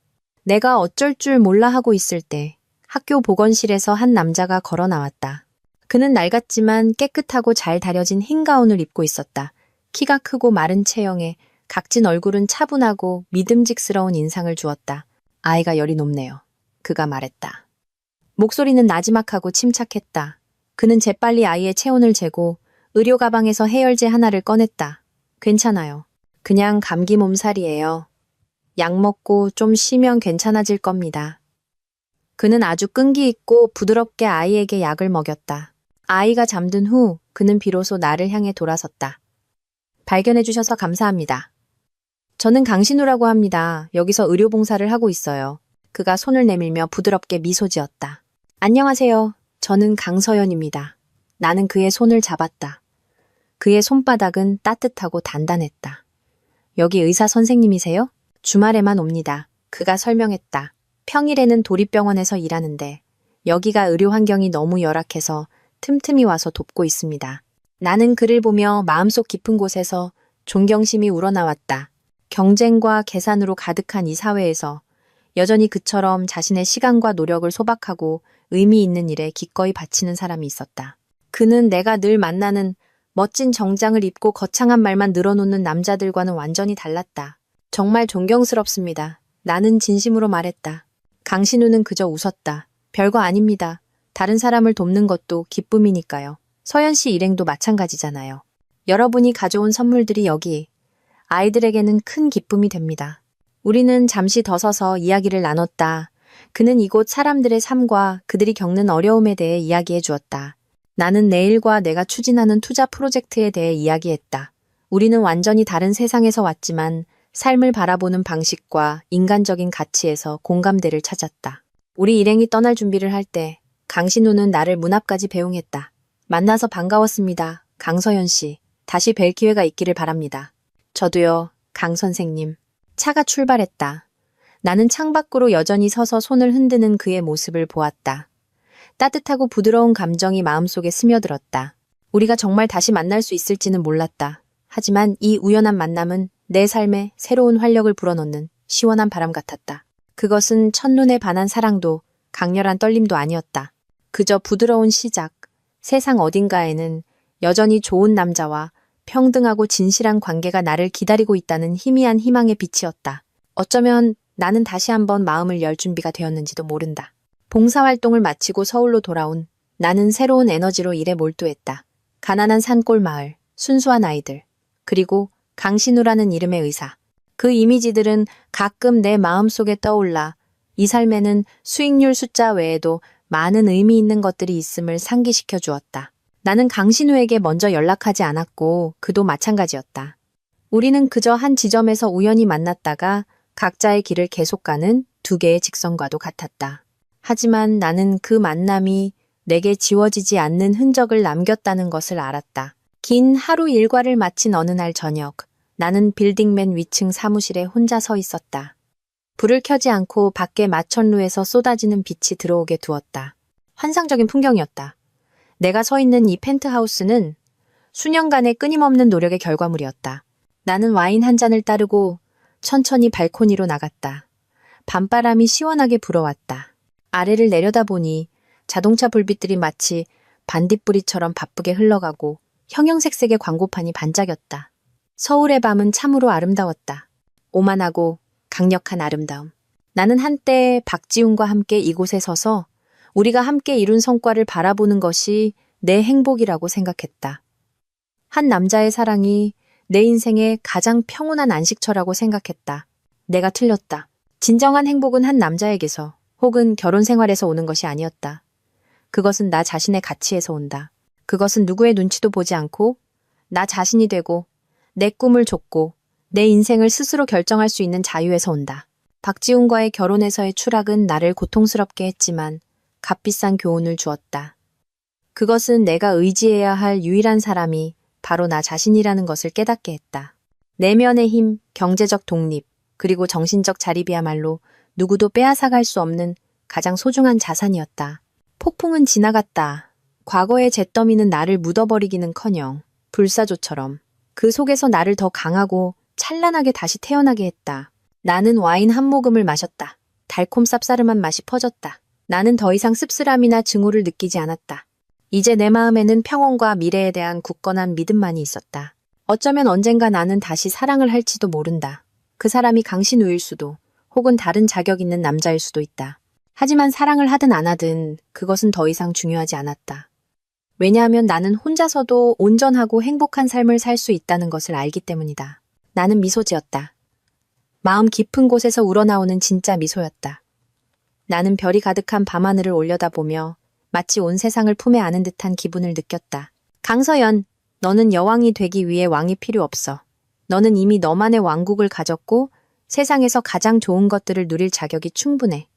내가 어쩔 줄 몰라 하고 있을 때 학교 보건실에서 한 남자가 걸어 나왔다. 그는 낡았지만 깨끗하고 잘 다려진 흰 가운을 입고 있었다. 키가 크고 마른 체형에 각진 얼굴은 차분하고 믿음직스러운 인상을 주었다. 아이가 열이 높네요. 그가 말했다. 목소리는 나지막하고 침착했다. 그는 재빨리 아이의 체온을 재고 의료 가방에서 해열제 하나를 꺼냈다. 괜찮아요. 그냥 감기 몸살이에요. 약 먹고 좀 쉬면 괜찮아질 겁니다. 그는 아주 끈기 있고 부드럽게 아이에게 약을 먹였다. 아이가 잠든 후 그는 비로소 나를 향해 돌아섰다. 발견해 주셔서 감사합니다. 저는 강신우라고 합니다. 여기서 의료봉사를 하고 있어요. 그가 손을 내밀며 부드럽게 미소 지었다. 안녕하세요. 저는 강서연입니다. 나는 그의 손을 잡았다. 그의 손바닥은 따뜻하고 단단했다. 여기 의사 선생님이세요? 주말에만 옵니다. 그가 설명했다. 평일에는 도립병원에서 일하는데 여기가 의료 환경이 너무 열악해서 틈틈이 와서 돕고 있습니다. 나는 그를 보며 마음속 깊은 곳에서 존경심이 우러나왔다. 경쟁과 계산으로 가득한 이 사회에서 여전히 그처럼 자신의 시간과 노력을 소박하고 의미 있는 일에 기꺼이 바치는 사람이 있었다. 그는 내가 늘 만나는 멋진 정장을 입고 거창한 말만 늘어놓는 남자들과는 완전히 달랐다. 정말 존경스럽습니다. 나는 진심으로 말했다. 강신우는 그저 웃었다. 별거 아닙니다. 다른 사람을 돕는 것도 기쁨이니까요. 서연 씨 일행도 마찬가지잖아요. 여러분이 가져온 선물들이 여기 아이들에게는 큰 기쁨이 됩니다. 우리는 잠시 더 서서 이야기를 나눴다. 그는 이곳 사람들의 삶과 그들이 겪는 어려움에 대해 이야기해 주었다. 나는 내일과 내가 추진하는 투자 프로젝트에 대해 이야기했다. 우리는 완전히 다른 세상에서 왔지만 삶을 바라보는 방식과 인간적인 가치에서 공감대를 찾았다. 우리 일행이 떠날 준비를 할 때 강신우는 나를 문 앞까지 배웅했다. 만나서 반가웠습니다. 강서연 씨. 다시 뵐 기회가 있기를 바랍니다. 저도요, 강 선생님. 차가 출발했다. 나는 창밖으로 여전히 서서 손을 흔드는 그의 모습을 보았다. 따뜻하고 부드러운 감정이 마음속에 스며들었다. 우리가 정말 다시 만날 수 있을지는 몰랐다. 하지만 이 우연한 만남은 내 삶에 새로운 활력을 불어넣는 시원한 바람 같았다. 그것은 첫눈에 반한 사랑도 강렬한 떨림도 아니었다. 그저 부드러운 시작. 세상 어딘가에는 여전히 좋은 남자와 평등하고 진실한 관계가 나를 기다리고 있다는 희미한 희망의 빛이었다. 어쩌면 나는 다시 한번 마음을 열 준비가 되었는지도 모른다. 봉사활동을 마치고 서울로 돌아온 나는 새로운 에너지로 일에 몰두했다. 가난한 산골 마을, 순수한 아이들, 그리고 강신우라는 이름의 의사. 그 이미지들은 가끔 내 마음속에 떠올라 이 삶에는 수익률 숫자 외에도 많은 의미 있는 것들이 있음을 상기시켜 주었다. 나는 강신우에게 먼저 연락하지 않았고 그도 마찬가지였다. 우리는 그저 한 지점에서 우연히 만났다가 각자의 길을 계속 가는 두 개의 직선과도 같았다. 하지만 나는 그 만남이 내게 지워지지 않는 흔적을 남겼다는 것을 알았다. 긴 하루 일과를 마친 어느 날 저녁, 나는 빌딩 맨 위층 사무실에 혼자 서 있었다. 불을 켜지 않고 밖에 마천루에서 쏟아지는 빛이 들어오게 두었다. 환상적인 풍경이었다. 내가 서 있는 이 펜트하우스는 수년간의 끊임없는 노력의 결과물이었다. 나는 와인 한 잔을 따르고 천천히 발코니로 나갔다. 밤바람이 시원하게 불어왔다. 아래를 내려다보니 자동차 불빛들이 마치 반딧불이처럼 바쁘게 흘러가고 형형색색의 광고판이 반짝였다. 서울의 밤은 참으로 아름다웠다. 오만하고 강력한 아름다움. 나는 한때 박지훈과 함께 이곳에 서서 우리가 함께 이룬 성과를 바라보는 것이 내 행복이라고 생각했다. 한 남자의 사랑이 내 인생의 가장 평온한 안식처라고 생각했다. 내가 틀렸다. 진정한 행복은 한 남자에게서 혹은 결혼 생활에서 오는 것이 아니었다. 그것은 나 자신의 가치에서 온다. 그것은 누구의 눈치도 보지 않고 나 자신이 되고 내 꿈을 좇고 내 인생을 스스로 결정할 수 있는 자유에서 온다. 박지훈과의 결혼에서의 추락은 나를 고통스럽게 했지만 값비싼 교훈을 주었다. 그것은 내가 의지해야 할 유일한 사람이 바로 나 자신이라는 것을 깨닫게 했다. 내면의 힘, 경제적 독립, 그리고 정신적 자립이야말로 누구도 빼앗아갈 수 없는 가장 소중한 자산이었다. 폭풍은 지나갔다. 과거의 잿더미는 나를 묻어버리기는커녕 불사조처럼 그 속에서 나를 더 강하고 찬란하게 다시 태어나게 했다. 나는 와인 한 모금을 마셨다. 달콤 쌉싸름한 맛이 퍼졌다. 나는 더 이상 씁쓸함이나 증오를 느끼지 않았다. 이제 내 마음에는 평온과 미래에 대한 굳건한 믿음만이 있었다. 어쩌면 언젠가 나는 다시 사랑을 할지도 모른다. 그 사람이 강신우일 수도, 혹은 다른 자격 있는 남자일 수도 있다. 하지만 사랑을 하든 안 하든 그것은 더 이상 중요하지 않았다. 왜냐하면 나는 혼자서도 온전하고 행복한 삶을 살 수 있다는 것을 알기 때문이다. 나는 미소 지었다. 마음 깊은 곳에서 우러나오는 진짜 미소였다. 나는 별이 가득한 밤하늘을 올려다보며 마치 온 세상을 품에 안은 듯한 기분을 느꼈다. 강서연, 너는 여왕이 되기 위해 왕이 필요 없어. 너는 이미 너만의 왕국을 가졌고 세상에서 가장 좋은 것들을 누릴 자격이 충분해.